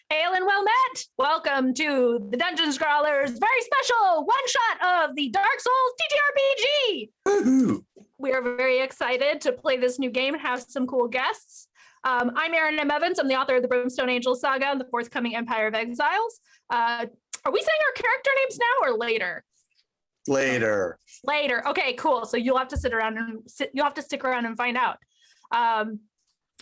Hail and well met! Welcome to the Dungeon Scrawlers very special one-shot of the Dark Souls TTRPG! Woohoo! We are very excited to play this new game and have some cool guests. I'm Erin M. Evans. I'm the author of the Brimstone Angel Saga and the forthcoming Empire of Exiles. Are we saying our character names now or later? Later. Later. Okay, cool. So you'll have to stick around and find out.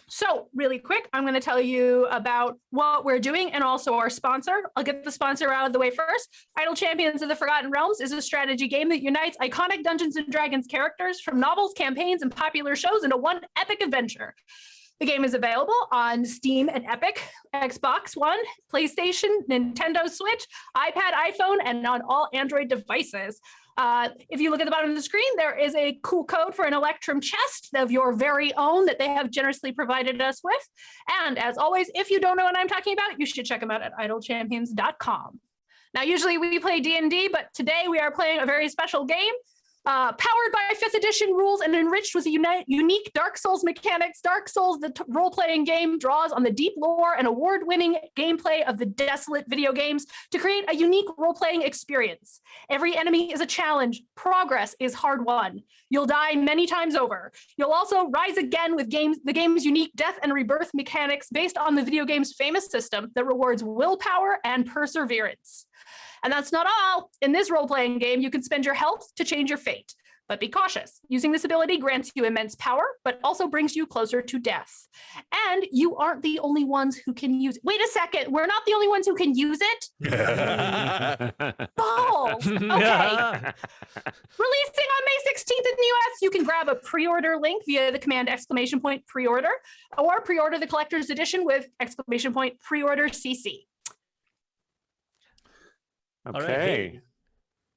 So really quick, I'm going to tell you about what we're doing and also our sponsor. I'll get the sponsor out of the way first. Untitled Champions of the Forgotten Realms is a strategy game that unites iconic Dungeons & Dragons characters from novels, campaigns, and popular shows into one epic adventure. The game is available on Steam and Epic, Xbox One, PlayStation, Nintendo Switch, iPad, iPhone, and on all Android devices. If you look at the bottom of the screen, there is a cool code for an Electrum Chest of your very own that they have generously provided us with. And as always, if you don't know what I'm talking about, you should check them out at idlechampions.com. Now, usually we play D&D, but today we are playing a very special game. Powered by 5th edition rules and enriched with unique Dark Souls mechanics, Dark Souls, the role-playing game, draws on the deep lore and award-winning gameplay of the desolate video games to create a unique role-playing experience. Every enemy is a challenge. Progress is hard-won. You'll die many times over. You'll also rise again with the game's unique death and rebirth mechanics based on the video game's famous system that rewards willpower and perseverance. And that's not all. In this role-playing game, you can spend your health to change your fate. But be cautious. Using this ability grants you immense power, but also brings you closer to death. And you aren't the only ones who can use it. Wait a second. We're not the only ones who can use it? Balls. Okay. Releasing on May 16th in the US, you can grab a pre-order link via the command !pre-order, or pre-order the collector's edition with !pre-order CC. Okay.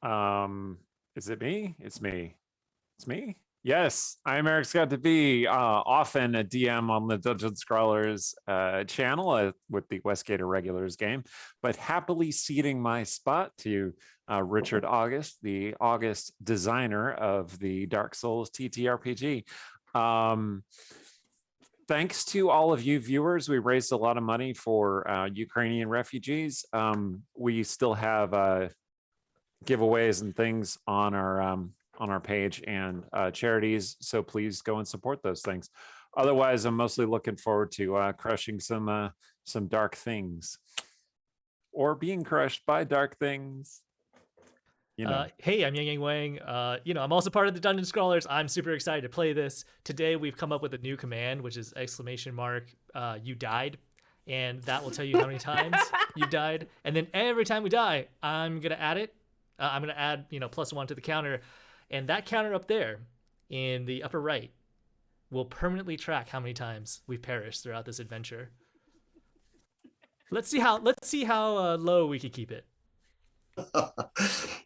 Right. Is it me? It's me. It's me? Yes, I'm Eric Scott to be often a DM on the Dungeon Scrawlers channel with the Westgate Irregulars game, but happily ceding my spot to Richard August, the August designer of the Dark Souls TTRPG. Thanks to all of you viewers, we raised a lot of money for Ukrainian refugees. We still have giveaways and things on our page and charities, so please go and support those things. Otherwise, I'm mostly looking forward to crushing some dark things, or being crushed by dark things. You know. Hey, I'm Yang Yang Wang. I'm also part of the Dungeon Scrawlers. I'm super excited to play this. Today, we've come up with a new command, which is !you died. And that will tell you how many times you've died. And then every time we die, I'm going to add it. I'm going to add, +1 to the counter. And that counter up there in the upper right will permanently track how many times we've perished throughout this adventure. Let's see how low we can keep it.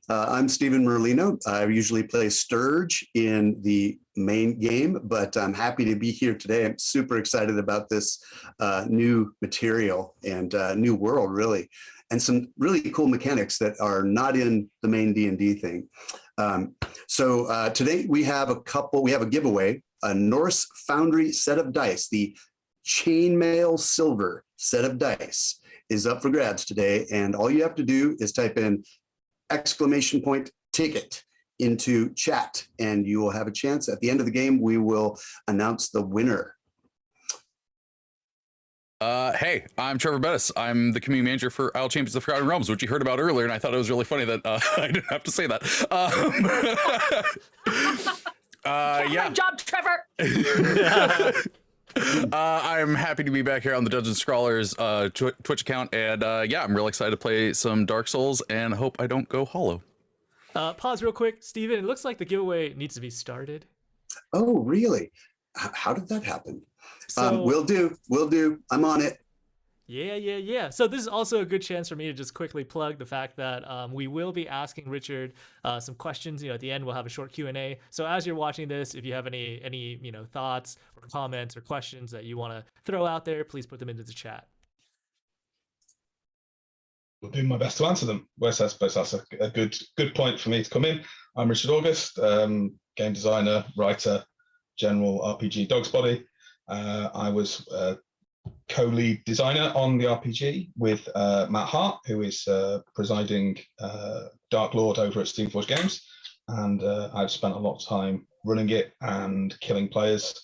I'm Stephen Merlino. I usually play Sturge in the main game, but I'm happy to be here today. I'm super excited about this new material and new world, really, and some really cool mechanics that are not in the main D&D thing. So today we have a giveaway, a Norse Foundry set of dice, the Chainmail Silver set of dice is up for grabs today, and all you have to do is type in !ticket into chat, and you will have a chance. At the end of the game, we will announce the winner. Hey, I'm Treavor Bettis. I'm the community manager for Untitled Champions of the Forgotten Realms, which you heard about earlier, and I thought it was really funny that I didn't have to say that. Good job, Trevor. I'm happy to be back here on the Dungeon Scrawlers Twitch account, and I'm really excited to play some Dark Souls, and hope I don't go hollow. Pause real quick, Steven. It looks like the giveaway needs to be started. Oh, really? How did that happen? So, will do. I'm on it. Yeah. So this is also a good chance for me to just quickly plug the fact that we will be asking Richard some questions. At the end we'll have a short Q&A. So as you're watching this, if you have any thoughts or comments or questions that you want to throw out there, please put them into the chat. Will do my best to answer them. I suppose that's a good point for me to come in. I'm Richard August, game designer, writer, general RPG dogs body. I was co-lead designer on the RPG with Matt Hart, who is presiding Dark Lord over at Steamforge Games. And I've spent a lot of time running it and killing players.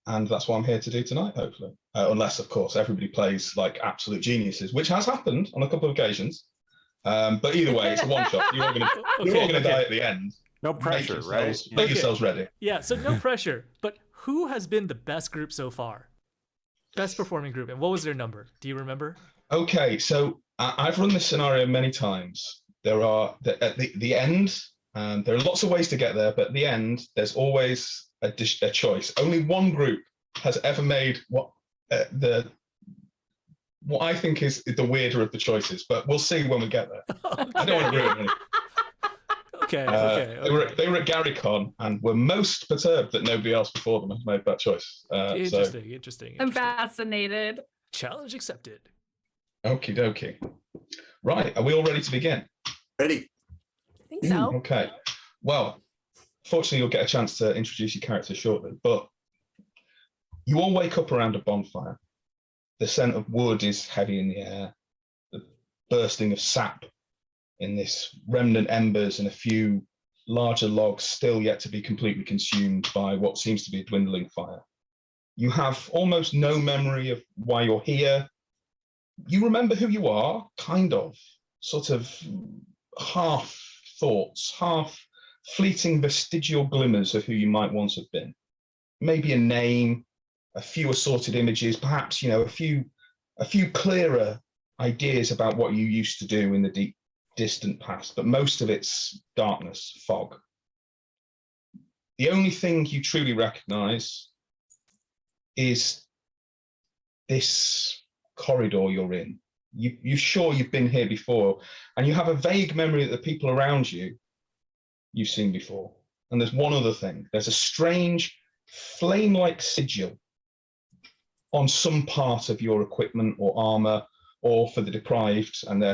And that's what I'm here to do tonight, hopefully. Unless, of course, everybody plays like absolute geniuses, which has happened on a couple of occasions. But either way, it's a one-shot. You're all going to die at the end. No pressure, right? Make yourselves ready. Yeah, so no pressure. But who has been the best group so far? Best performing group, and what was their number? Do you remember? Okay, so I've run this scenario many times. There are at the end. There are lots of ways to get there, but at the end, there's always a choice. Only one group has ever made what I think is the weirder of the choices, but we'll see when we get there. Okay. I don't want to ruin it. Okay. They were at GaryCon and were most perturbed that nobody else before them had made that choice. Interesting. I'm fascinated. Challenge accepted. Okie dokie. Right, are we all ready to begin? Ready? I think so. Okay. Well, fortunately, you'll get a chance to introduce your character shortly, but you all wake up around a bonfire. The scent of wood is heavy in the air. The bursting of sap in this remnant embers and a few larger logs still yet to be completely consumed by what seems to be a dwindling fire. You have almost no memory of why you're here. You remember who you are, kind of, sort of half thoughts, half fleeting vestigial glimmers of who you might once have been. Maybe a name, a few assorted images, perhaps, a few clearer ideas about what you used to do in the deep, distant past, but most of it's darkness, fog. The only thing you truly recognize is this corridor you're in. You're sure you've been here before, and you have a vague memory that the people around you you've seen before. And there's one other thing. There's a strange flame-like sigil on some part of your equipment or armor, or for the deprived, and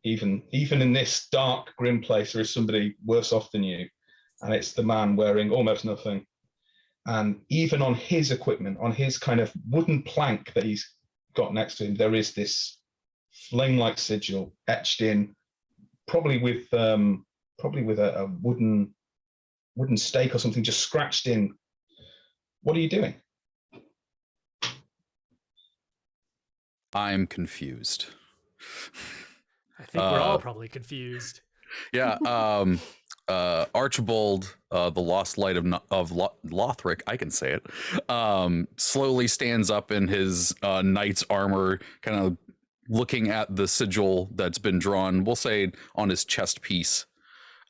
even in this dark, grim place, there is somebody worse off than you, and it's the man wearing almost nothing. And even on his equipment, on his kind of wooden plank that he's got next to him, there is this flame-like sigil etched in, probably with a wooden stake or something just scratched in. What are you doing? I'm confused. I think we're all probably confused. Yeah. Archibald, the lost light of Lothric, I can say it, slowly stands up in his knight's armor, kind of looking at the sigil that's been drawn, we'll say, on his chest piece,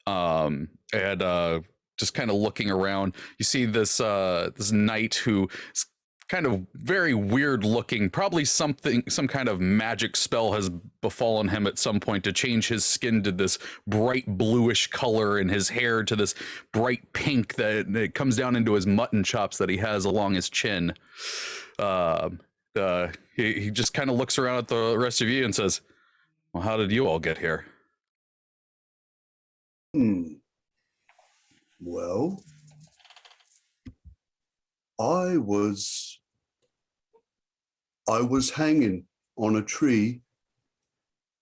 and just kind of looking around. You see this knight who is kind of very weird looking. Probably some kind of magic spell has befallen him at some point to change his skin to this bright bluish color and his hair to this bright pink that comes down into his mutton chops that he has along his chin. He just kind of looks around at the rest of you and says, "Well, how did you all get here?" Well, I was hanging on a tree,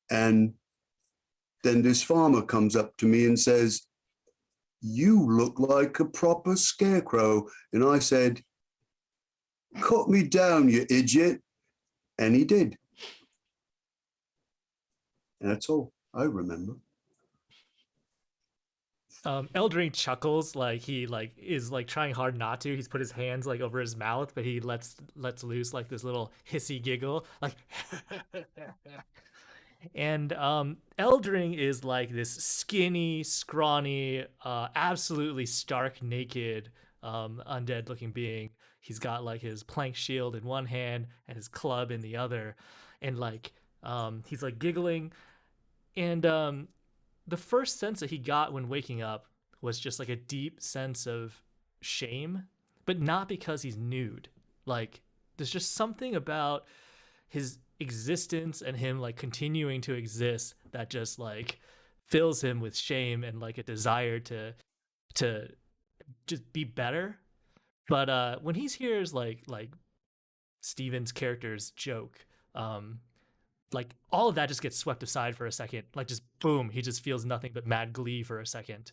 and then this farmer comes up to me and says, "You look like a proper scarecrow." And I said, "Cut me down, you idiot." And he did. And that's all I remember. Eldring chuckles, like he is trying hard not to. He's put his hands over his mouth, but he lets loose this little hissy giggle, like and Eldring is this skinny, scrawny, absolutely stark naked undead looking being. He's got his plank shield in one hand and his club in the other, and he's giggling, and the first sense that he got when waking up was just a deep sense of shame, but not because he's nude. There's just something about his existence and him continuing to exist that just fills him with shame and a desire to just be better. But when he hears Steven's character's joke, like all of that just gets swept aside for a second. Like just boom, he just feels nothing but mad glee for a second.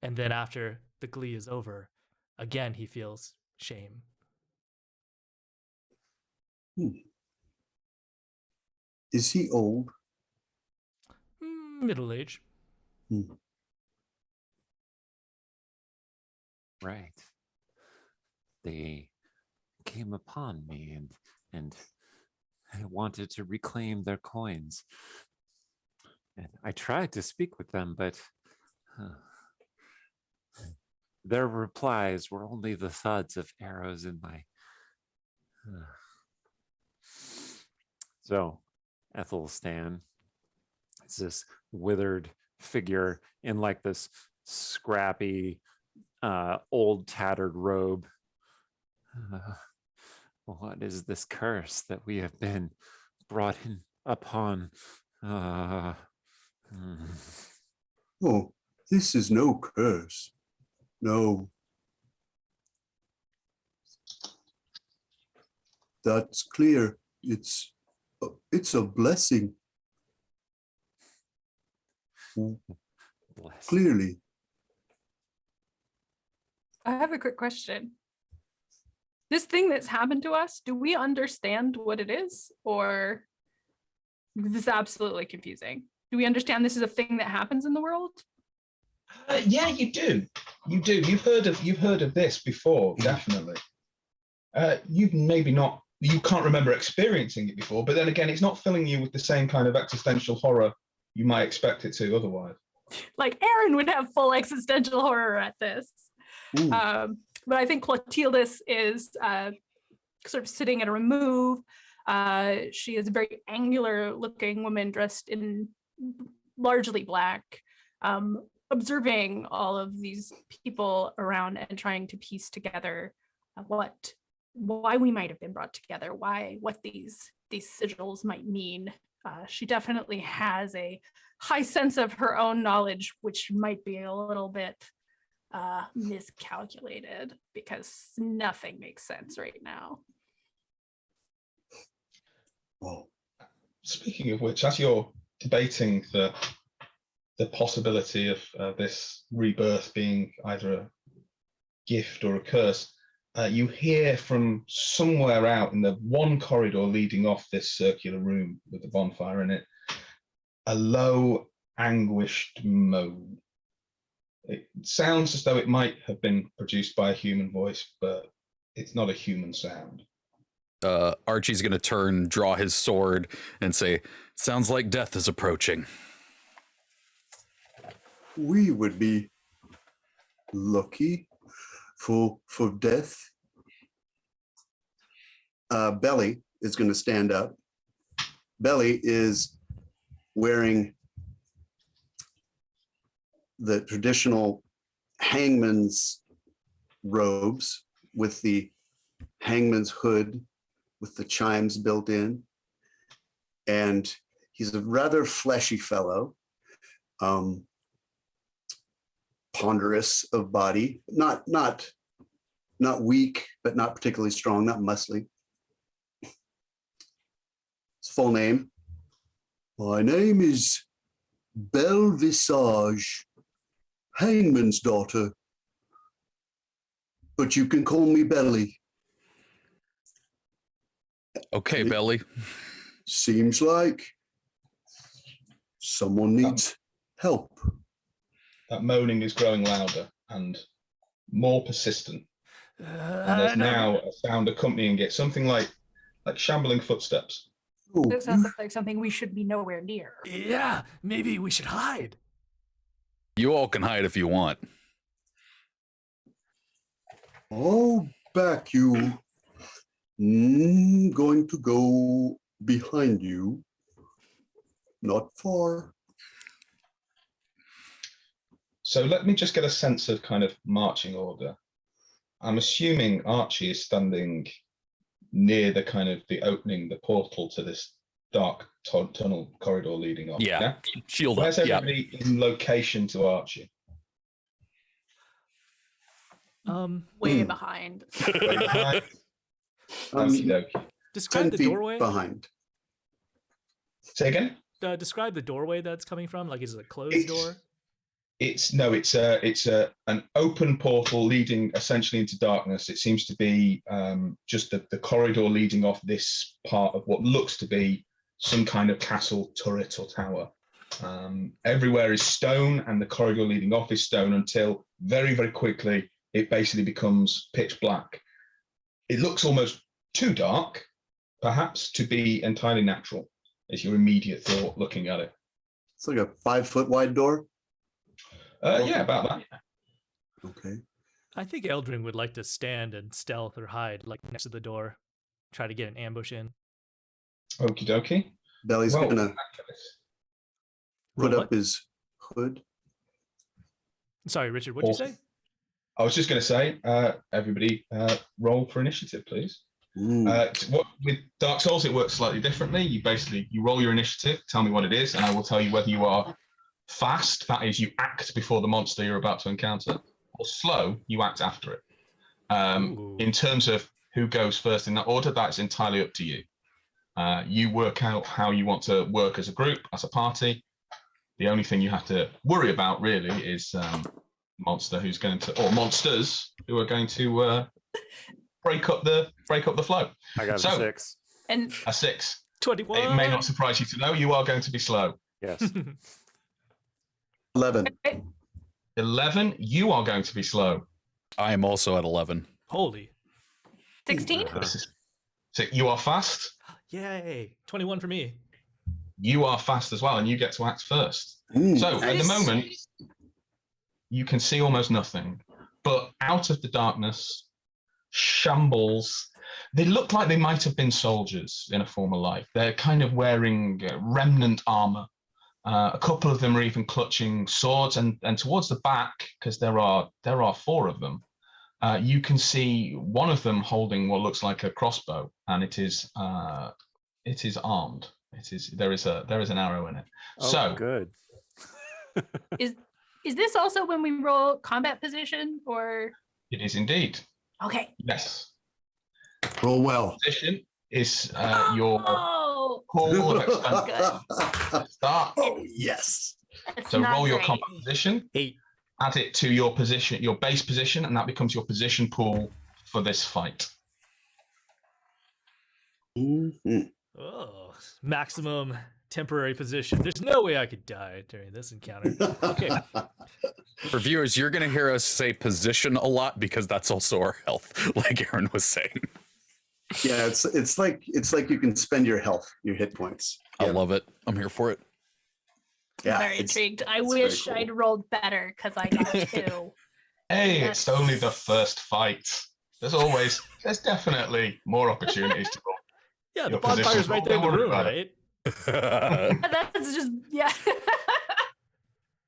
And then after the glee is over, again, he feels shame. Is he old? Middle age. Right. They came upon me and I wanted to reclaim their coins. And I tried to speak with them, but their replies were only the thuds of arrows in my... So, Ethelstan is this withered figure in like this scrappy, old tattered robe. What is this curse that we have been brought in upon? Oh, this is no curse. No. That's clear. It's a blessing. Bless. Clearly. I have a quick question. This thing that's happened to us, do we understand what it is? Or this is absolutely confusing? Do we understand this is a thing that happens in the world? Yeah, you do. You do. You've heard of this before, definitely. You've maybe not. You can't remember experiencing it before, but then again, it's not filling you with the same kind of existential horror you might expect it to otherwise. Like Aaron would have full existential horror at this. But I think Clotildis is sort of sitting at a remove. She is a very angular looking woman dressed in largely black, observing all of these people around and trying to piece together why we might have been brought together, what these sigils might mean. She definitely has a high sense of her own knowledge, which might be a little bit miscalculated because nothing makes sense right now. Oh. Speaking of which, as you're debating the possibility of this rebirth being either a gift or a curse, you hear from somewhere out in the one corridor leading off this circular room with the bonfire in it, a low, anguished moan. It sounds as though it might have been produced by a human voice, but it's not a human sound. Archie's going to draw his sword, and say, "Sounds like death is approaching." We would be lucky for death. Belly is going to stand up. Belly is wearing the traditional hangman's robes with the hangman's hood with the chimes built in. And he's a rather fleshy fellow, ponderous of body, not weak, but not particularly strong, not muscly. His full name: my name is Belle Visage, Hangman's daughter, but you can call me Belly. Okay, Belly. Seems like someone needs help. That moaning is growing louder and more persistent. And there's now a sound accompanying it, something like shambling footsteps. Oh, This sounds like something we should be nowhere near. Yeah, maybe we should hide. You all can hide if you want. I'll back you. Going to go behind you. Not far. So let me just get a sense of kind of marching order. I'm assuming Archie is standing near the kind of the opening, the portal to this dark tunnel corridor leading off. Yeah. Shield Where's up. Yeah. everybody in location to Archie? Way behind. Right behind? Okie dokie. Describe 10 the feet doorway. behind. Say again. Describe the doorway that's coming from. Like, is it a closed door? It's an open portal leading essentially into darkness. It seems to be just the corridor leading off this part of what looks to be some kind of castle turret or tower. Everywhere is stone, and the corridor leading off is stone until very, very quickly it basically becomes pitch black. It looks almost too dark, perhaps, to be entirely natural, is your immediate thought looking at it. It's like a 5-foot wide door. Yeah, about that. Okay. I think Eldrin would like to stand and stealth or hide, like next to the door, try to get an ambush in. Okie dokie. Belly's Well, gonna put Roll up his hood. Sorry, Richard, what'd you say? I was just going to say, everybody roll for initiative, please. Ooh. With Dark Souls, it works slightly differently. You roll your initiative, tell me what it is, and I will tell you whether you are fast, that is, you act before the monster you're about to encounter, or slow, you act after it. In terms of who goes first in that order, that's entirely up to you. You work out how you want to work as a group, as a party. The only thing you have to worry about really is monster who's going to, or monsters who are going to break up the flow. I got So- a 6. And A 6. 21. It may not surprise you to know you are going to be slow. Yes. 11. 11, you are going to be slow. I am also at 11. Holy. 16? So you are fast. Yay. 21 for me. You are fast as well, and you get to act first. Ooh. So at the moment, you can see almost nothing, but out of the darkness, shambles. They look like they might have been soldiers in a former life. They're kind of wearing remnant armor. A couple of them are even clutching swords, and towards the back, because there are 4 of them, you can see one of them holding what looks like a crossbow, and it is armed. There is an arrow in it. Oh, So good. Is this also when we roll combat position or? it is indeed. Okay. Yes. Roll well. Position is your Oh, pool of expense. Start. Oh, yes. that's So not roll your great. combat position, 8. add it to your position, your base position, and that becomes your position pool for this fight. Mhm. Oh, maximum temporary position. There's no way I could die during this encounter. Okay. For viewers, you're going to hear us say position a lot because that's also our health, like Aaron was saying. Yeah, it's like you can spend your health, your hit points. I Yeah. love it. I'm here for it. Yeah, Very it's- intrigued. I it's wish very cool. I'd rolled better because I got 2. Hey, Yes. it's only the first fight. There's definitely more opportunities to roll. Yeah, the Your bonfire's position. right there in the Don't worry room, about right? That's just, yeah.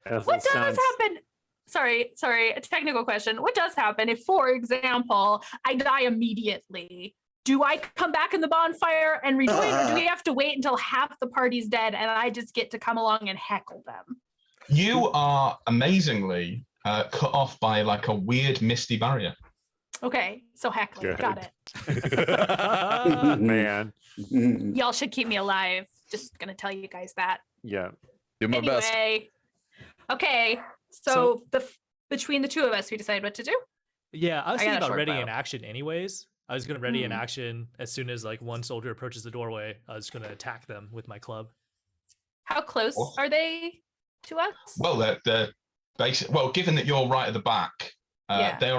Ethel What does sounds- happen? Sorry, a technical question. What does happen if, for example, I die immediately? Do I come back in the bonfire and rejoin, or do we have to wait until half the party's dead and I just get to come along and heckle them? You are amazingly cut off by like a weird misty barrier. Okay, so heckling, Good. got it. Man. Mhm. Y'all should keep me alive. Just gonna tell you guys that. Yeah. Do my best. Anyway, okay, so between the two of us, we decide what to do. Yeah, I was I got thinking a about short ready bow. in action anyways. I was going to ready in Hmm. action as soon as like one soldier approaches the doorway. I was going to attack them with my club. How close Oh. are they to us? Well, they're basic. Well, given that you're right at the back, Yeah. they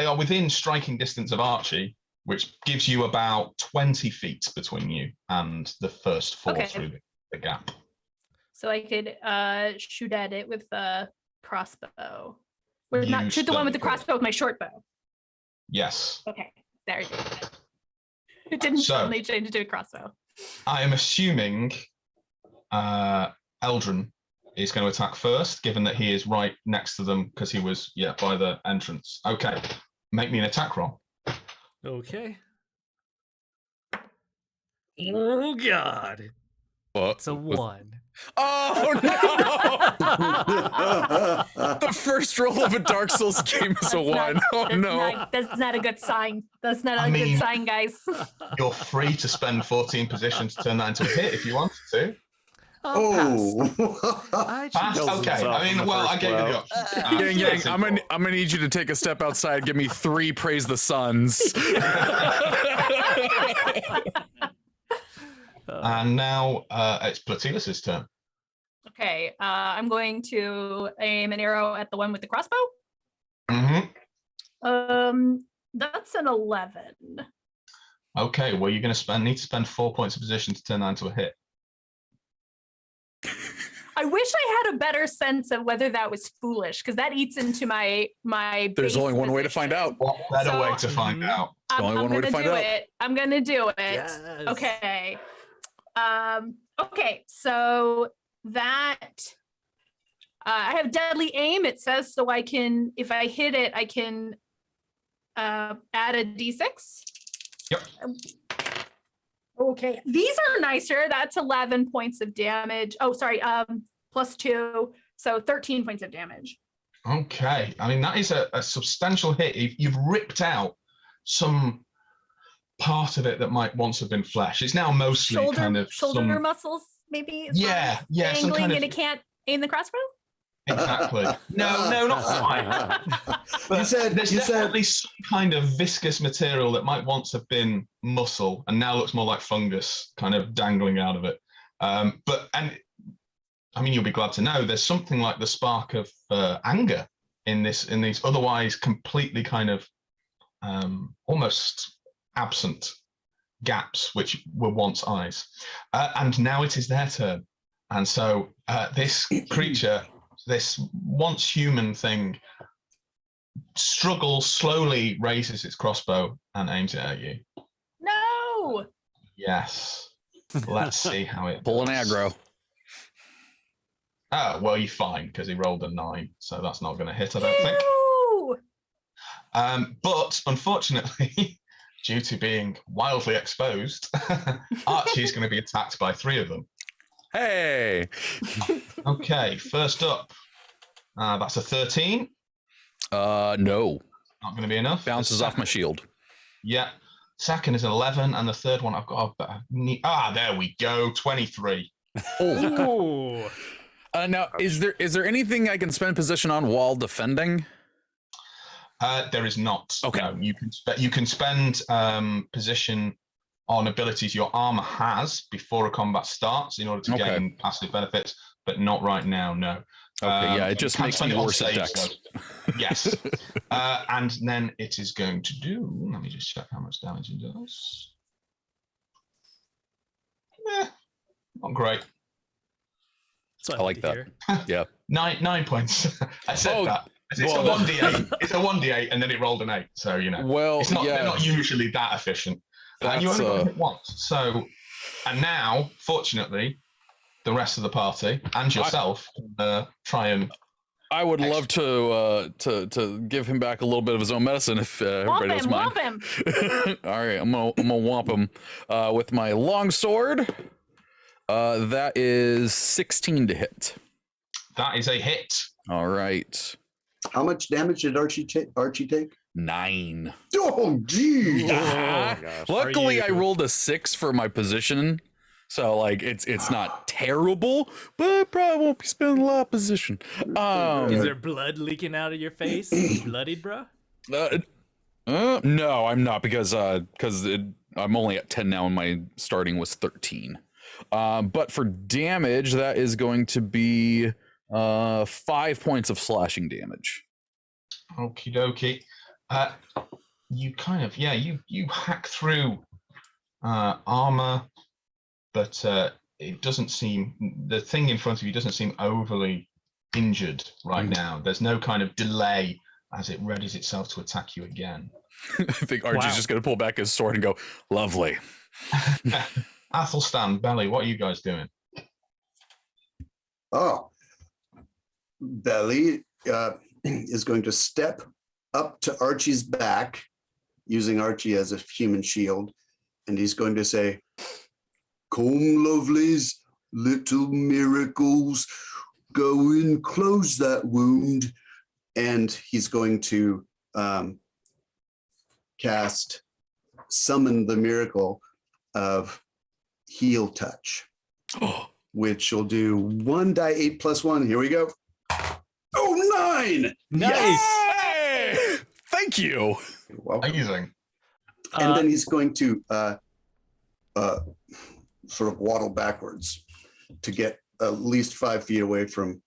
are within striking distance of Archie, which gives you about 20 feet between you and the first fall Okay. through the gap. So I could shoot at it with a crossbow. Or You not shoot the one with the certainly could. crossbow with my short bow. Yes. Okay, there you go. It didn't So- suddenly change to a crossbow. I am assuming Eldrin is going to attack first, given that he is right next to them because he was, by the entrance. Okay. Make me an attack roll. Okay. Oh god. Well, It's a 1. Oh no! The first roll of a Dark Souls game is a one. Oh no! That's not a good sign. That's not a good mean- sign, guys. You're free to spend 14 positions to turn that into a hit if you wanted to. Pass. Oh. I Pass? Kills Okay. himself I on mean, the well, I first gave you the blow. option. Gang, gang, I'm gonna need you to take a step outside. Give me 3 praise the suns. And now it's Platilus's turn. Okay, I'm going to aim an arrow at the one with the crossbow. Mm-hmm. That's an 11. Okay, well, you're going to need to spend 4 points of position to turn that into a hit. I wish I had a better sense of whether that was foolish, because that eats into my There's base only one way to find position. out. What better So- way to find out? only one way to find do out. it. I'm gonna do it. Yes. Okay. Okay, so that I have deadly aim, it says, so I can, if I hit it, I can add a d6. Yep. Okay, these are nicer. That's 11 points of damage. Oh, sorry, +2, so 13 points of damage. Okay, I mean, that is a substantial hit. You've ripped out some part of it that might once have been flesh. It's now mostly kind of shoulder some... muscles, maybe. Yeah, yeah, some Dangling, kind and of... it can't aim the crossbow. Exactly. No, not quite. But there's definitely some kind of viscous material that might once have been muscle and now looks more like fungus, kind of dangling out of it. And I mean, you'll be glad to know there's something like the spark of anger in these otherwise completely kind of almost absent gaps which were once eyes. And now it is their turn. And so this creature, this once human thing, struggles, slowly raises its crossbow and aims it at you. No. Yes. Let's see how it Pull an does. aggro. Oh, well, you're fine because he rolled a 9, so that's not going to hit, I don't think. Ew. But unfortunately, due to being wildly exposed, Archie's going to be attacked by 3 of them. Hey. Okay, first up, that's a 13. No. Not going to be enough. Bounces The off my shield. Yeah. Second is an 11, and the third one I've got. There we go, 23. Oh. Ooh. Now, is there anything I can spend position on while defending? There is not. Okay. No, you can spend position on abilities your armor has before a combat starts in order to Okay. gain passive benefits, but not right now. No. Okay, yeah, it you just can makes spend me it on worse at saves, dex. though. Yes. And then it is going to do. Let me just check how much damage it does. Not great. That's what I like to that. hear. Yeah. 9 points. I said Oh, that. It's well, a 1d8. It's a 1d8, and then it rolled an 8. So Well, it's not. yeah. They're not usually that efficient. And you That's, only got hit once. So, and now, fortunately, the rest of the party and yourself try and. I would love to give him back a little bit of his own medicine if everybody doesn't mind. Womp him. All right, I'm gonna whomp him with my long sword. That is 16 to hit. That is a hit. All right, How much damage did Archie take? 9. Oh, gee. Yeah. gosh. Luckily, Are I you- rolled a 6 for my position, so like it's not terrible, but I probably won't be spending a lot of position. Is there blood leaking out of your face? You bloodied, bro? No, I'm not because I'm only at 10 now and my starting was 13. But for damage, that is going to be 5 points of slashing damage. Okie dokie. You kind of you hack through armor, but it doesn't seem the thing in front of you doesn't seem overly injured right now. There's no kind of delay as it readies itself to attack you again. I think Archie's just going to pull back his sword and go, lovely. Athelstan, Belly, what are you guys doing? Oh, Belly is going to step up to Archie's back, using Archie as a human shield, and he's going to say, "Come, lovelies, little miracles, go and close that wound. And he's going to summon the miracle of Heal Touch, which will do 1d8 plus 1. Here we go. Oh, 9! Nice. Hey! Thank you. You're welcome. Amazing. And then he's going to sort of waddle backwards to get at least 5 feet away from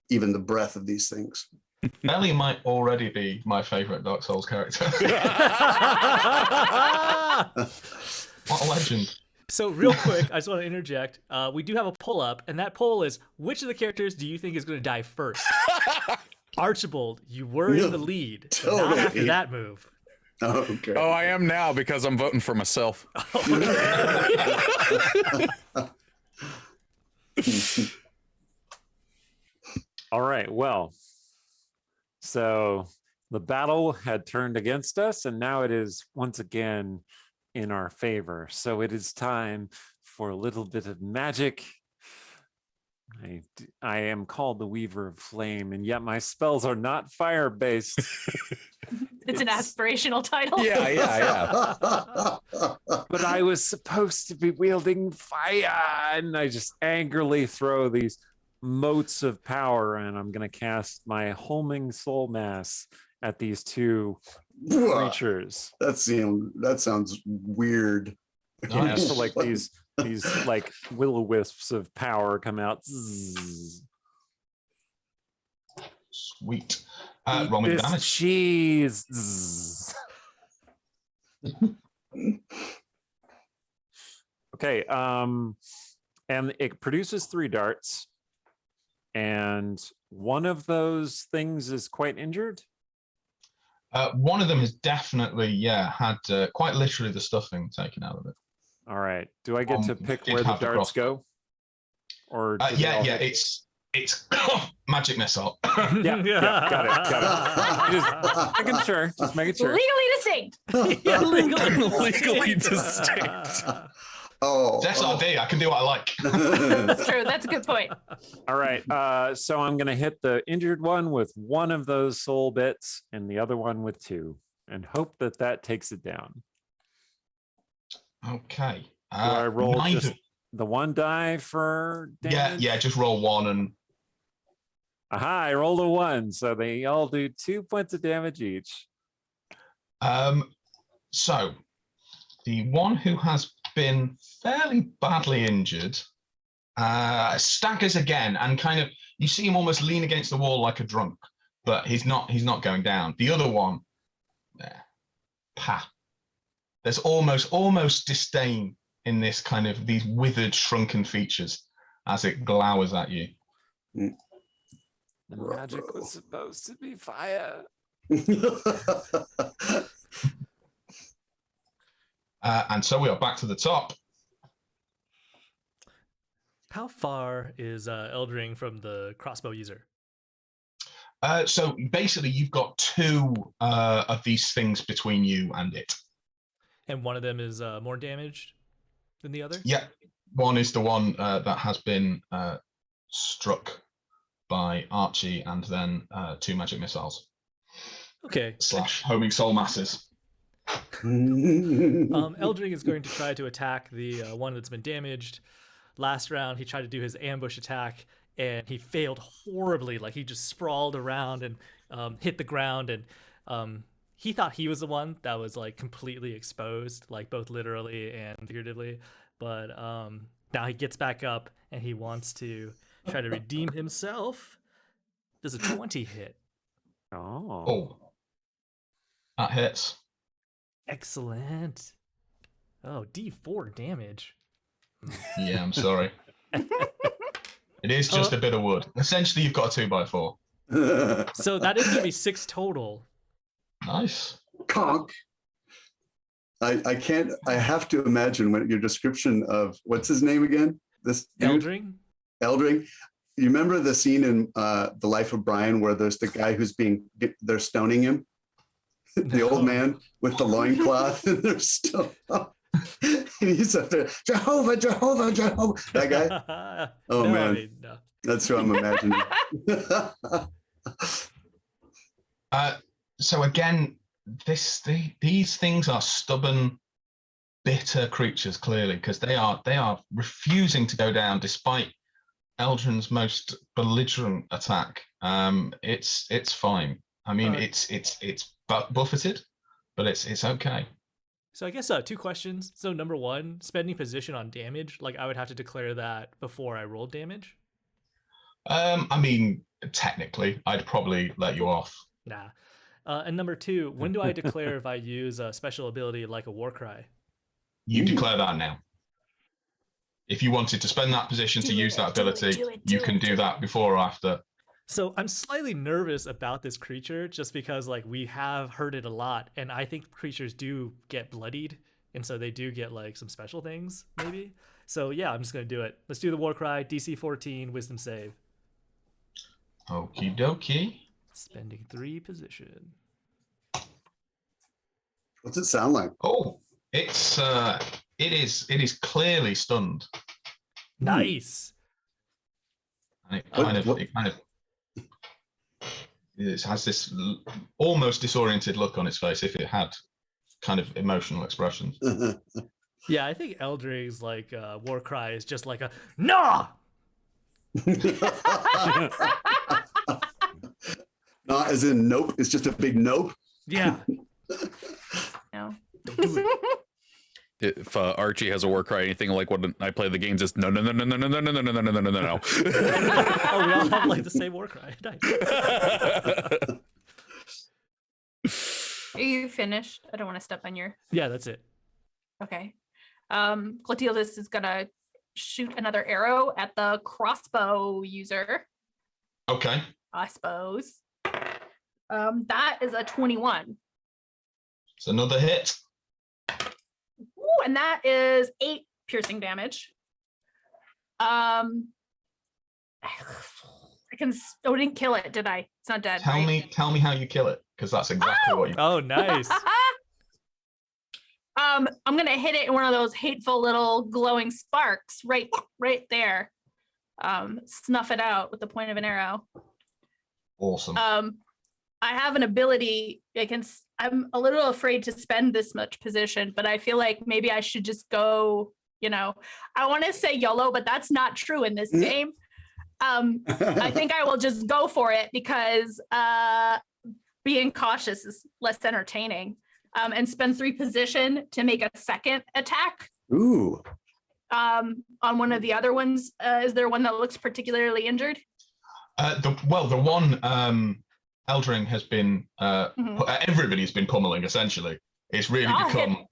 even the breath of these things. Ellie might already be my favorite Dark Souls character. What a legend. So real quick, I just want to interject. We do have a poll up, and that poll is, which of the characters do you think is going to die first? Archibald, you were in the lead. But not after Totally. that move. Oh, okay. Oh, I am now because I'm voting for myself. All right. Well, so the battle had turned against us, and now it is once again in our favor. So it is time for a little bit of magic. I am called the Weaver of Flame, and yet my spells are not fire-based. It's an aspirational title. Yeah. But I was supposed to be wielding fire, and I just angrily throw these motes of power, and I'm going to cast my Homing Soul Mass at these two creatures. That sounds weird. Yeah, Nice. so like these like will-o-wisps of power come out. Zzz. Sweet. Eat Roll me the this damage. cheese. Zzz. Okay, and it produces 3 darts, and one of those things is quite injured. One of them has definitely, had quite literally the stuffing taken out of it. All right. Do I get to pick did where the have the darts crossbow. go? Or do they all hit? It's magic missile. Yeah, got it. Just making sure. Just making sure. Legally distinct. Legally distinct. Oh, It's SRD. I can do what I like. That's true. That's a good point. All right. So I'm going to hit the injured one with one of those soul bits and the other one with 2, and hope that that takes it down. Okay. Do I roll neither- just the 1 die for damage? Yeah. Just roll 1 and Aha, I rolled a 1, so they all do 2 points of damage each. So the one who has been fairly badly injured staggers again, and kind of you see him almost lean against the wall like a drunk, but he's not going down. The other one, there's almost disdain in this kind of these withered, shrunken features as it glowers at you. The magic was supposed to be fire. And so we are back to the top. How far is Eldring from the crossbow user? So basically, you've got 2 of these things between you and it. And one of them is more damaged than the other? Yeah, one is the one that has been struck by Archie, and then 2 magic missiles Okay. / homing soul masses. Eldring is going to try to attack the one that's been damaged. Last round, he tried to do his ambush attack, and he failed horribly. Like, he just sprawled around and hit the ground, and he thought he was the one that was, like, completely exposed, like, both literally and figuratively. But now he gets back up, and he wants to try to redeem himself. Does a 20 hit? Oh. That hits. Excellent. Oh, D4 damage. Yeah, I'm sorry. It is just a bit of wood. Essentially, you've got a 2x4. So that is going to be 6 total. Nice. Conk. I can't. I have to imagine when your description of what's his name again? This dude? Eldring? You remember the scene in The Life of Brian where there's the guy who's they're stoning him, the old man with the loincloth, and they're still. And he's up there, Jehovah, Jehovah, Jehovah. That guy? Oh, No, man. I mean, no. That's who I'm imagining. So again, these things are stubborn, bitter creatures, clearly, because they are refusing to go down despite Eldrin's most belligerent attack. It's fine. I mean, it's buffeted, but it's okay. So I guess 2 questions. So number 1, spending position on damage. Like I would have to declare that before I rolled damage. I mean, technically, I'd probably let you off. Nah. And number 2, when do I declare if I use a special ability like a war cry? You declare that now. If you wanted to spend that position to use that ability, you can do that before or after. So I'm slightly nervous about this creature just because like we have heard it a lot, and I think creatures do get bloodied, and so they do get like some special things maybe. So yeah, I'm just gonna do it. Let's do the war cry. DC 14, wisdom save. Okie dokie. Spending 3 position. What's it sound like? Oh, it is clearly stunned. Nice. And it has this almost disoriented look on its face, if it had kind of emotional expressions. Yeah, I think Eldring's like war cry is just like a nah. Not as in nope. It's just a big nope. Yeah. No. If Archie has a war cry, anything like when I play the games, is no, no, no, no, no, no, no, no, no, no, no, no, no, no. Oh, we all have like the same war cry. Nice. Are you finished? I don't want to step on your. Yeah, that's it. Okay. Clotilde is gonna shoot another arrow at the crossbow user, Okay. I suppose. That is a 21. It's another hit. Ooh, and that is 8 piercing damage. I didn't kill it, did I? It's not dead. Tell right? me how you kill it, because that's exactly what you. Oh, nice. I'm gonna hit it in one of those hateful little glowing sparks right there. Snuff it out with the point of an arrow. Awesome. I have an ability. I'm a little afraid to spend this much position, but I feel like maybe I should just go. I want to say YOLO, but that's not true in this game. I think I will just go for it because being cautious is less entertaining. And spend 3 position to make a second attack. Ooh. On one of the other ones. Is there one that looks particularly injured? The one Eldring has been. Everybody's been pummeling essentially. It's really become.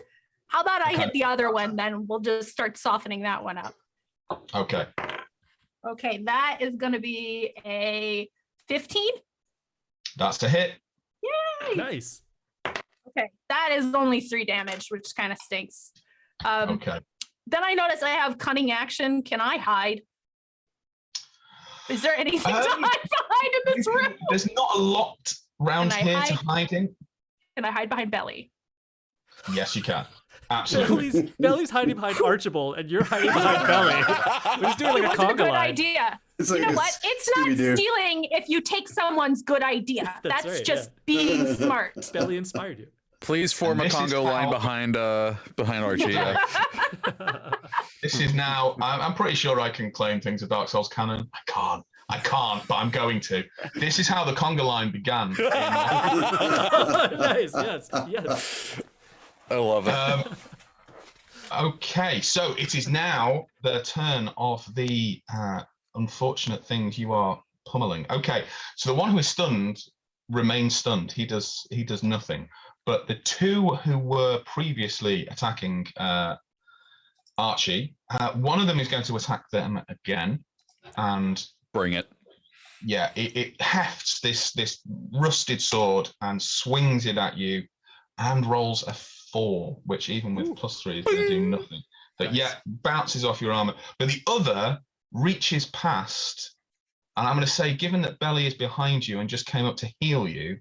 How about I hit the other one, then we'll just start softening that one up. Okay. Okay, that is going to be a 15. That's a hit. Yay! Nice. Okay, that is only 3 damage, which kind of stinks. Okay. Then I notice I have cunning action. Can I hide? Is there anything to hide behind in this room? There's not a lot round Can I here to hide? hide in. Can I hide behind Belly? Yes, you can. Absolutely. Belly's hiding behind Archibald, and you're hiding behind Belly. We're just doing like a That's a conga good line. idea. It's You like know a what? It's not Scooby-Doo. stealing if you take someone's good idea. That's That's right, just being smart. Belly inspired you. Please form a And this is Congo line how- behind Archie. Yeah. This is now. I'm pretty sure I can claim things of Dark Souls canon. I can't, but I'm going to. This is how the conga line began. Nice. Yes. I love it. Okay, so it is now the turn of the unfortunate things you are pummeling. Okay, so the one who is stunned remains stunned. He does nothing. But the 2 who were previously attacking Archie, one of them is going to attack them again, and Bring it. yeah, it hefts this rusted sword and swings it at you, and rolls a 4, which even with +3 is going to do nothing. But yeah, bounces off your armor. But the other reaches past, and I'm going to say, given that Belly is behind you and just came up to heal you,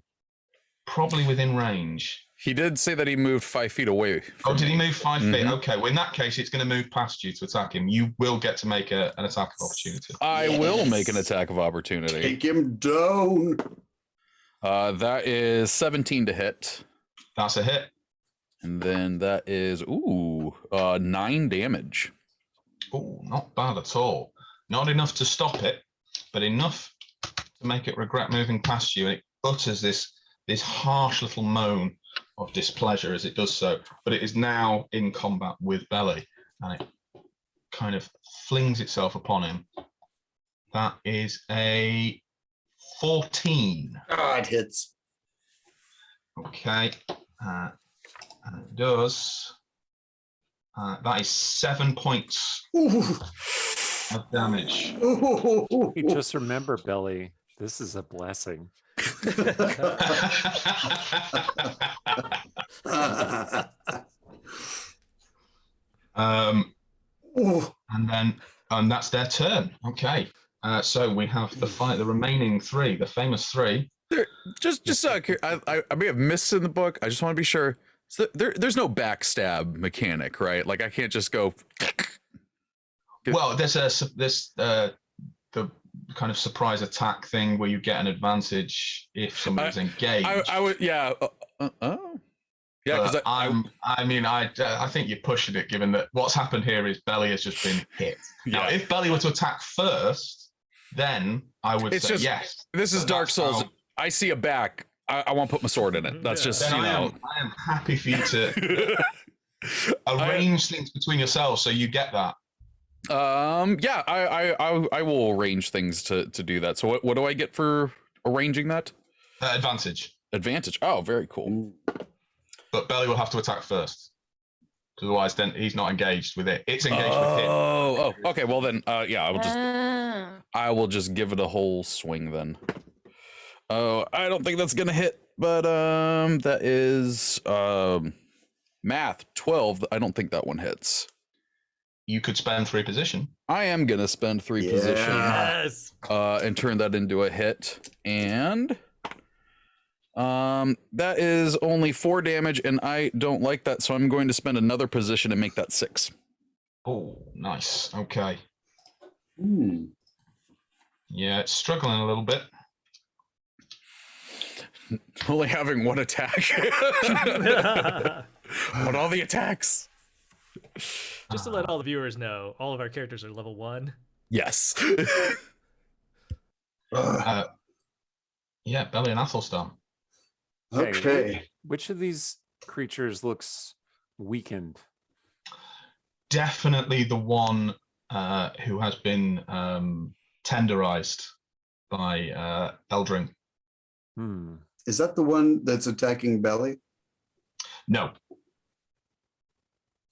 probably within range. He did say that he moved 5 feet away. Oh, did he move 5 feet? Mhm. Okay, well, in that case, it's going to move past you to attack him. You will get to make an attack of opportunity. I will make an Yes. attack of opportunity. Take him down. That is 17 to hit. That's a hit. And then that is 9 damage. Oh, not bad at all. Not enough to stop it, but enough to make it regret moving past you. And it utters this harsh little moan of displeasure as it does so. But it is now in combat with Belly, and it kind of flings itself upon him. That is a 14. Ah, it hits. Okay. And it does. That is 7 points Ooh. of damage. Ooh. Hey, just remember, Belly, this is a blessing. Ooh. And that's their turn. Okay. So we have the remaining 3, the famous 3. Just I may have missed in the book. I just want to be sure. So there's no backstab mechanic, right? Like I can't just go. Well, there's the kind of surprise attack thing where you get an advantage if somebody's engaged. I would, yeah. Yeah, because I think you're pushing it, given that what's happened here is Belly has just been hit. Now, Yeah. if Belly were to attack first, then I would It's say just- yes. this is But Dark that's Souls. how- I see a back. I want to put my sword in it. That's just, Then you know. I am happy for you to arrange things between yourselves so you get that. Yeah, I will arrange things to do that. So what do I get for arranging that? Advantage. Advantage. Oh, very cool. But Belly will have to attack first. Otherwise, then he's not engaged with it. It's engaged with him. Oh, okay. Well then, yeah, I will just give it a whole swing then. Oh, I don't think that's gonna hit, but that is math 12. I don't think that one hits. You could spend 3 position. I am gonna spend 3 Yeah. position Yes. and turn that into a hit, and that is only 4 damage, and I don't like that, so I'm going to spend another position and make that 6. Oh, nice. Okay. Hmm. Yeah, it's struggling a little bit. Only having 1 attack. What all the attacks? Just to let all the viewers know, all of our characters are level 1. Yes. Yeah, Belly and Athelstan. Okay. Which of these creatures looks weakened? Definitely the one who has been tenderized by Eldring. Hmm. Is that the one that's attacking Belly? No.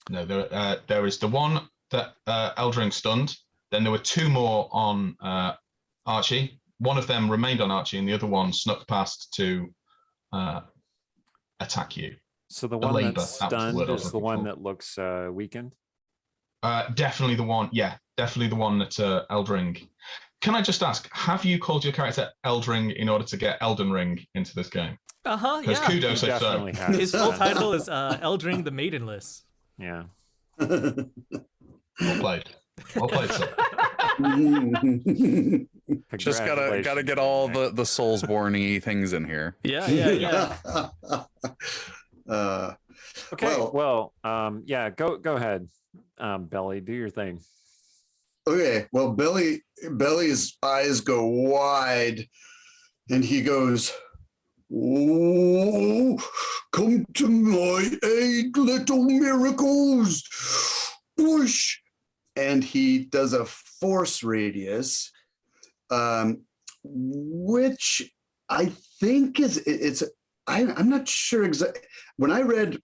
No, there is the one that Eldring stunned. Then there were 2 more on Archie. One of them remained on Archie, and the other one snuck past to attack you. So the The one labor, that's that was the stunned word I was is the looking one for. that looks weakened. Definitely the one. Yeah, definitely the one that Eldring. Can I just ask, have you called your character Eldring in order to get Elden Ring into this game? Yeah. Because kudos if so. Definitely has. His full title is Eldring the Maidenless. Yeah. Well played. Well played, sir. Just gotta get all the Soulsborne-y things in here. Yeah. Okay. Well, yeah. Go ahead, Belly. Do your thing. Okay, well, Belly's eyes go wide, and he goes, "Oh, come to my aid, little miracles, push!" And he does a force radius, which I think it's. I'm not sure exactly. When I read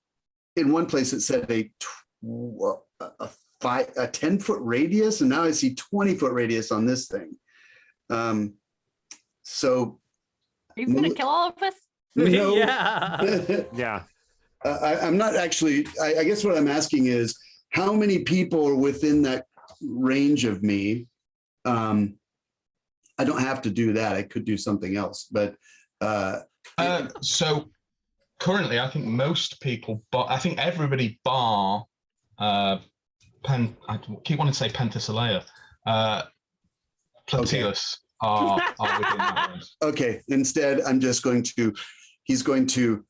in one place, it said a 10-foot radius, and now I see 20-foot radius on this thing. So Are you going to kill all of us? no. Yeah. Yeah. I'm not actually. I guess what I'm asking is how many people are within that range of me. I don't have to do that. I could do something else, but So currently, I think most people, but I think everybody bar I keep wanting to say Penthesilea, Platilus are within that range. Okay, instead, he's going to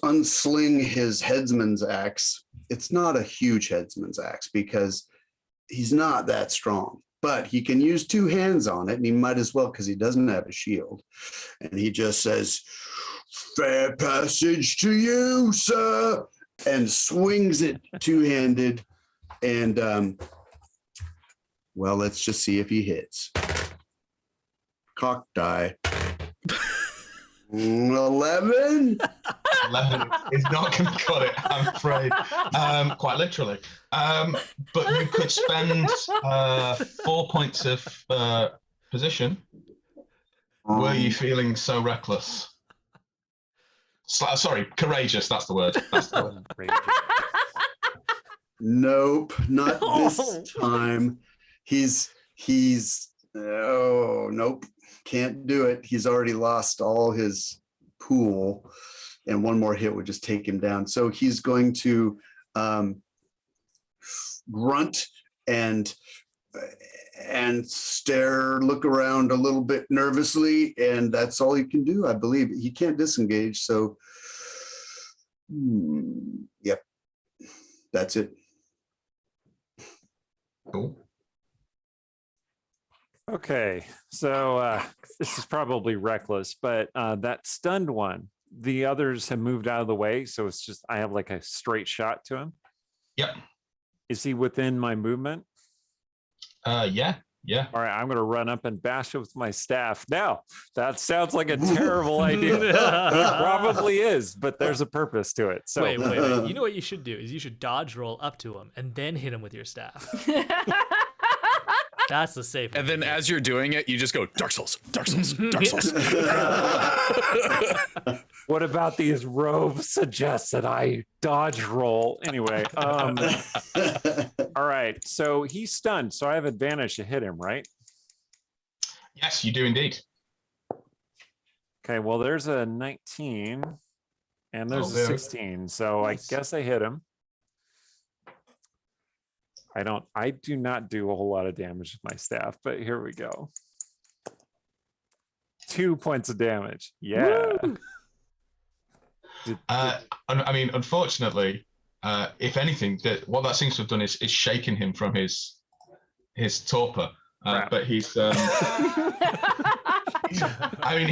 unsling his headsman's axe. It's not a huge headsman's axe because he's not that strong, but he can use two hands on it, and he might as well because he doesn't have a shield. And he just says, "Fair passage to you, sir," and swings it two-handed. And well, let's just see if he hits. Cock die. 11. 11 is not going to cut it, I'm afraid. Quite literally. But you could spend 4 points of position. Were you feeling so reckless? Sorry, courageous. That's the word. Nope, not this time. He's oh nope, can't do it. He's already lost all his pool, and one more hit would just take him down. So he's going to grunt and stare, look around a little bit nervously, and that's all he can do, I believe. He can't disengage, so yep, that's it. Cool. Okay, so this is probably reckless, but that stunned one, the others have moved out of the way, so it's just I have like a straight shot to him. Yep. Is he within my movement? Yeah. All right, I'm going to run up and bash it with my staff. Now, that sounds like a terrible idea. It probably is, but there's a purpose to it. So Wait. You know what you should do is you should dodge roll up to him and then hit him with your staff. That's the safe. And then as you're doing it, you just go, Dark Souls, Dark Souls, Dark Souls. what about these robes suggest that I dodge roll? Anyway, all right. So he's stunned, so I have advantage to hit him, right? Yes, you do indeed. Okay, well, there's a 19 and there's a 16. So nice. I guess I hit him. I do not do a whole lot of damage with my staff, but here we go. 2 points of damage. Yeah. I mean, unfortunately, if anything, what that seems to have done is shaken him from his torpor. But he's, I mean,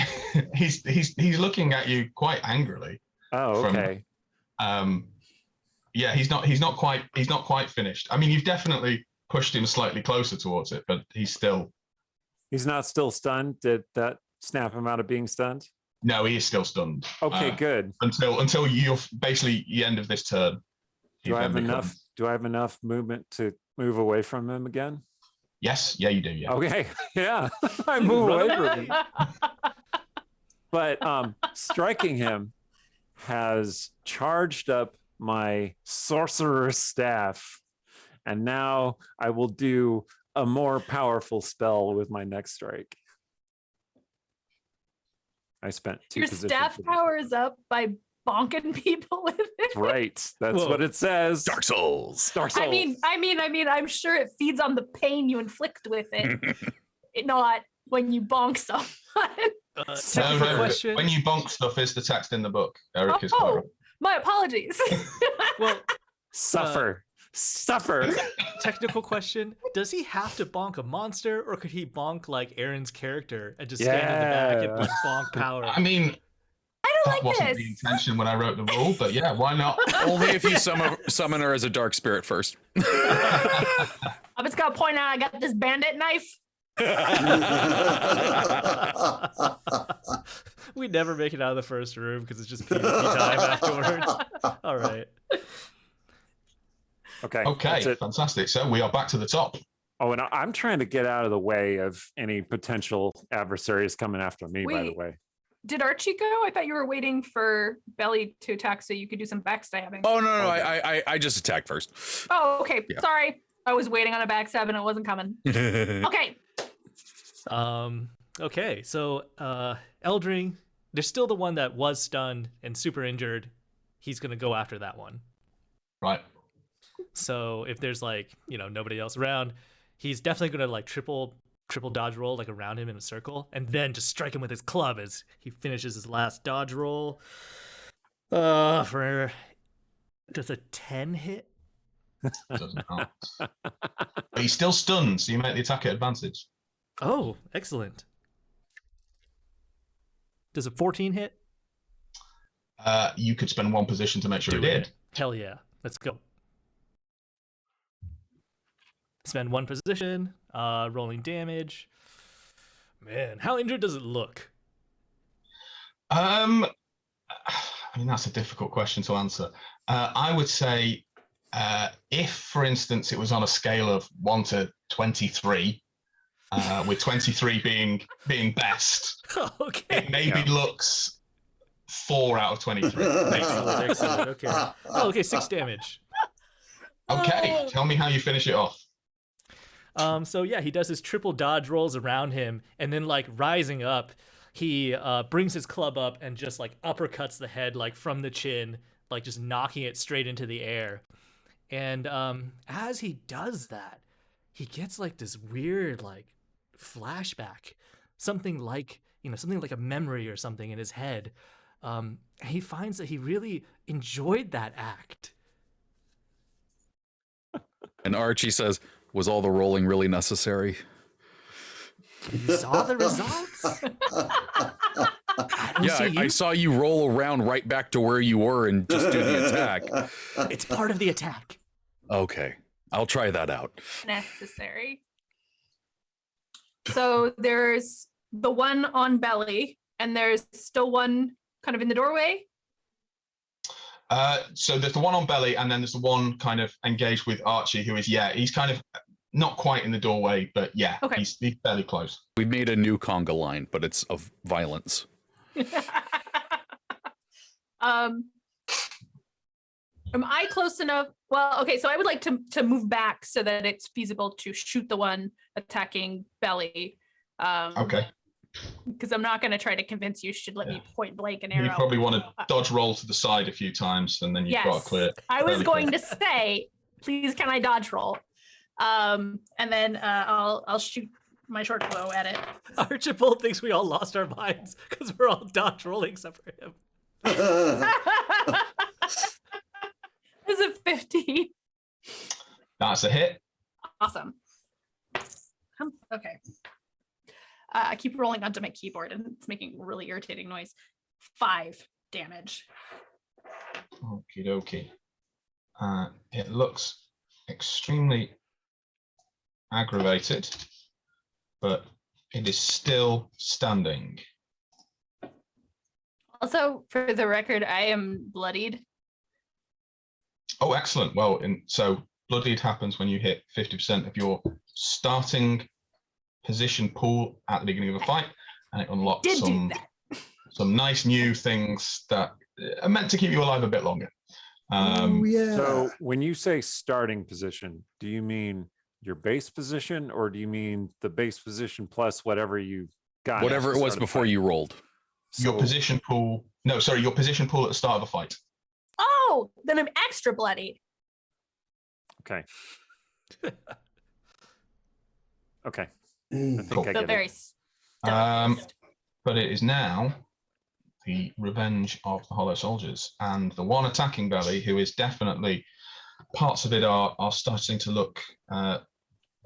he's looking at you quite angrily. Oh, okay. Yeah, he's not quite finished. I mean, you've definitely pushed him slightly closer towards it, but he's not still stunned. Did that snap him out of being stunned? No, he is still stunned. Okay, good. Until you're basically the end of this turn. Do I have enough movement to move away from him again? Yes, yeah, you do. Yeah. Okay, yeah, I move away from him. But striking him has charged up my sorcerer's staff, and now I will do a more powerful spell with my next strike. I spent 2 Your positions. staff powers up by bonking people with it. Right, that's what it says. Dark Souls. Dark Souls. I mean, I'm sure it feeds on the pain you inflict with it, not when you bonk someone. No, question. When you bonk stuff is the text in the book. Eric is quite right. My apologies. Well, suffer. Technical question: does he have to bonk a monster, or could he bonk like Aaron's character and just stand in the back and like bonk power? I mean, I don't like wasn't this. the intention when I wrote the rule, but yeah, why not? Only if you summon her as a dark spirit first. I'm just gonna point out I got this bandit knife. We never make it out of the first room because it's just PvP time afterwards. All right. Okay, fantastic. So we are back to the top. Oh, and I'm trying to get out of the way of any potential adversaries coming after me, by the way. Did Archie go? I thought you were waiting for Belly to attack so you could do some backstabbing. Oh, no, I just attacked first. Oh, okay. Yeah. Sorry. I was waiting on a backstab and it wasn't coming. Okay. Okay, so Eldring, there's still the one that was stunned and super injured. He's gonna go after that one. Right. So if there's like, nobody else around, he's definitely gonna like triple dodge roll like around him in a circle, and then just strike him with his club as he finishes his last dodge roll. Does a 10 hit? Doesn't help. But he's still stunned, so you make the attack at advantage. Oh, excellent. Does a 14 hit? You could spend one position to make sure it did. Hell yeah. Let's go. Spend one position, rolling damage. Man, how injured does it look? I mean, that's a difficult question to answer. I would say if, for instance, it was on a scale of 1 to 23, with 23 being best, Okay. it maybe looks 4 out of 23. Excellent. Okay. Oh, okay, 6 damage. Okay, tell me how you finish it off. So yeah, he does his triple dodge rolls around him, and then like rising up, he brings his club up and just like uppercuts the head like from the chin, like just knocking it straight into the air. And as he does that, he gets like this weird like flashback, something like a memory or something in his head. He finds that he really enjoyed that act. And Archie says, was all the rolling really necessary? You saw the results? I saw you roll around right back to where you were and just do the attack. It's part of the attack. Okay, I'll try that out. Necessary. So there's the one on belly, and there's still one kind of in the doorway. So there's the one on belly, and then there's the one kind of engaged with Archie, who is, he's kind of not quite in the doorway, but Okay. he's fairly close. We made a new conga line, but it's of violence. Am I close enough? Well, okay, so I would like to move back so that it's feasible to shoot the one attacking belly. Okay. Because I'm not going to try to convince you should let me point blank an arrow. You probably want to dodge roll to the side a few times, and then you've got to clear. I was fairly going clear. to say, please, can I dodge roll? And then I'll shoot my short bow at it. Archibald thinks we all lost our minds because we're all dodge rolling except for him. This is a 15. That's a hit. Awesome. Okay. I keep rolling onto my keyboard and it's making a really irritating noise. 5 damage. Okie dokie. It looks extremely aggravated, but it is still standing. Also, for the record, I am bloodied. Oh, excellent. Well, so bloodied happens when you hit 50% of your starting position pool at the beginning of a fight, and it unlocks some nice new things that are meant to keep you alive a bit longer. So when you say starting position, do you mean your base position, or do you mean the base position plus whatever you got? Whatever it was before you rolled. Your position pool. No, sorry, your position pool at the start of a fight. Oh, then I'm extra bloodied. Okay. Okay. I think Cool. I The get very it. stealthiest. But it is now the revenge of the Hollow Soldiers, and the one attacking belly, who is definitely parts of it are starting to look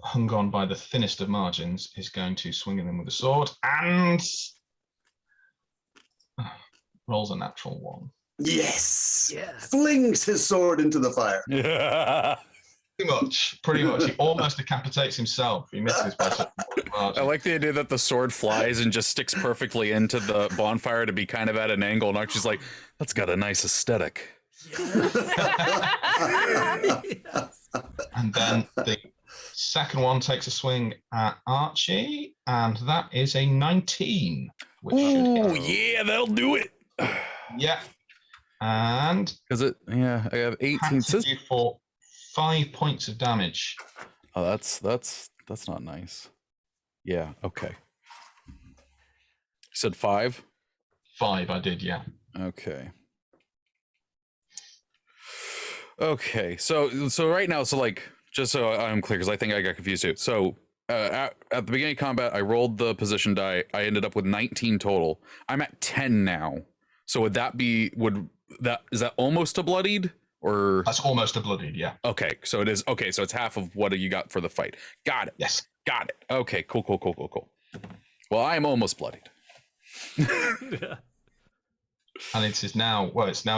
hung on by the thinnest of margins, is going to swing at them with a sword and rolls a natural 1. Yes. Yes. Flings his sword into the fire. Yeah. Pretty much. He almost decapitates himself. He misses by such a I margin. like the idea that the sword flies and just sticks perfectly into the bonfire to be kind of at an angle. And Archie's like, that's got a nice aesthetic. And then the second one takes a swing at Archie, and that is a 19. Which should Oh, hit. yeah, that'll do it. Yeah. And Because I have 18. hacks at you for 5 points of damage. Oh, that's not nice. Yeah, okay. You said 5? 5, I did, yeah. Okay. Okay. So right now, so like, just so I'm clear, because I think I got confused too. So at the beginning of combat, I rolled the position die. I ended up with 19 total. I'm at 10 now. So is that almost a bloodied? Or That's almost a bloodied, yeah. okay, so it is okay. So it's half of what you got for the fight. Got it. Yes. Got it. Okay, cool. Well, I am almost bloodied. And it's now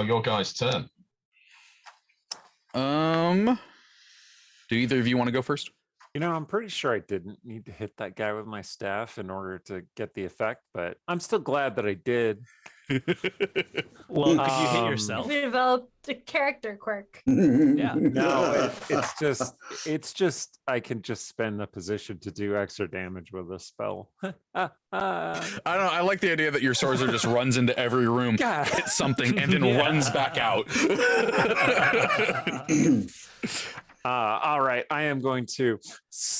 your guys' turn. Do either of you want to go first? You know, I'm pretty sure I didn't need to hit that guy with my staff in order to get the effect, but I'm still glad that I did. Well, could you hit yourself? We developed a character quirk. Yeah. No, it's just I can just spend the position to do extra damage with a spell. I don't know. I like the idea that your sorcerer just runs into every room, God. hits something, and then runs back out. All right, I am going to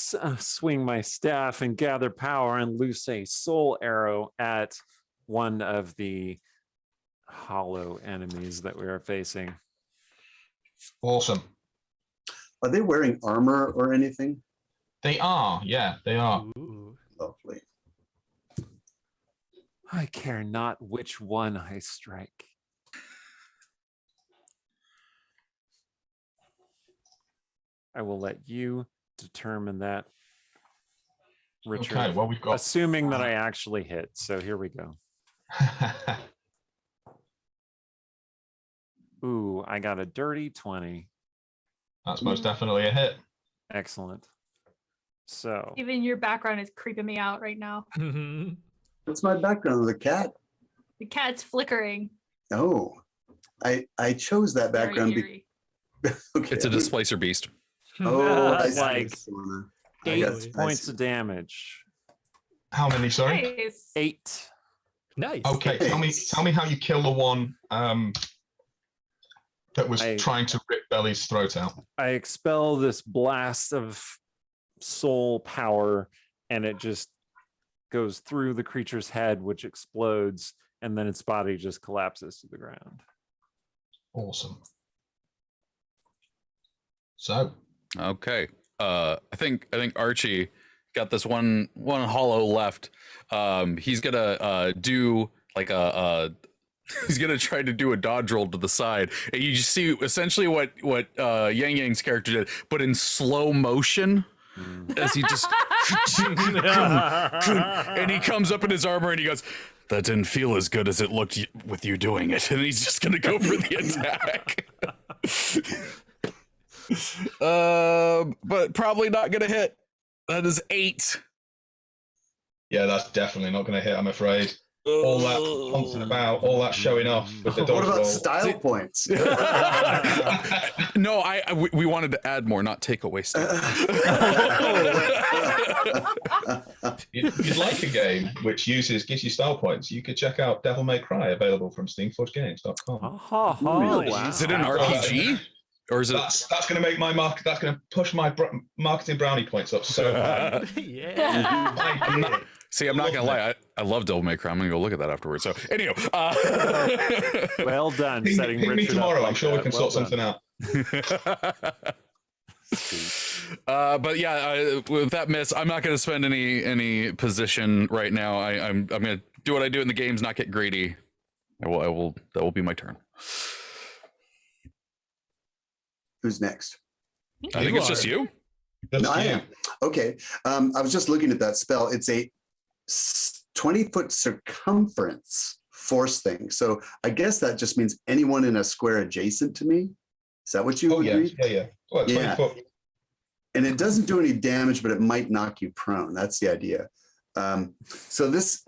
swing my staff and gather power and loose a soul arrow at one of the hollow enemies that we are facing. Awesome. Are they wearing armor or anything? They are, yeah, they are. Ooh. Lovely. I care not which one I strike. I will let you determine that, Richard. Okay, well, we've got... Assuming that I actually hit. So here we go. Ooh, I got a dirty 20. That's most definitely a hit. Excellent. So Even your background is creeping me out right now. What's my background? The cat? The cat's flickering. Oh, I chose that Very background. eerie. Okay. It's a displacer beast. Oh, I see. Like I 8 got it. I points see. of damage. How many, sorry? Nice. 8. Nice. Okay, tell me how you kill the one that was trying to rip Belly's throat out. I expel this blast of soul power, and it just goes through the creature's head, which explodes, and then its body just collapses to the ground. Awesome. So, Okay. I think Archie got this one hollow left. He's gonna do like he's gonna try to do a dodge roll to the side, and you just see essentially what Yang Yang's character did, but in slow motion. As he just and he comes up in his armor and he goes, "That didn't feel as good as it looked with you doing it," and he's just gonna go for the attack. But probably not gonna hit. That is 8. yeah, that's definitely not going to hit, I'm afraid. All that pumping about, all that showing off with the What dodge about roll. style points? No, we wanted to add more, not take away stuff. If you'd like a game which gives you style points, you could check out Devil May Cry, available from steamforgegames.com. Wow. Is it an RPG? Or is it? That's going to make my market. That's going to push my marketing brownie points up so high. Yeah. See, I'm not gonna lie. I love Devil May Cry. I'm gonna go look at that afterwards. So, anyhow, Well done. Ping setting me Richard tomorrow. up I'm like sure we that. can Well sort something done. out. but yeah, with that miss, I'm not gonna spend any position right now. I'm gonna do what I do in the games, not get greedy. I will. That will be my turn. Who's next? I think it's just you. Just No, I you. am. Okay. I was just looking at that spell. It's a 20-foot circumference force thing. So I guess that just means anyone in a square adjacent to me. Is that what you Oh yeah, agreed? yeah. Well, 20 Yeah. foot. And it doesn't do any damage, but it might knock you prone. That's the idea. So this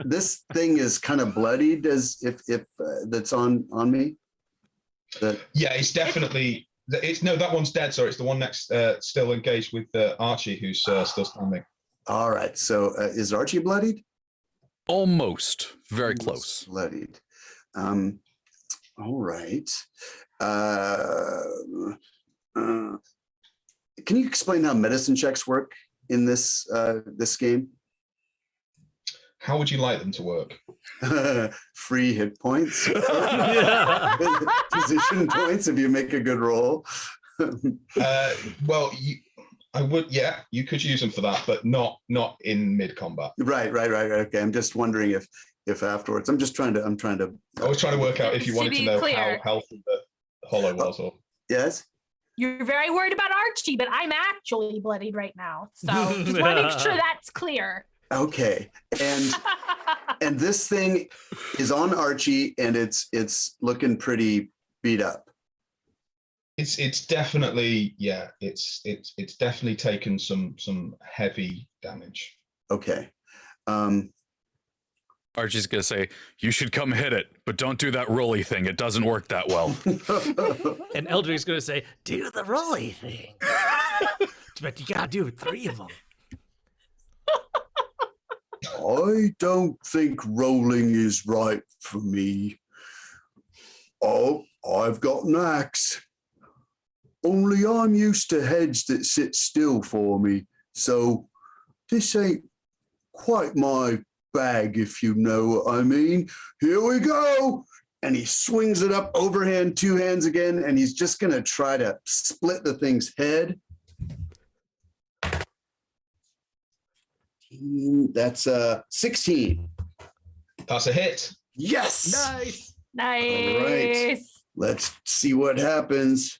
thing is kind of bloodied, as if that's on me. Yeah, it's definitely. That one's dead. Sorry, it's the one next, still engaged with Archie, who's still standing. All right. So is Archie bloodied? Almost. Very Almost close. bloodied. All right. Can you explain how medicine checks work in this game? How would you like them to work? Free hit points, Yeah. position points if you make a good roll. Well, you could use them for that, but not in mid combat. Right. Okay. I'm just wondering if afterwards. I'm trying to. I was trying to work out if you To wanted to be know clear. how healthy the hollow was, or Yes. You're very worried about Archie, but I'm actually bloodied right now. So just want to make sure that's clear. Okay. And this thing is on Archie, and it's looking pretty beat up. it's definitely it's definitely taken some heavy damage. Okay. Archie's gonna say, "You should come hit it, but don't do that rolly thing. It doesn't work that well." And Eldring's gonna say, "Do the rolly thing." But you gotta do 3 of them. I don't think rolling is right for me. Oh, I've got an axe. Only I'm used to heads that sit still for me, so this ain't quite my bag, if you know what I mean. Here we go. And he swings it up overhand, 2 hands again, and he's just going to try to split the thing's head. That's 16. That's a hit. Yes. Nice. Nice. All right. Let's see what happens.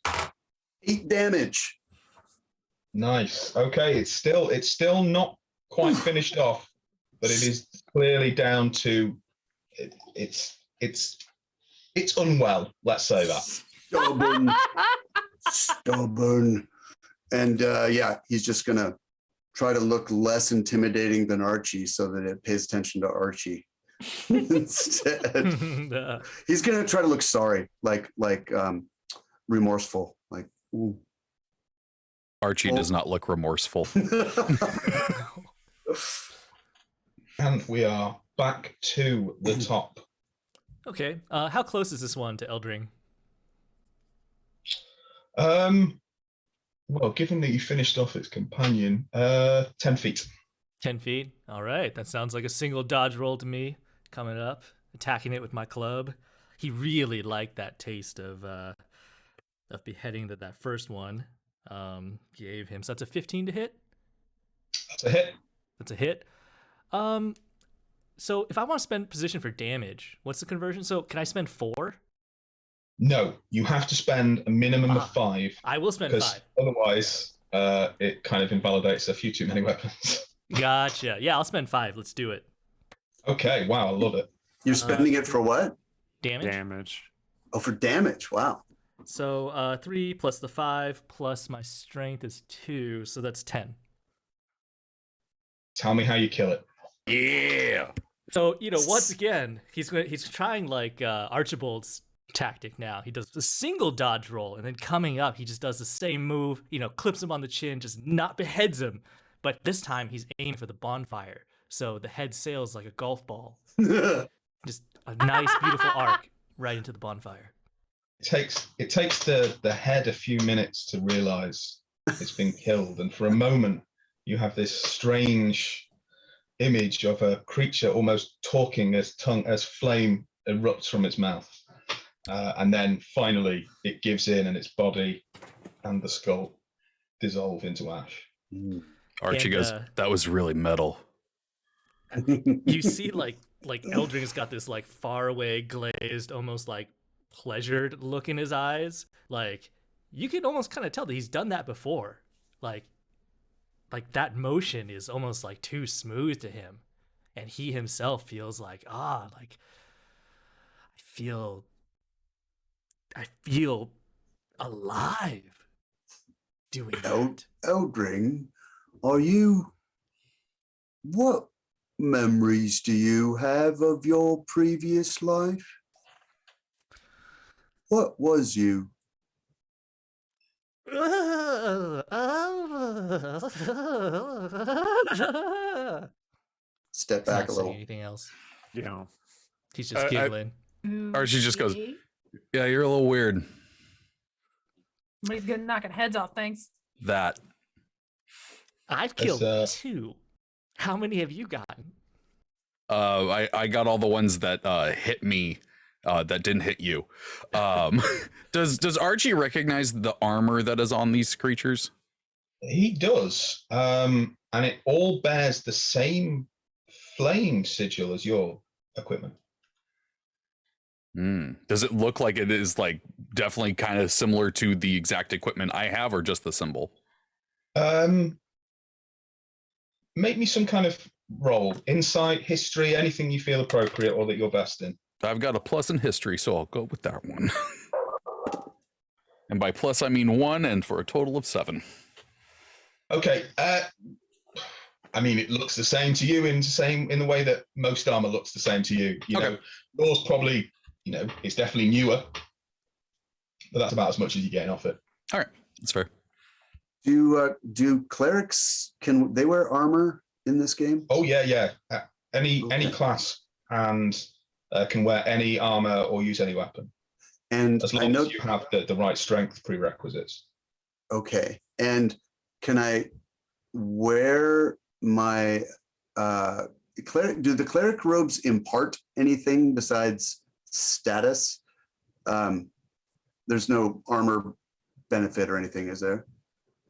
8 damage. Nice. Okay, it's still not quite finished off, but it is clearly down to it's unwell. Let's say that. Stubborn. And he's just gonna try to look less intimidating than Archie so that it pays attention to Archie instead. He's gonna try to look sorry, like remorseful, like ooh. Archie does not look remorseful. And we are back to the top. Okay. How close is this one to Eldring? Well, given that you finished off its companion, 10 feet. 10 feet. All right. That sounds like a single dodge roll to me. Coming up, attacking it with my club. He really liked that taste of beheading that first one gave him. So that's a 15 to hit. That's a hit. That's a hit. So if I want to spend position for damage, what's the conversion? So can I spend 4? No, you have to spend a minimum of 5. I will spend Because 5. otherwise, it kind of invalidates a few too many weapons. Gotcha. Yeah, I'll spend 5. Let's do it. Okay, wow, I love it. You're spending it for what? Damage. Oh, for damage. Wow. So 3 plus the 5 plus my strength is 2, so that's 10. Tell me how you kill it. Yeah. So once again, he's trying like Archibald's tactic now. He does a single dodge roll, and then coming up, he just does the same move. Clips him on the chin, just not beheads him. But this time, he's aimed for the bonfire, so the head sails like a golf ball. Just a nice, beautiful arc right into the bonfire. It takes the head a few minutes to realize it's been killed, and for a moment, you have this strange image of a creature almost talking as flame erupts from its mouth. And then finally it gives in and its body and the skull dissolve into ash. Archie goes, "That was really metal." You see like Eldring's got this like faraway glazed, almost like pleasured look in his eyes. Like you can almost kind of tell that he's done that before. Like that motion is almost like too smooth to him. And he himself feels like, I feel alive doing that. Eldring, what memories do you have of your previous life? What was you? Step back a little. Anything else? Yeah. He's just giggling. Archie just goes, "Yeah, you're a little weird." Somebody's good at knocking heads off, thanks. That. I've killed 2. How many have you gotten? I got all the ones that hit me that didn't hit you. Does Archie recognize the armor that is on these creatures? He does, and it all bears the same flame sigil as your equipment. Does it look like it is like definitely kind of similar to the exact equipment I have, or just the symbol? Make me some kind of roll, insight, history, anything you feel appropriate or that you're best in. I've got a plus in history, so I'll go with that one. And by plus I mean 1, and for a total of 7. Okay. I mean, it looks the same to you in the way that most armor looks the same to you. You know, yours probably, it's definitely newer, but that's about as much as you're getting off it. All right, that's fair. Do clerics, can they wear armor in this game? Oh yeah. Any class and can wear any armor or use any weapon, And as long as you have the right strength prerequisites. Okay, and can I wear my cleric? Do the cleric robes impart anything besides status? There's no armor benefit or anything, is there?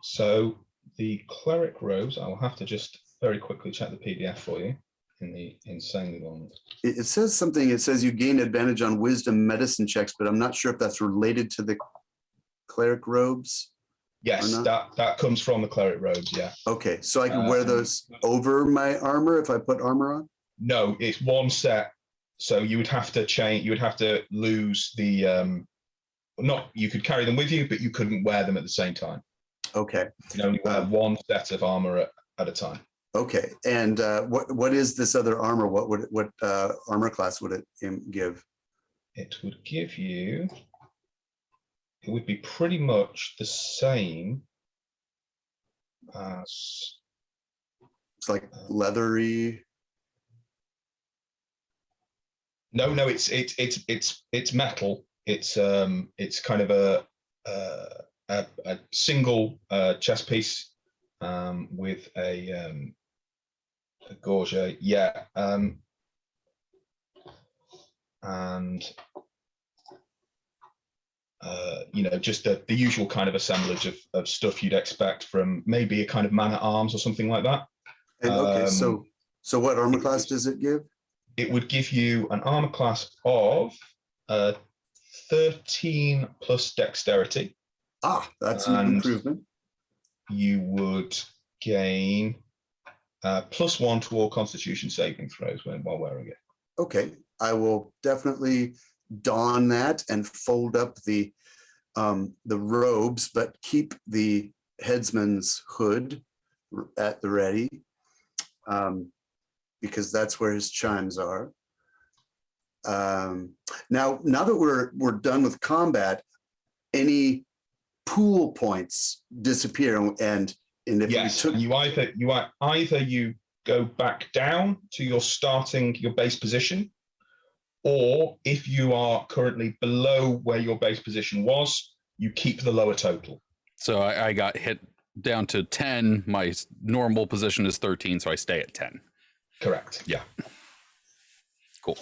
So the cleric robes, I will have to just very quickly check the PDF for you in the insanely long. It says something. It says you gain advantage on wisdom medicine checks, but I'm not sure if that's related to the cleric robes. Yes, that comes from the cleric robes. Yeah. Okay, so I can wear those over my armor if I put armor on? No, it's one set. So you would have to change. You would have to lose the. You could carry them with you, but you couldn't wear them at the same time. Okay. You can only wear one set of armor at a time. Okay, and what is this other armor? What armor class would it give? It would give you. It would be pretty much the same as. It's like leathery. No, it's metal. It's kind of a single chest piece with a gorget, yeah, and just the usual kind of assemblage of stuff you'd expect from maybe a kind of man at arms or something like that. And okay, so what armor class does it give? It would give you an armor class of 13 plus dexterity. That's an improvement. You would gain +1 to all Constitution saving throws while wearing it. Okay, I will definitely don that and fold up the robes, but keep the headsman's hood at the ready, because that's where his chimes are. Now that we're done with combat, any pool points disappear, and if yes, we took you go back down to your base position, or if you are currently below where your base position was, you keep the lower total. So I got hit down to 10. My normal position is 13, so I stay at 10. Correct. Yeah. Cool.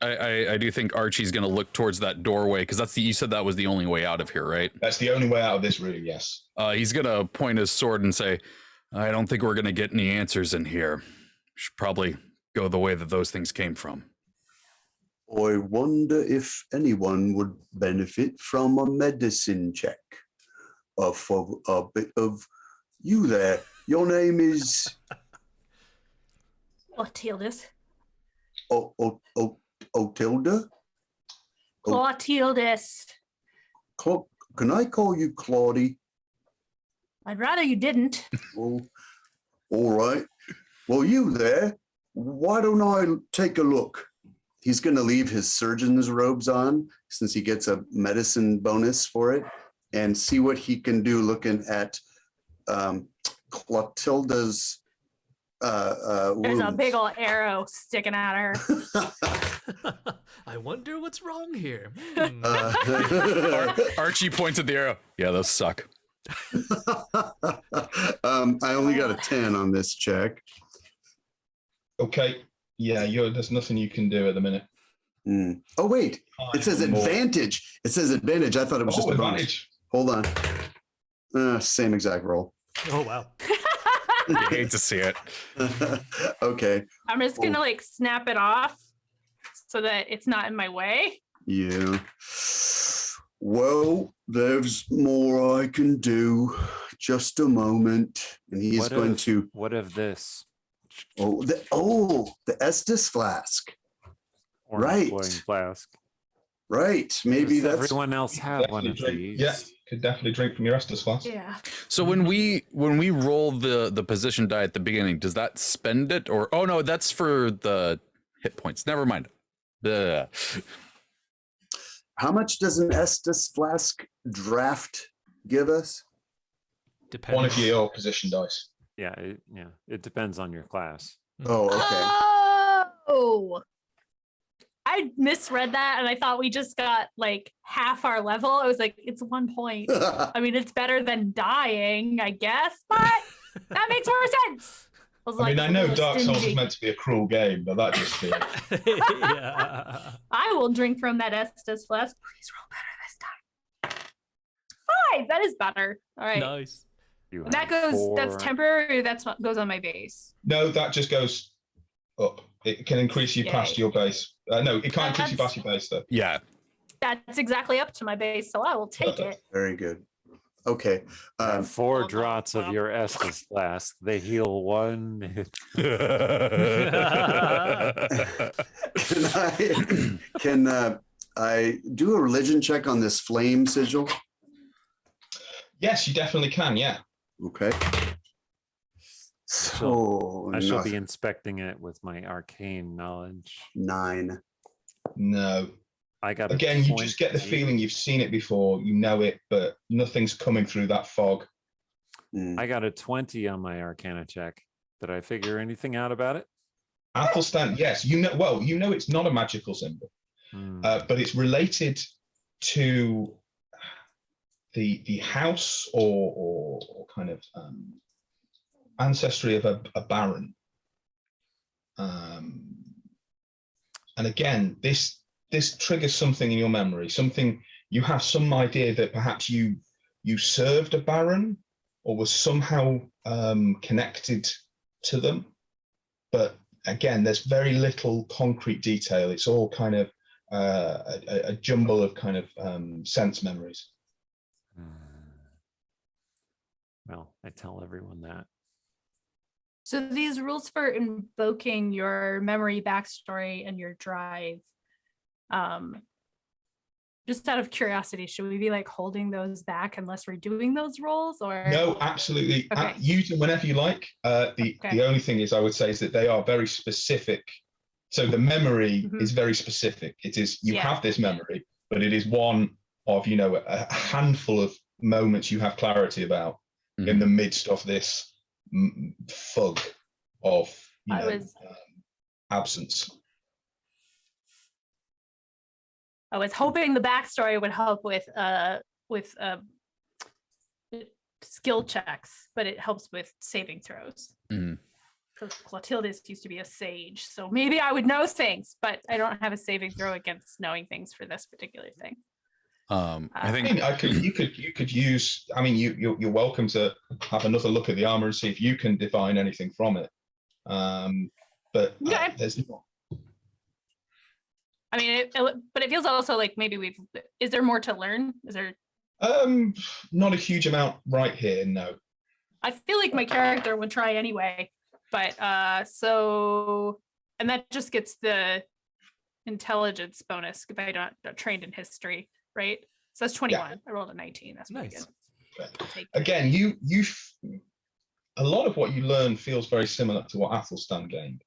I do think Archie's going to look towards that doorway, because you said that was the only way out of here, right? That's the only way out of this room, yes. He's going to point his sword and say, I don't think we're going to get any answers in here. Should probably go the way that those things came from. I wonder if anyone would benefit from a medicine check. For a bit of you there. Your name is Clotildis. Otilda? Clotildis. Can I call you Claudie? I'd rather you didn't. Oh, all right. Well, you there, why don't I take a look? He's going to leave his surgeon's robes on, since he gets a medicine bonus for it, and see what he can do looking at Clotilda's There's a big old arrow sticking out of her. I wonder what's wrong here. Archie points at the arrow. Yeah, those suck. I only got a 10 on this check. Okay. Yeah, there's nothing you can do at the minute. Oh, wait. It says advantage. It says advantage. I thought it was just a bonus. Advantage. Hold on. Same exact roll. Oh wow. You hate to see it. Okay. I'm just gonna like snap it off so that it's not in my way. Yeah. Well, there's more I can do. Just a moment. And he's going to. What of this? Oh, the Estus Flask. Orange Right. glowing flask. Right. Maybe Does that's. everyone else have one of Definitely these? Yeah, could definitely drink from your Estus Flask. Yeah. So when we roll the position die at the beginning, does that spend it, or oh no, that's for the hit points. Never mind. How much does an Estus Flask draft give us? Depending. One of your position dice. Yeah, it depends on your class. Oh, okay. Oh, I misread that and I thought we just got like half our level. I was like, it's 1 point. I mean, it's better than dying, I guess, but that makes more sense. I know Dark Souls is meant to be a cruel game, but that just feels. Yeah. I will drink from that Estus Flask. Please roll better this time. 5. That is better. All right. Nice. And that goes. That's temporary. That's what goes on my base. No, that just goes up. It can increase you past your base. No, it can't increase you past your base though. Yeah. That's exactly up to my base, so I will take it. Very good. Okay. 4 draughts of your Estus Flask. They heal 1. Can I do a religion check on this flame sigil? Yes, you definitely can. Yeah. Okay. So I shall be inspecting it with my arcane knowledge. 9. No. I got Again, you just get the feeling you've seen it before, you know it, but nothing's coming through that fog. I got a 20 on my Arcana check. Did I figure anything out about it? Athelstan, yes, you know it's not a magical symbol, but it's related to the house or kind of ancestry of a baron. And again, this triggers something in your memory, something you have some idea that perhaps you served a baron or was somehow connected to them. But again, there's very little concrete detail. It's all kind of a jumble of kind of sense memories. Well, I tell everyone that. So these rules for invoking your memory backstory and your drive, just out of curiosity, should we be like holding those back unless we're doing those rolls, or? No, absolutely. Okay. Use them whenever you like. The only thing is, I would say, is that they are very specific. So the memory is very specific. It is, you have this memory, but it is one of, a handful of moments you have clarity about in the midst of this fog of absence. I was hoping the backstory would help with skill checks, but it helps with saving throws. Because Clotildis used to be a sage, so maybe I would know things, but I don't have a saving throw against knowing things for this particular thing. I think you could use. I mean, you're welcome to have another look at the armor and see if you can divine anything from it. But there's not. I mean, but it feels also like maybe is there more to learn? Is there? Not a huge amount right here. No. I feel like my character would try anyway, but and that just gets the intelligence bonus if I don't trained in history, right? So that's 21. Yeah. I rolled a 19. That's pretty nice. Good. Again, you a lot of what you learn feels very similar to what Athelstan gained.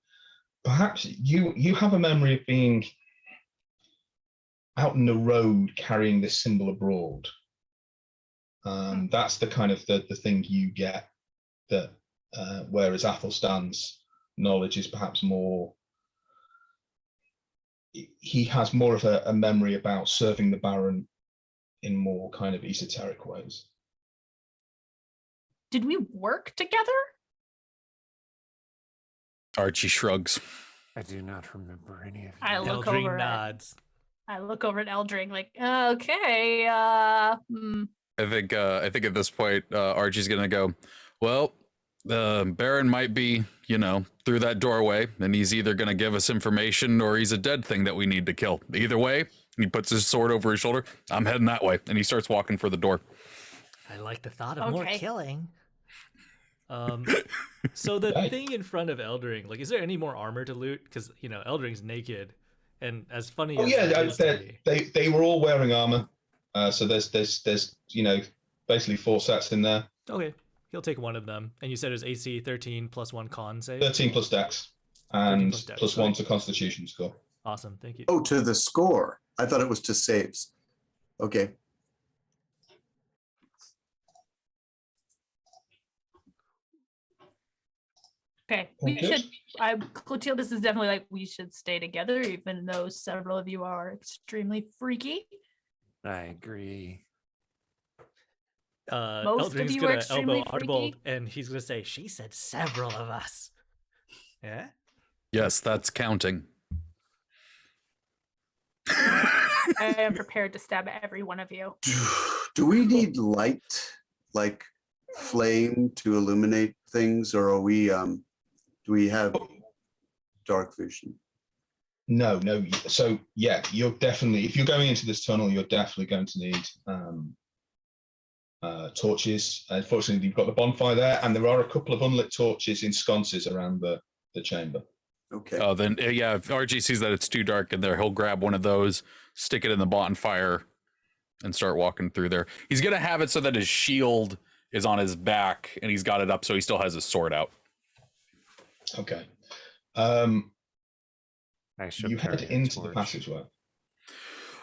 Perhaps you have a memory of being out in the road carrying this symbol abroad. That's the kind of the thing you get, that whereas Athelstan's knowledge is perhaps more, he has more of a memory about serving the Baron in more kind of esoteric ways. Did we work together? Archie shrugs. I do not remember any of I you. look Eldring over nods. I look over at Eldring like, okay, I think at this point, Archie's gonna go, well, Baron might be, through that doorway, and he's either gonna give us information or he's a dead thing that we need to kill. Either way, he puts his sword over his shoulder. I'm heading that way, and he starts walking for the door. I like the thought of more Okay. killing. So the Right. thing in front of Eldring, like, is there any more armor to loot? Because Eldring's naked, and as funny Oh as yeah, that is to me, they were all wearing armor. So there's basically 4 sets in there. okay, he'll take one of them. And you said it was AC 13 plus 1 con save. 13 plus Dex 13 and plus Dex, plus 1 okay. to Constitution score. Awesome, thank you. Oh, to the score. I thought it was to saves. Okay. okay. We Okay. should. Clotilde, this is definitely like we should stay together, even though several of you are extremely freaky. I agree. Most of Eldring's you are gonna extremely elbow Archibald, freaky. and he's gonna say, "She said several of us." Yeah. Yes, that's counting. I am prepared to stab every one of you. Do we need light, like flame, to illuminate things, or are we? Do we have dark vision? No. So yeah, you're definitely, if you're going into this tunnel, you're definitely going to need torches. Unfortunately, you've got the bonfire there, and there are a couple of unlit torches in sconces around the chamber. Okay. Oh, then yeah, if RG sees that it's too dark in there, he'll grab one of those, stick it in the bonfire, and start walking through there. He's gonna have it so that his shield is on his back, and he's got it up so he still has his sword out. Okay. I should You carry head a into the torch. passageway.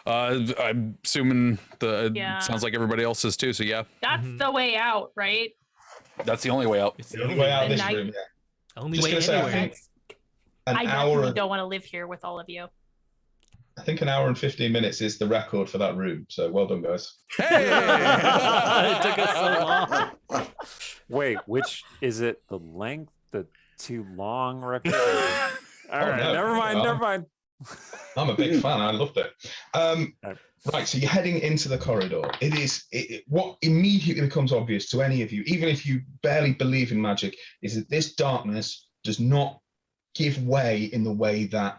I'm assuming Yeah. sounds like everybody else is too. So yeah, That's Mhm. the way out, right? that's the only way out. It's The only way out of The this night- room, yeah. Only Just way gonna say, I anywhere. think- That's, An I hour, definitely don't want to live here with all of you. I think an hour and 15 minutes is the record for that room. So well done, guys. It took us so long. Wait, which is it? The length, the too long record? All right, no. never mind. Never mind. I'm a big fan. I loved it. Right, so you're heading into the corridor. What immediately becomes obvious to any of you, even if you barely believe in magic, is that this darkness does not give way in the way that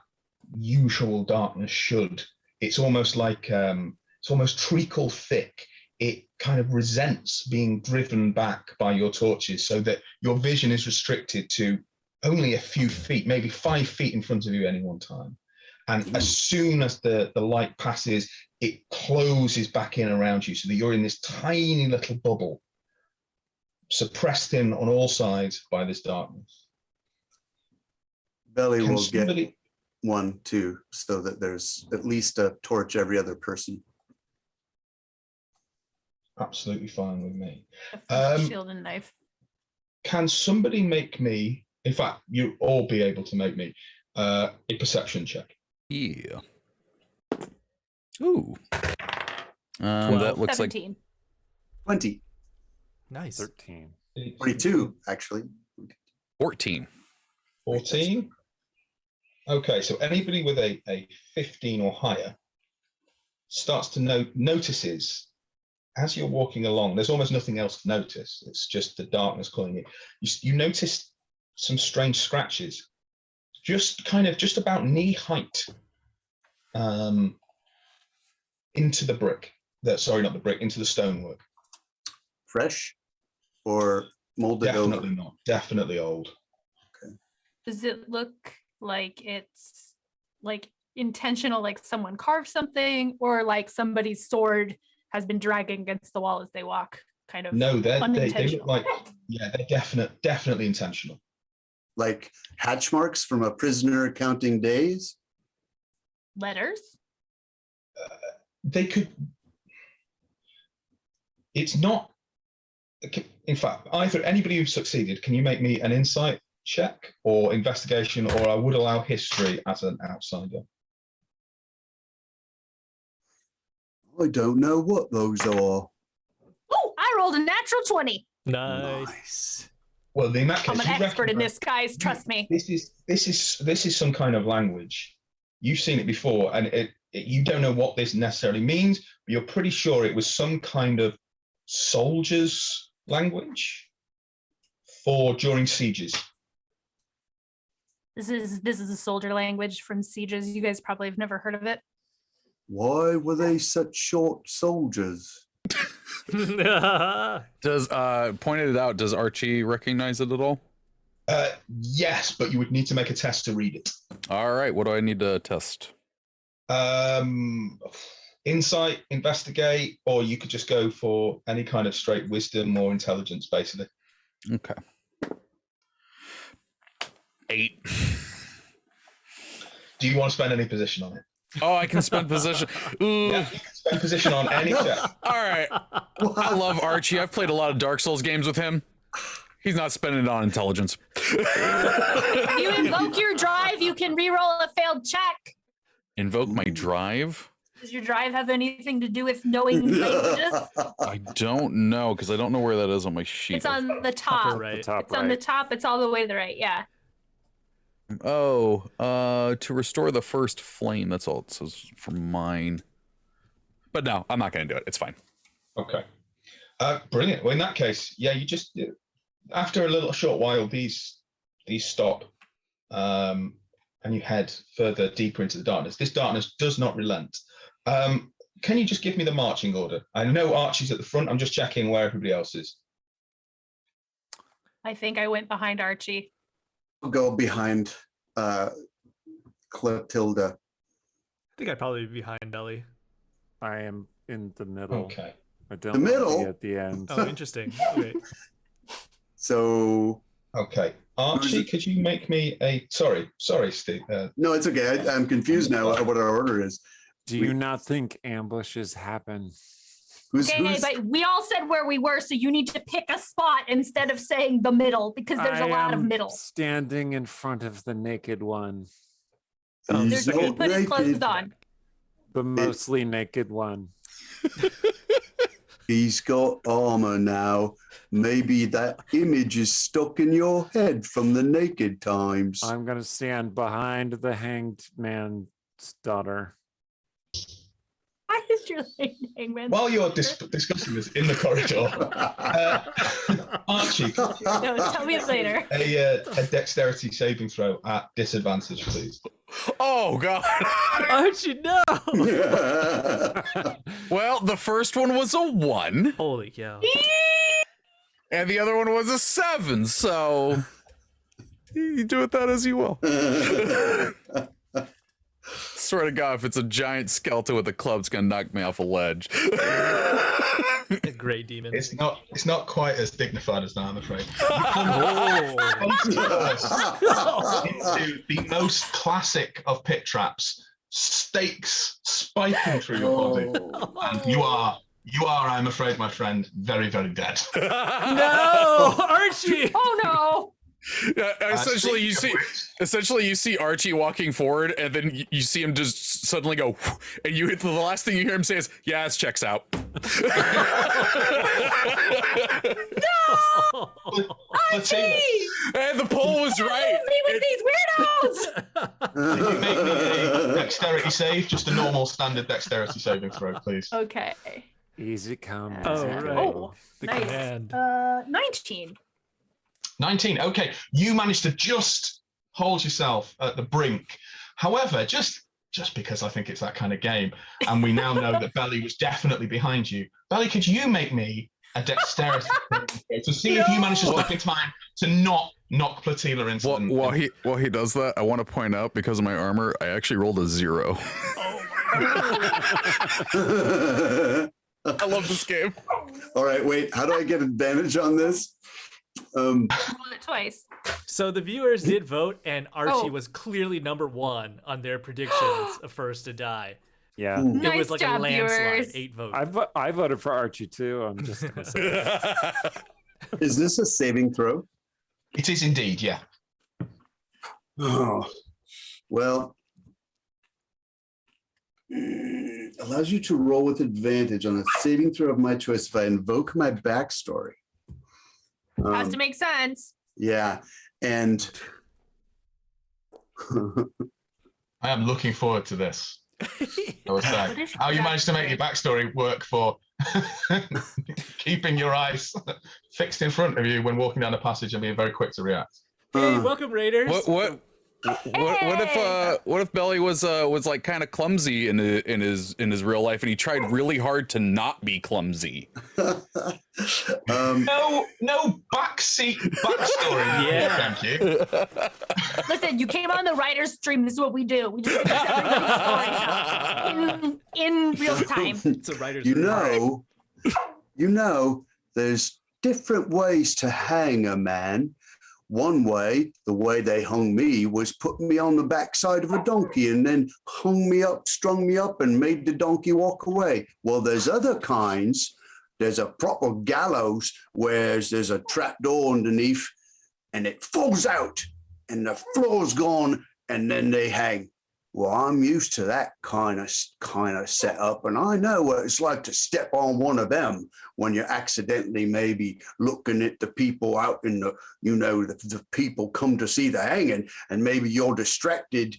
usual darkness should. It's almost like it's almost treacle thick. It kind of resents being driven back by your torches, so that your vision is restricted to only a few feet, maybe 5 feet in front of you at any one time. And as soon as the light passes, it closes back in around you, so that you're in this tiny little bubble, suppressed in on all sides by this darkness. Belly Can will get somebody- one too, so that there's at least a torch every other person. Absolutely fine with me. Shield and knife. Can somebody make me, in fact, you all be able to make me a perception check? Yeah. Ooh. That looks like 17. 20, Nice. 13. 22, actually. 14. 14. Okay, so anybody with a 15 or higher starts to notices as you're walking along, there's almost nothing else to notice. It's just the darkness calling you. You notice some strange scratches, just about knee height, into the brick. Sorry, not the brick, into the stonework. Fresh or molded Definitely over? not. Definitely old. Does it look like it's like intentional, like someone carved something, or like somebody's sword has been dragging against the wall as they walk? Kind of. No, they look unintentional. like, yeah, they're definitely intentional. Like hatch marks from a prisoner counting days? Letters. They could. It's not. In fact, either anybody who's succeeded, can you make me an insight check or investigation, or I would allow history as an outsider? I don't know what those are. Oh, I rolled a natural 20. Nice. Nice. Well, in that case, I'm an you expert in recognise- this, guys. Trust me. This is some kind of language. You've seen it before, and you don't know what this necessarily means, but you're pretty sure it was some kind of soldier's language for during sieges. This is a soldier language from sieges. You guys probably have never heard of it. Why were they such short soldiers? Does pointed it out, does Archie recognize it at all? Yes, but you would need to make a test to read it. All right, what do I need to test? Insight, investigate, or you could just go for any kind of straight wisdom or intelligence, basically. Okay. 8. Do you want to spend any position on it? Oh, I can spend position. Ooh. Yeah, you can spend position on any check. All right. I love Archie. I've played a lot of Dark Souls games with him. He's not spending it on intelligence. If you invoke your drive, you can reroll a failed check. Invoke my drive? Does your drive have anything to do with knowing languages? I don't know, because I don't know where that is on my sheet. It's on the top. Upper right. It's on the top. It's all the way to the right. Yeah. Oh, to restore the first flame. That's all it says for mine. But no, I'm not going to do it. It's fine. Okay. Brilliant. Well, in that case, yeah, you just after a little short while, these stop, and you head further deeper into the darkness. This darkness does not relent. Can you just give me the marching order? I know Archie's at the front. I'm just checking where everybody else is. I think I went behind Archie. I'll go behind Clotilda. I think I'd probably be behind Belly. I am in the middle. Okay. I don't The want to middle? be at the end. Oh, interesting. Okay. So Okay. Archie, could you make me a... Sorry, Steve. no, it's okay. I'm confused now what our order is. Do you not think ambushes happen? Okay, but we all said where we were, so you need to pick a spot instead of saying the middle, because there's a lot of am middle. Standing in front of the naked one, He's He not put his clothes naked. on. the mostly naked one. He's got armor now. Maybe that image is stuck in your head from the naked times. I'm gonna stand behind the hanged man's daughter. Why is your hangman? While you're discussing this in the corridor, Archie, No, tell me it later. a dexterity saving throw at disadvantage, please. Oh, God. Archie, no! Well, the first one was a 1, Holy cow. and the other one was a 7, so you do with that as you will. Swear to God, if it's a giant skeleton with a club, it's gonna knock me off a ledge. A great demon. It's not quite as dignified as that, I'm afraid. Into the most classic of pit traps, stakes spiking through your body, and you are, I'm afraid, my friend, very, very dead. No! Archie! Oh no! Essentially, you see Archie walking forward, and then you see him just suddenly go, and the last thing you hear him say is, "Yeah, this checks out." No! Archie! And the poll was right. Leave me with these weirdos! Can you make me a dexterity save? Just a normal standard dexterity saving throw, please. Okay. Easy come. Oh, easy right. go. The Nice. command. 19. 19. Okay, you managed to just hold yourself at the brink. However, just because I think it's that kind of game, and we now know that Belly was definitely behind you. Belly, could you make me a dexterity to see if you manage to stop in time to not knock Platila into them? While he does that, I want to point out, because of my armor, I actually rolled a 0. I love this game. All right, wait. How do I get advantage on this? Roll it twice. So the viewers did vote, and Archie Oh. was clearly number 1 on their predictions of first to die. Yeah, It Nice was like job, a landslide, viewers. 8 votes. I voted for Archie too. I'm just gonna say. Is this a saving throw? It is indeed, yeah. Oh, well, allows you to roll with advantage on a saving throw of my choice if I invoke my backstory. Has to make sense. Yeah. And I am looking forward to this. I will say. What is How you managed to make your that? backstory work for keeping your eyes fixed in front of you when walking down a passage and being very quick to react. Hey, welcome, Raiders. What if Belly was like kind of clumsy in his real life, and he tried really hard to not be clumsy? No backstory. Yeah. Thank you. Listen, you came on the writer's stream. This is what we do. We just tell everybody's story in real time. It's a writer's you room. know, there's different ways to hang a man. One way, the way they hung me, was putting me on the backside of a donkey and then hung me up, strung me up, and made the donkey walk away. Well, there's other kinds. There's a proper gallows where there's a trap door underneath and it falls out and the floor's gone and then they hang. Well, I'm used to that kind of setup, and I know what it's like to step on one of them when you're accidentally maybe looking at the people out in the, the people come to see the hanging, and maybe you're distracted.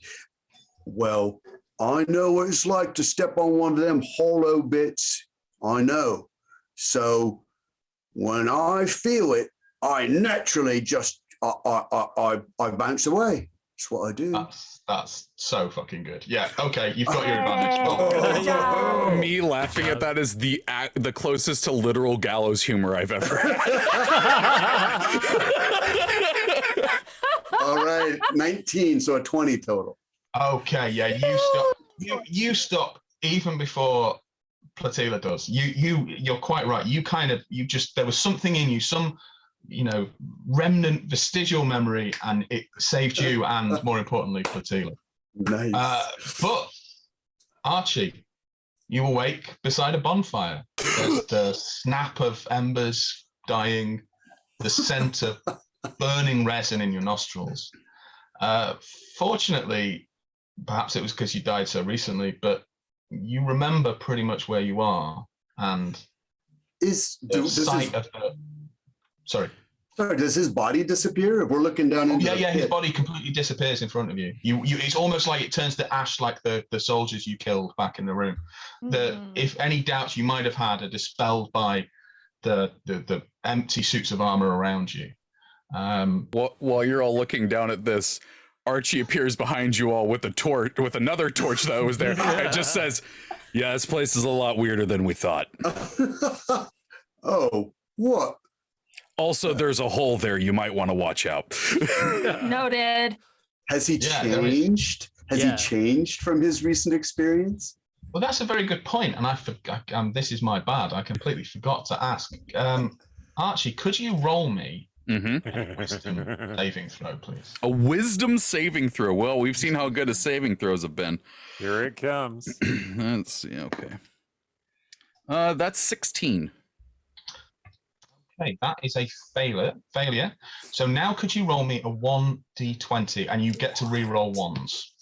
Well, I know what it's like to step on one of them hollow bits. I know. So when I feel it, I naturally just I bounce away. That's what I do. That's so fucking good. Yeah. Okay. You've got your advantage. Good job. Me laughing at that is the closest to literal gallows humor I've ever had. All right, 19, so a 20 total. Okay. Yeah. You stop even before Platila does. You're quite right. There was something in you, some remnant vestigial memory, and it saved you and, more importantly, Platila. Nice. But Archie, you awake beside a bonfire. There's the snap of embers dying, the scent of burning resin in your nostrils. Fortunately, perhaps it was because you died so recently, but you remember pretty much where you are, and Sorry, does his body disappear if we're looking down into his body completely disappears in front of you. It's almost like it turns to ash, like the soldiers you killed back in the room. If any doubts you might have had are dispelled by the empty suits of armor around you. While you're all looking down at this, Archie appears behind you all with another torch that was there. It just says, "Yeah, this place is a lot weirder than we thought." Oh, what? Also, there's a hole there. You might want to watch out. Noted. Has he changed? Has he changed from his recent experience? Well, that's a very good point, and I forgot. This is my bad. I completely forgot to ask. Archie, could you roll me a wisdom saving throw, please? A wisdom saving throw. Well, we've seen how good his saving throws have been. Here it comes. Let's see. Okay. That's 16. Okay, that is a failure. So now could you roll me a 1d20, and you get to re-roll ones?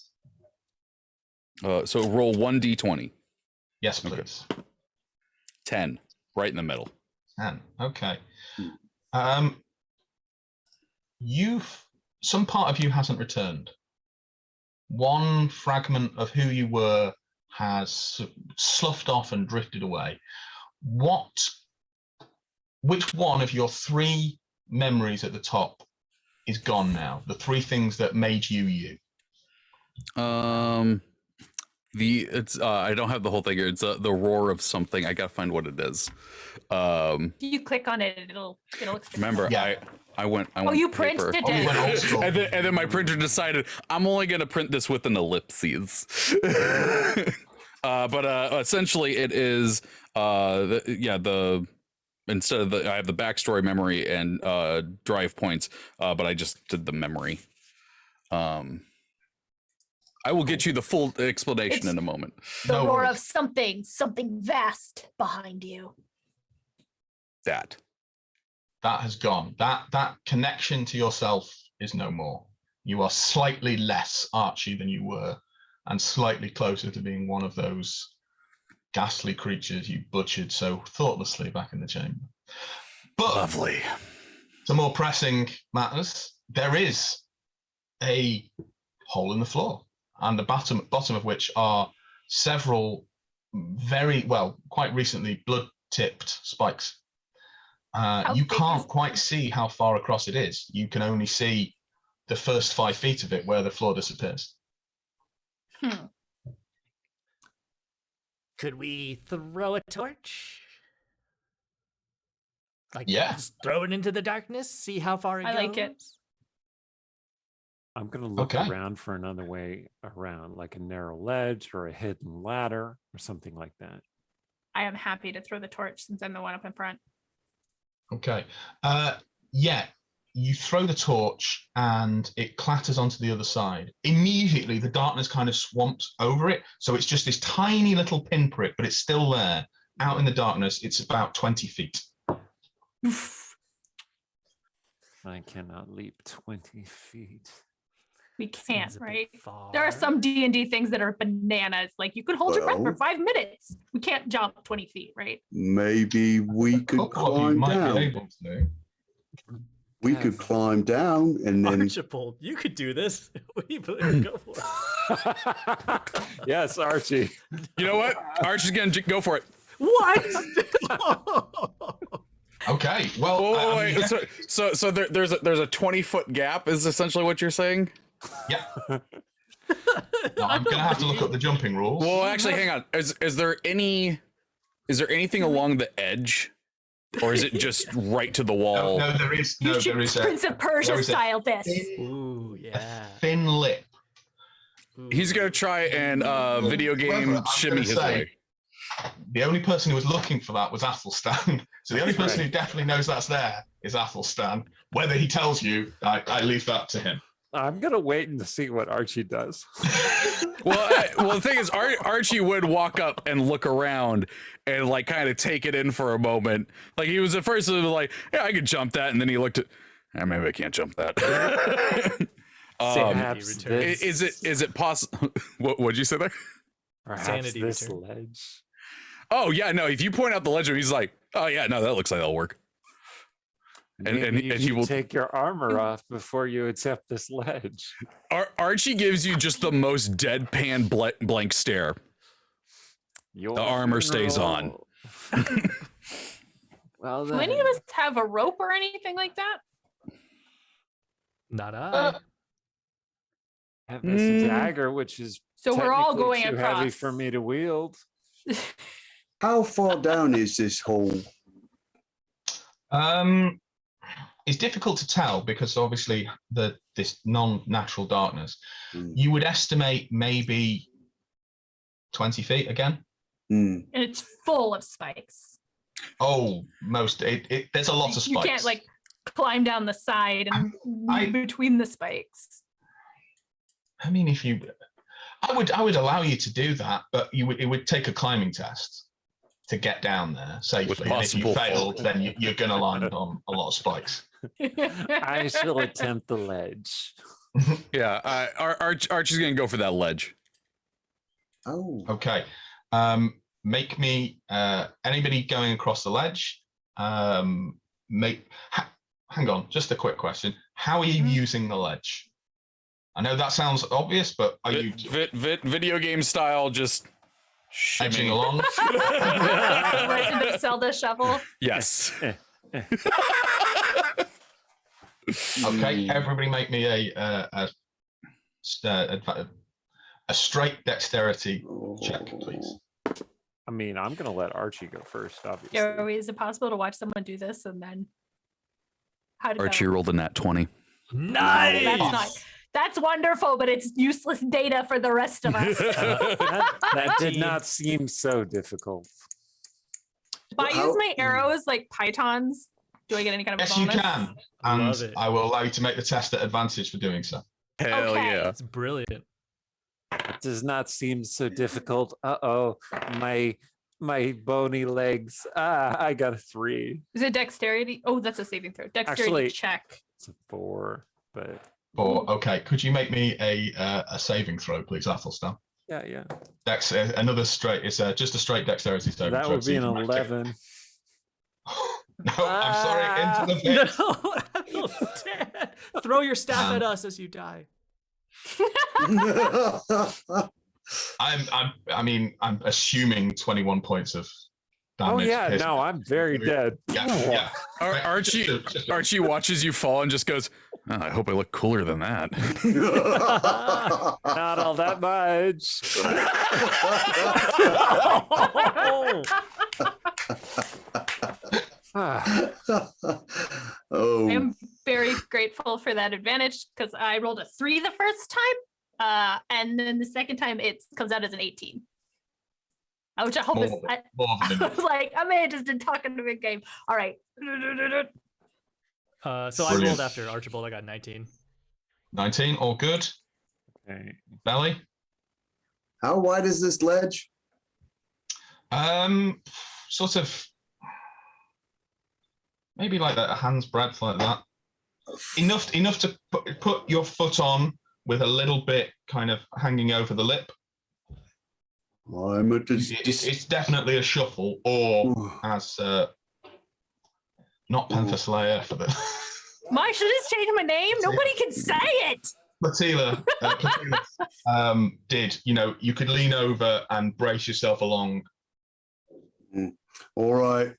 So roll 1d20. Yes, please. Okay. 10, right in the middle. 10. Okay. Some part of you hasn't returned. One fragment of who you were has sloughed off and drifted away. Which one of your three memories at the top is gone now? The three things that made you you. I don't have the whole thing here. It's the roar of something. I gotta find what it is. If you click on it, it'll remember, I went. You printed it. And then my printer decided I'm only gonna print this with an ellipses. But essentially, it is instead of I have the backstory memory and drive points, but I just did the memory. I will get you the full explanation in a moment. The roar of something vast behind you. That has gone. That connection to yourself is no more. You are slightly less Archie than you were, and slightly closer to being one of those ghastly creatures you butchered so thoughtlessly back in the chamber. But lovely. to more pressing matters, there is a hole in the floor, and the bottom of which are several quite recently blood-tipped spikes. You can't quite see how far across it is. You can only see the first 5 feet of it where the floor disappears. Could we throw a torch? Like, Yeah. just throw it into the darkness, see how far it goes? I like it. I'm going to look Okay. around for another way around, like a narrow ledge or a hidden ladder or something like that. I am happy to throw the torch since I'm the one up in front. Okay. Yeah, you throw the torch and it clatters onto the other side. Immediately, the darkness kind of swamps over it. So it's just this tiny little pinprick, but it's still there. Out in the darkness, it's about 20 feet. I cannot leap 20 feet. We can't, Seems a bit right? far. There are some D&D things that are bananas. Like you can hold your breath for Well. 5 minutes. We can't jump 20 feet, right? Maybe we could Couple of you climb might be down. able to. We could climb down and then Archibald, you could do this. Go for it. Yes, Archie. You know what? Archie's gonna go for it. What? Okay, well, Oh, I mean, wait. So there's a 20-foot gap. Is essentially what you're saying? yeah. No, I'm gonna have to look up the jumping rules. Well, actually, hang on. Is there anything along the edge, or is it just right to the wall? No, there is. You No, should there is Prince of Persia there is a style this. Ooh, yeah. thin lip. Ooh. He's gonna try and video game However, I'm shimmy gonna his say, way. The only person who was looking for that was Athelstan. So the only person who definitely knows that's there is Athelstan. Whether he tells you, I leave that to him. I'm going to wait and see what Archie does. Well, the thing is, Archie would walk up and look around and like kind of take it in for a moment. Like he was at first like, yeah, I could jump that, and then he looked at, maybe I can't jump that. Perhaps returns. this, Is it possible? What'd you say there? perhaps Sanity this return. ledge? Oh yeah, no. If you point out the ledge, he's like, oh yeah, no, that looks like that'll work. And- Maybe and you he should will- take your armor off before you accept this ledge. Archie gives you just the most deadpan blank stare. Your armor stays on. funeral. Well, Do then, any of us have a rope or anything like that? Not I. Uh, I have this dagger, which is So we're all technically going too across. heavy for me to wield. how far down is this hole? It's difficult to tell because obviously this non-natural darkness. Mm. You would estimate maybe 20 feet again. Mm. And it's full of spikes. Oh, there's a lot of spikes. You can't like climb down the side and I- between the spikes. I mean, I would allow you to do that, but it would take a climbing test to get down there safely. And if you possible failed, fall. then you're going to land on a lot of spikes. I shall attempt the ledge. Yeah, Archie's gonna go for that ledge. Oh, Okay. Make me anybody going across the ledge. Hang on, just a quick question. How are you using the ledge? I know that sounds obvious, but are you Video game style, just edging shimming along? Legend of Zelda shovel. Yes. Okay, everybody, make me a straight dexterity check, please. I mean, I'm going to let Archie go first, obviously. Yeah, is it possible to watch someone do this and then how did Archie that? rolled a nat 20. Nice. That's not. That's wonderful, but it's useless data for the rest of us. That did not seem so difficult. If I use my arrows like pythons, do I get any kind of Yes, bonus? you can, and Love it. I will allow you to make the test at advantage for doing so. Hell Okay. yeah. It's brilliant. It does not seem so difficult. Uh-oh, my bony legs. I got a 3. Is it dexterity? Oh, that's a saving throw. Dexterity Actually- check. It's a 4, but Or okay, could you make me a saving throw, please, Athelstan? yeah. Dex, another straight. It's just a straight dexterity saving That throw. would so be you an can make it. 11. No, I'm sorry. Into the pit. No, Ethel's dead. Throw your staff at us as you die. I'm assuming 21 points of Oh damage. yeah, Here's- no, I'm very dead. Yeah. Archie watches you fall and just goes, "Oh, I hope I look cooler than that." Not all that much. Oh, I'm very grateful for that advantage because I rolled a 3 the first time, and then the second time it comes out as an 18. Which I hope is. More than I was like, I may have just been talking to big game. All right. So I Brilliant. rolled after Archibald. I got 19. 19, all good. Okay. Belly. how wide is this ledge? Sort of maybe like a hand's breadth, like that. Enough to put your foot on with a little bit kind of hanging over the lip. I'm a It's definitely a shuffle, or as not Panther Slayer for the My should have changed my name. Nobody can say it. Platila did. You could lean over and brace yourself along. All right.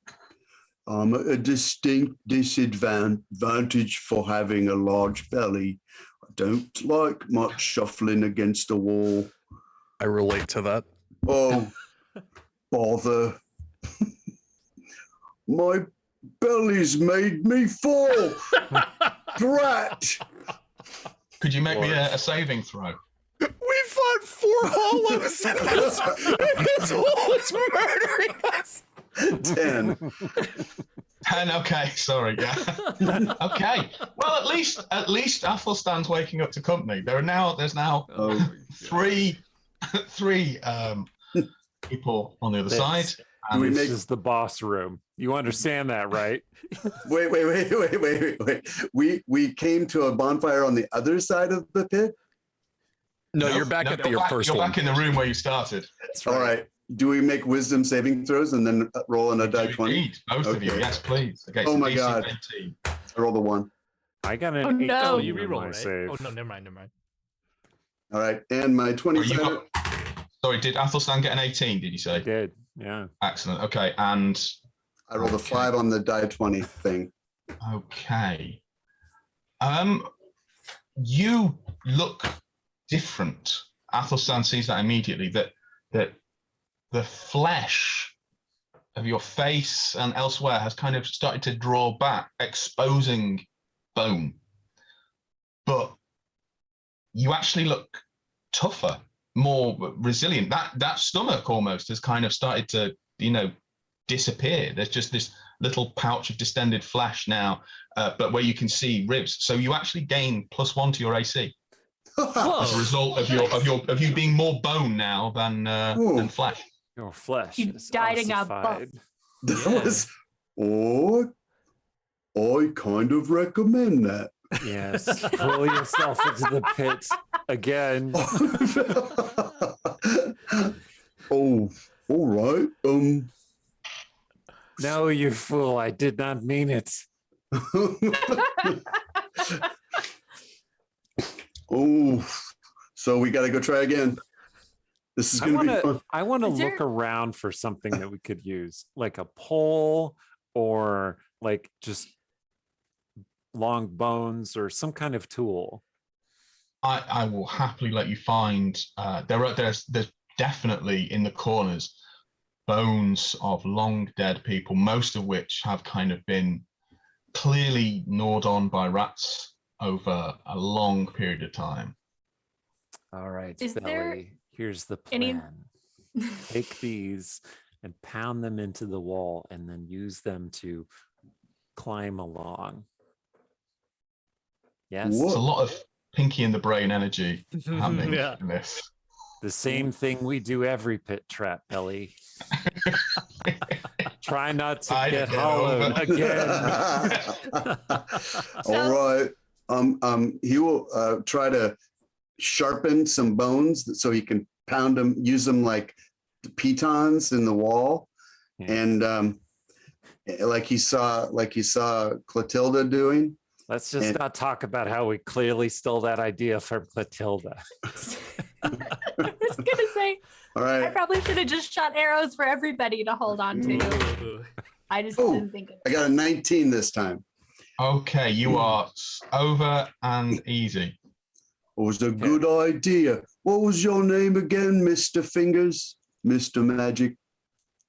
I'm at a distinct disadvantage for having a large belly. I don't like much shuffling against a wall. I relate to that. Oh, bother. My belly's made me fall. Drat. Could you make me a saving throw? We fought 4 hollows, and this hole is murdering us. 10. 10. Okay, sorry. Yeah. Okay. Well, at least Athelstan's waking up to company. There's now Oh, three people on the other side. Do we This make- is the boss room. You understand that, right? wait. We came to a bonfire on the other side of the pit. No, Nope, you're back at your first You're one. back in the room where you started. That's All right. Do we make wisdom saving throws and then roll on a die 20? Indeed, both of you. Okay. Yes, please. Against Oh my DC God. 19. I rolled a 1. I got an Oh, 18 no. Oh, you on reroll, my right? save. Oh no, never mind. All right. And my 20. Sorry, did Athelstan get an 18? Did you I say? did, yeah. Excellent. Okay, and I rolled a 5 on the die 20 thing. okay. You look different. Athelstan sees that immediately. That the flesh of your face and elsewhere has kind of started to draw back, exposing bone. But you actually look tougher, more resilient. That stomach almost has kind of started to, disappear. There's just this little pouch of distended flesh now, but where you can see ribs. So you actually gain +1 to your AC as a result of you being more bone now than flesh. Your flesh You is died and got ossified. That Yeah. was, I kind of recommend that. Yes, pull yourself into the pit again. Oh, all right. No, you fool, I did not mean it. Oh, so we got to go try again. This is going to be fun. I want to Is look there- around for something that we could use, like a pole or like just long bones or some kind of tool. I will happily let you find. There's definitely in the corners bones of long dead people, most of which have kind of been clearly gnawed on by rats over a long period of time. All right, Is there Belly, here's the any- plan. Take these and pound them into the wall and then use them to climb along. Yes, Whoa. It's a lot of pinky in the brain energy happening Yeah. in this. the same thing we do every pit trap, Belly. Try not to I get get hollowed over. again. All right. He will try to sharpen some bones so he can pound them, use them like the pitons in the wall. Yeah. And like he saw Clotilda doing. Let's just And- not talk about how we clearly stole that idea from Clotilda. I was gonna say All I right. probably should have just shot arrows for everybody to hold on to. Ooh. I just Oh, didn't think of I it. got a 19 this time. Okay, you are over and easy. It was a good idea. What was your name again, Mr. Fingers? Mr. Magic?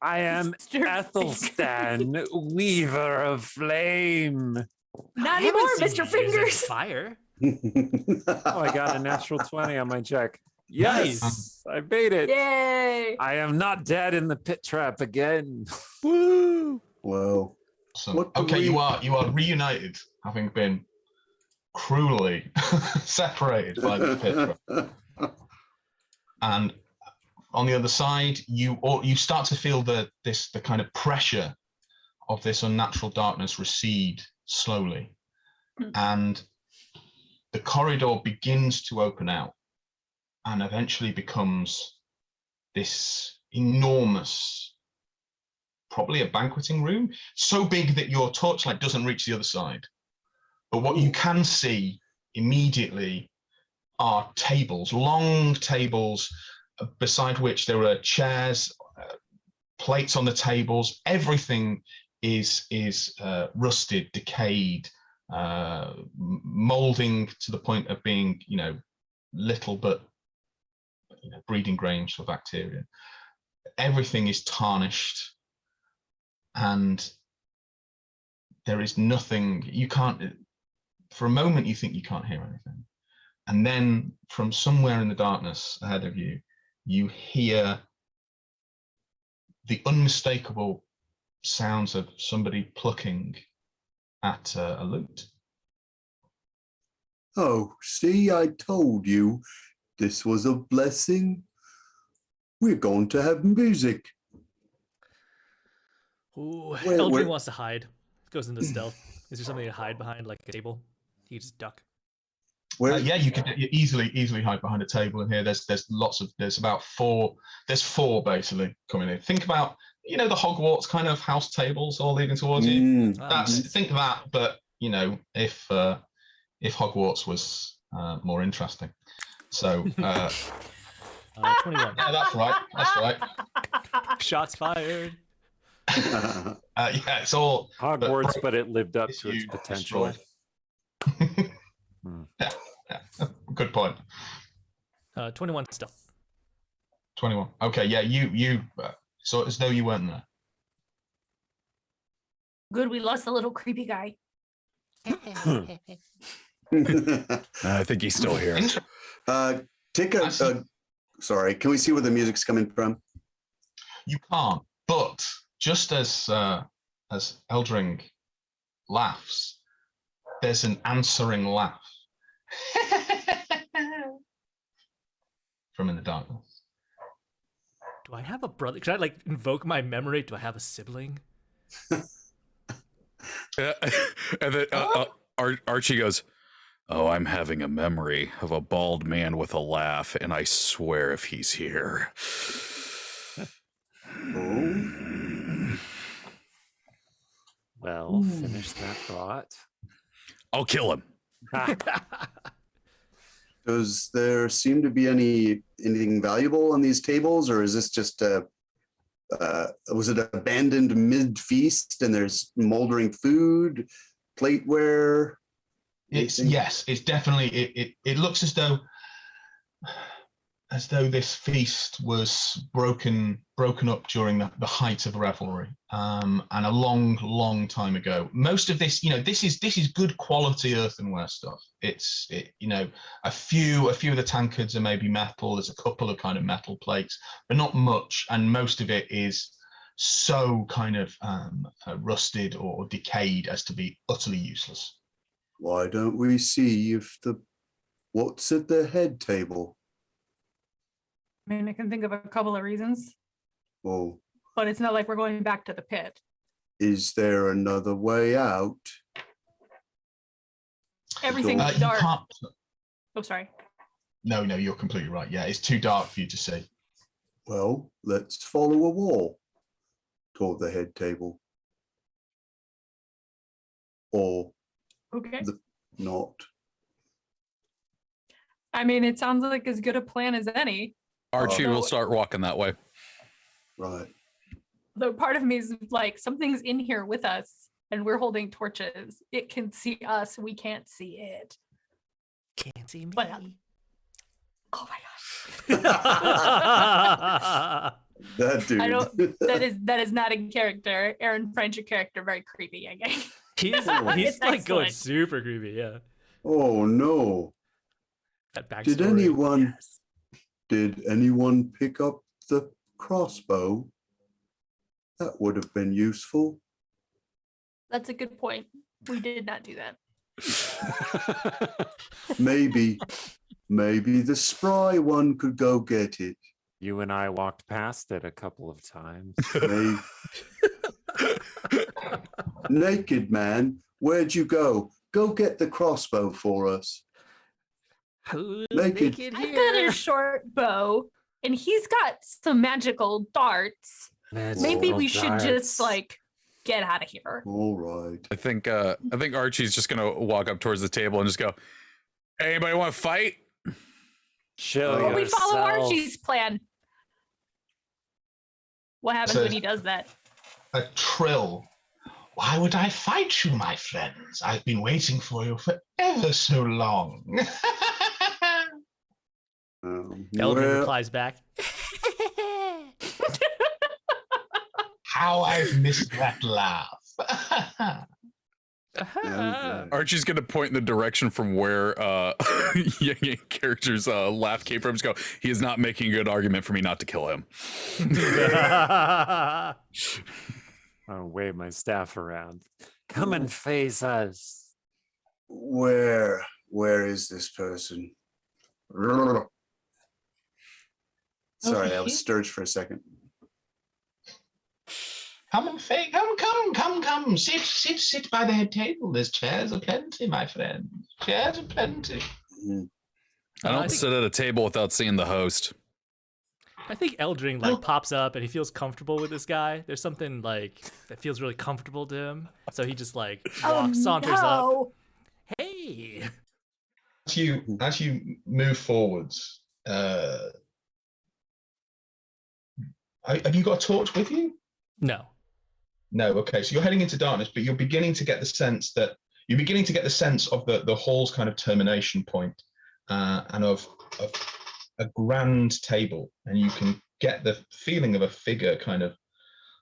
I am Mr. Ethelstan, Weaver of Flame. Not I haven't anymore, seen Mr. you using Fingers. Fire. Oh, I got a natural 20 on my check. Yes, Nice. I made it. Yay. I am not dead in the pit trap again. Woo! Whoa. So, What do okay, we- you are reunited, having been cruelly separated by this pit trap. And on the other side, you start to feel the kind of pressure of this unnatural darkness recede slowly, and the corridor begins to open out, and eventually becomes this enormous, probably a banqueting room, so big that your torchlight doesn't reach the other side. But what you can see immediately are tables, long tables, beside which there are chairs, plates on the tables. Everything is rusted, decayed, molding to the point of being, little but breeding grounds for bacteria. Everything is tarnished, and there is nothing. You can't. For a moment, you think you can't hear anything, and then from somewhere in the darkness ahead of you, you hear the unmistakable sounds of somebody plucking at a lute. Oh, see, I told you this was a blessing. We're going to have music. Ooh, Where- Eldrin where- wants to hide. Goes into stealth. Is there something to hide behind, like a table? He just duck. Where? Yeah, you can easily hide behind a table in here. There's about four. There's four basically coming in. Think about the Hogwarts kind of house tables all leading towards you. Mm, Ah, That's nice. think that, but if Hogwarts was more interesting. So 21. yeah, that's right. That's right. Shots fired. Yeah, it's all Hogwarts, but it lived up it's to its you potential. destroyed. Hmm. Yeah, good point. 21 stealth. 21. Okay, yeah, you. So as though you weren't there. Good, we lost the little creepy guy. I think he's still here. Take I see. sorry, can we see where the music's coming from? You can't. But just as Eldring laughs, there's an answering laugh from in the darkness. Do I have a brother? Could I invoke my memory? Do I have a sibling? And then Archie goes, "Oh, I'm having a memory of a bald man with a laugh, and I swear if he's here." Well, finish that thought. I'll kill him. Does there seem to be anything valuable on these tables, or is this just was it abandoned mid-feast and there's moldering food, plateware? anything? It's definitely it looks as though this feast was broken up during the height of revelry, and a long time ago. Most of this, this is good quality earthenware stuff. It's a few of the tankards are maybe metal. There's a couple of kind of metal plates, but not much, and most of it is so kind of rusted or decayed as to be utterly useless. Why don't we see if what's at the head table? I mean, I can think of a couple of reasons, Oh, but it's not like we're going back to the pit. is there another way out? Everything's You dark. can't. Oh, sorry. No, you're completely right. Yeah, it's too dark for you to see. Well, let's follow a wall toward the head table. or Okay. not. I mean, it sounds like as good a plan as any. Archie Oh. will start walking that way. Right. Though part of me is like, something's in here with us and we're holding torches. It can see us. We can't see it. Can't see me. But, oh my gosh. That dude. I don't, that is not in character. Aaron French, a character, very creepy again. he's It's like going excellent. super creepy. Yeah. Oh no. That backstory. Did anyone pick up the crossbow? That would have been useful. That's a good point. We did not do that. Maybe the spry one could go get it. You and I walked past it a couple of times. Maybe. Naked man, where'd you go? Go get the crossbow for us. Who's Naked. naked I've got here? a short bow and he's got some magical darts. Maybe we should just like get out of here. All right. I think Archie's just gonna walk up towards the table and just go, "Hey, anybody want to fight?" Show Well, we follow yourself. Archie's plan. What happens So- when he does that? A trill. Why would I fight you, my friends? I've been waiting for you for ever so long. Eldrin Well, replies back. How I've missed that laugh. Archie's gonna point in the direction from where Yang character's laugh came from. Just go, he is not making a good argument for me not to kill him. I'll wave my staff around. Come and face us. where is this person? Sorry, I was stirred for a second. Come and Faye, come. Sit by the head table. There's chairs aplenty, my friend. Chairs aplenty. Mhm. I I don't think- sit at a table without seeing the host. I think Eldring like pops up and he feels comfortable with this guy. There's something like that feels really comfortable to him. So he just like saunters up. no. Hey. As you move forwards, have you got a torch with you? No. No. Okay, so you're heading into darkness, but you're beginning to get the sense of the hall's kind of termination point, and of a grand table, and you can get the feeling of a figure kind of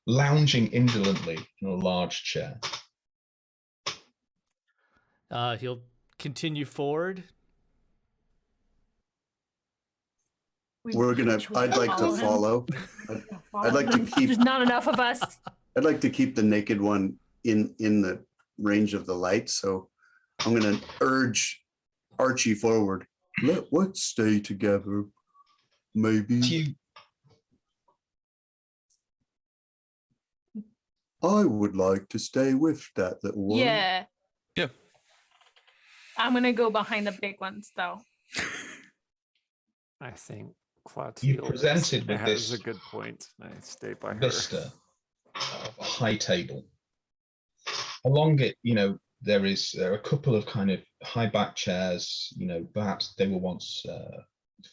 lounging indolently in a large chair. He'll continue forward. I'd like to follow. I'd like to keep- There's not enough of us. I'd like to keep the naked one in the range of the light, so I'm gonna urge Archie forward. Let's stay together. Maybe I would like to stay with that little one. Yeah. Yeah. I'm gonna go behind the big ones though. I think Clotilde presented with has this a good point. I stay by her. vista of a high table. Along it, there are a couple of kind of high back chairs. Perhaps they were once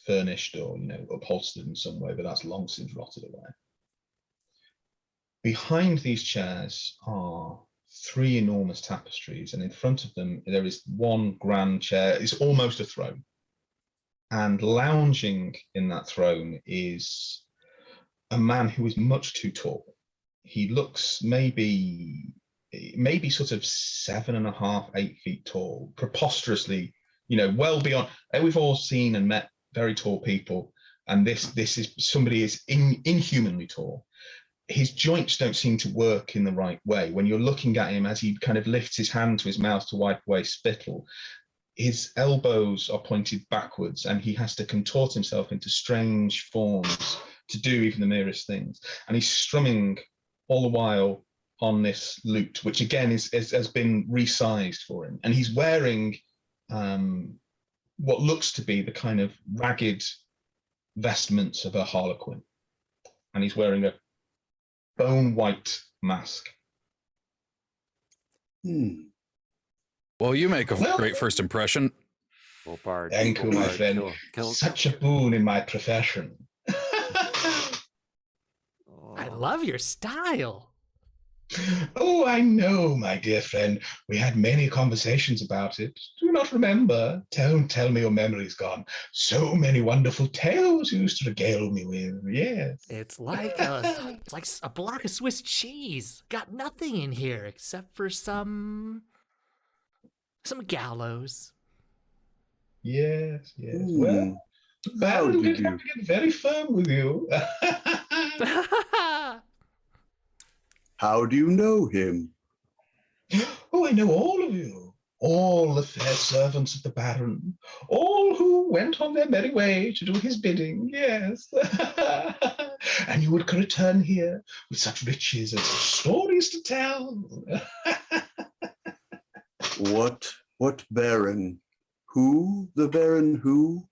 furnished or upholstered in some way, but that's long since rotted away. Behind these chairs are three enormous tapestries, and in front of them there is one grand chair. It's almost a throne, and lounging in that throne is a man who is much too tall. He looks maybe sort of 7.5, 8 feet tall, preposterously, well beyond. We've all seen and met very tall people, and this is somebody is inhumanly tall. His joints don't seem to work in the right way. When you're looking at him as he kind of lifts his hand to his mouth to wipe away spittle, his elbows are pointed backwards and he has to contort himself into strange forms to do even the merest things. And he's strumming all the while on this lute, which again has been resized for him. And he's wearing what looks to be the kind of ragged vestments of a harlequin. And he's wearing a bone white mask. Well, you make a Well- great first impression. Well, Bard, Thank you, well, my Bard, friend. kill- Such a boon in my profession. I love your style. Oh, I know, my dear friend. We had many conversations about it. Do you not remember? Don't tell me your memory's gone. So many wonderful tales you used to regale me with. Yes. It's like a block of Swiss cheese. Got nothing in here except for some gallows. Yes, yes. Hmm. Well, the How Baron did did have to get very firm with you. How do you know him? Oh, I know all of you. All the fair servants of the Baron. All who went on their merry way to do his bidding, yes. And you would return here with such riches and such stories to tell. What Baron? Who? The Baron who?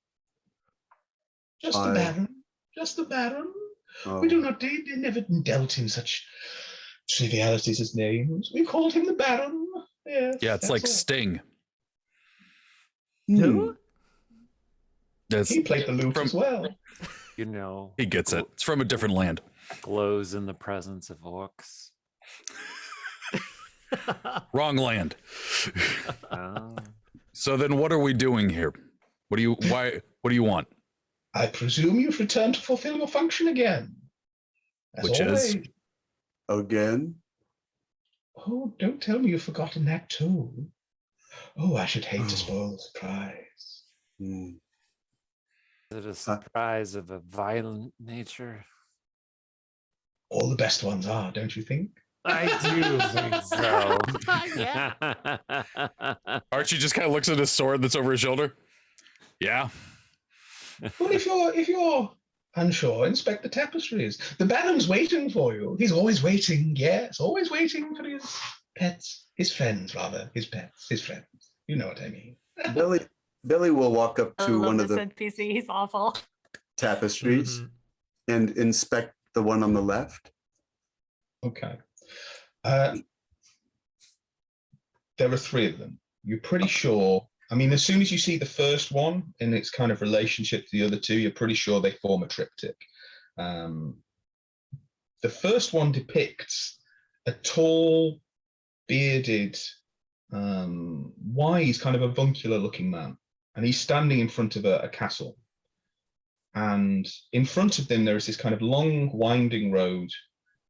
Just the I- Baron. Just the Baron. Oh. We do not they never dealt in such trivialities as names. We called him the Baron. Yes, Yeah, it's that's like all. Sting. Hmm. Who? That's, He played the lute from- as well. You know, he gets it. It's from a different land. glows in the presence of orcs. Wrong land. Oh. So then what are we doing here? What do you want? I presume you've returned to fulfill your function again. As Which is? always. Again? Oh, don't tell me you've forgotten that too. Oh, I should hate to spoil the surprise. Hmm. Is it a surprise of a violent nature? All the best ones are, don't you think? I do think so. Yeah. Archie just kind of looks at his sword that's over his shoulder. Yeah. Well, if you're unsure, inspect the tapestries. The Baron's waiting for you. He's always waiting, yes, always waiting for his pets, his friends rather, his pets, his friends. You know what I mean. Billy will walk up I to love one of this the NPC. He's awful. tapestries Mhm. and inspect the one on the left. Okay. There are three of them. You're pretty sure. I mean, as soon as you see the first one and its kind of relationship to the other two, you're pretty sure they form a triptych. The first one depicts a tall, bearded, wise, kind of avuncular-looking man, and he's standing in front of a castle. And in front of them, there is this kind of long, winding road,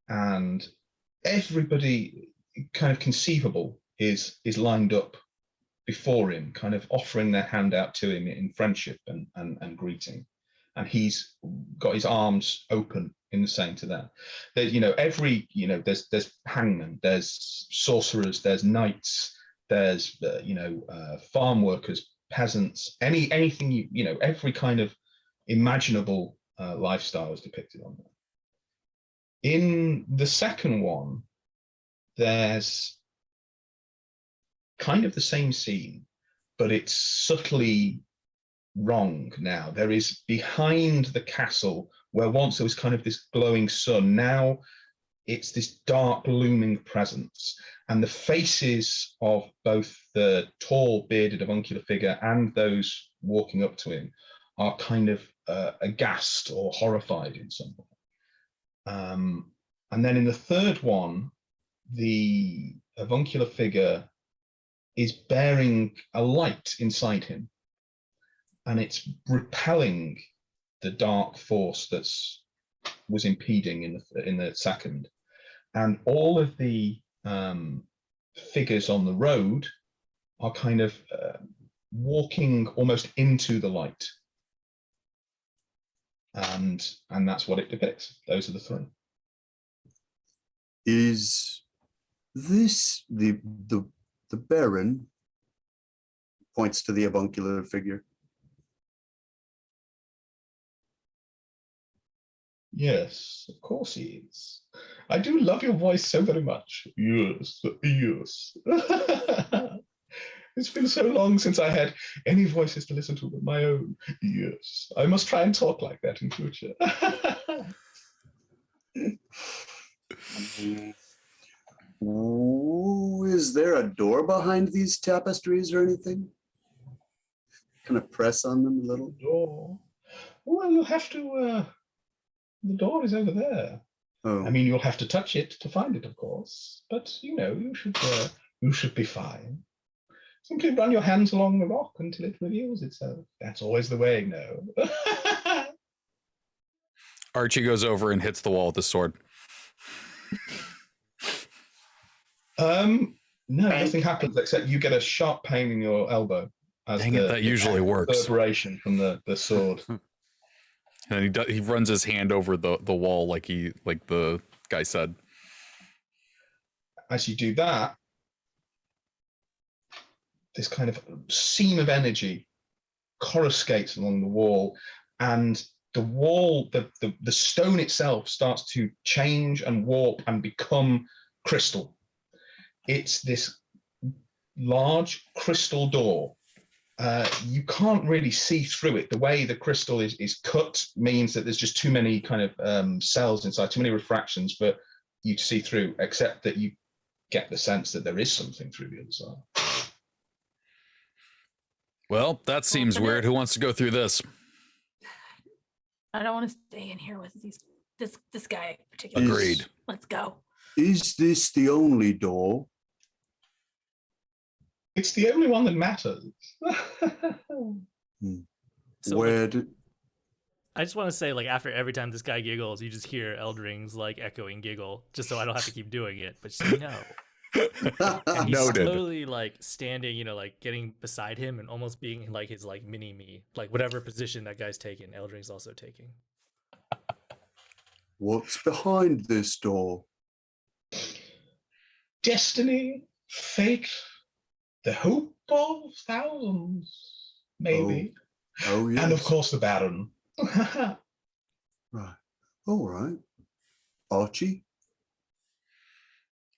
and everybody kind of conceivable is lined up before him, kind of offering their hand out to him in friendship and greeting. And he's got his arms open in the same to that. There's, there's hangmen, there's sorcerers, there's knights, there's, farm workers, peasants, anything, every kind of imaginable lifestyle is depicted on there. In the second one, there's kind of the same scene, but it's subtly wrong now. There is behind the castle, where once there was kind of this glowing sun, now it's this dark looming presence. And the faces of both the tall, bearded, avuncular figure and those walking up to him are kind of aghast or horrified in some way. And then in the third one, the avuncular figure is bearing a light inside him, and it's repelling the dark force was impeding in the second. And all of the figures on the road are kind of walking almost into the light, and that's what it depicts. Those are the three. Is this the Baron? Points to the avuncular figure. Yes, of course he is. I do love your voice so very much. Yes, yes. It's been so long since I had any voices to listen to but my own. Yes, I must try and talk like that in future. Who is Is there a door behind these tapestries or anything? Kind of press on them a little. Door. Well, you'll have to. The door is over there. Oh, I mean, you'll have to touch it to find it, of course. But you should be fine. Simply run your hands along the rock until it reveals itself. That's always the way, no. Archie goes over and hits the wall with the sword. No, nothing happens except you get a sharp pain in your elbow. Dang it, that usually works. Reverberation from the sword. And he runs his hand over the wall like the guy said. As you do that, this kind of seam of energy coruscates along the wall, and the wall, the stone itself starts to change and warp and become crystal. It's this large crystal door. You can't really see through it. The way the crystal is cut means that there's just too many kind of cells inside, too many refractions for you to see through, except that you get the sense that there is something through the other side. Well, that seems weird. Who wants to go through this? I don't want to stay in here with this guy particularly. Agreed. Let's go. is this the only door? It's the only one that matters. So, Where like, did? I just want to say, like, after every time this guy giggles, you just hear Eldring's like echoing giggle, just so I don't have to keep doing it. But just no. And he's Noted. slowly like standing, like getting beside him and almost being like his like mini me, like whatever position that guy's taking, Eldring's also taking. What's behind this door? Destiny, fate, the hope of thousands, maybe. Oh yes. And of course the Baron. Right. All right. Archie,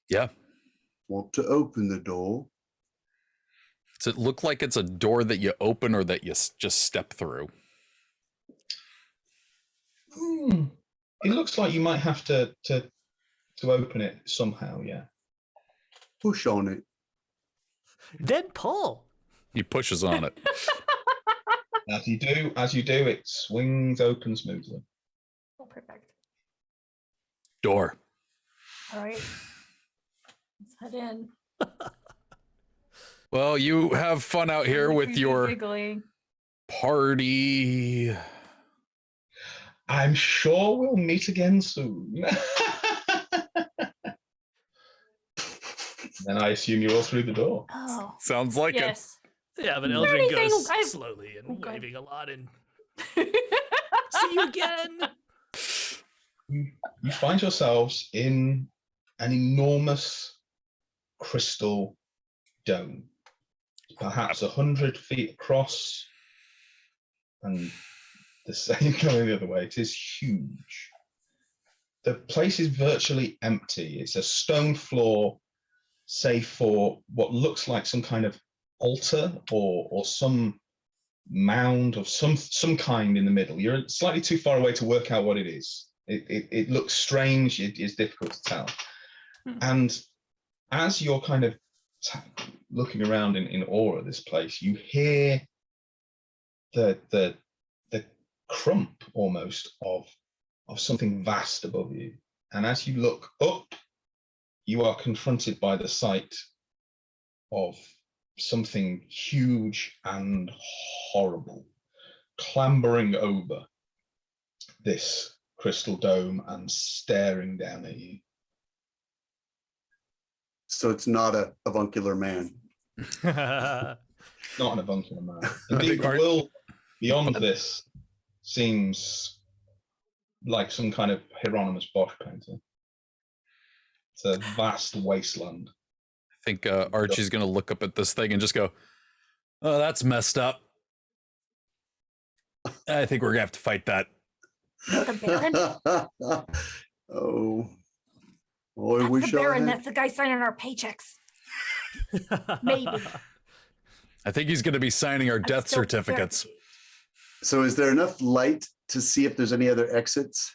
Yeah. want to open the door? Does it look like it's a door that you open or that you just step through? It looks like you might have to open it somehow, yeah. Push on it. Then pull. He pushes on it. As you do, it swings open smoothly. Oh, perfect. Door. All right. Let's head in. Well, you have fun out here with Creepy your giggling. party. I'm sure we'll meet again soon. Then I assume you're all through the door. Oh, Sounds like yes. Yeah, but Is there Eldring anything goes I've- slowly and Okay. waving a lot and see you again. You find yourselves in an enormous crystal dome, perhaps 100 feet across, and the same going the other way. It is huge. The place is virtually empty. It's a stone floor, save for what looks like some kind of altar or some mound of some kind in the middle. You're slightly too far away to work out what it is. It looks strange. It is difficult to tell. And as you're kind of looking around in awe at this place, you hear the crump almost of something vast above you. And as you look up, you are confronted by the sight of something huge and horrible clambering over this crystal dome and staring down at you. So it's not a avuncular man. Not an avuncular man. Indeed, think the Art- world beyond this seems like some kind of Hieronymus Bosch painting. It's a vast wasteland. I think Archie's going to look up at this thing and just go, oh, that's messed up. I think we're going to have to fight that. The Baron? Oh, I That's wish the Baron. I had. That's the guy signing our paychecks. Maybe. I think he's going to be signing our death Still certificates. So is there enough light to see if there's any other exits?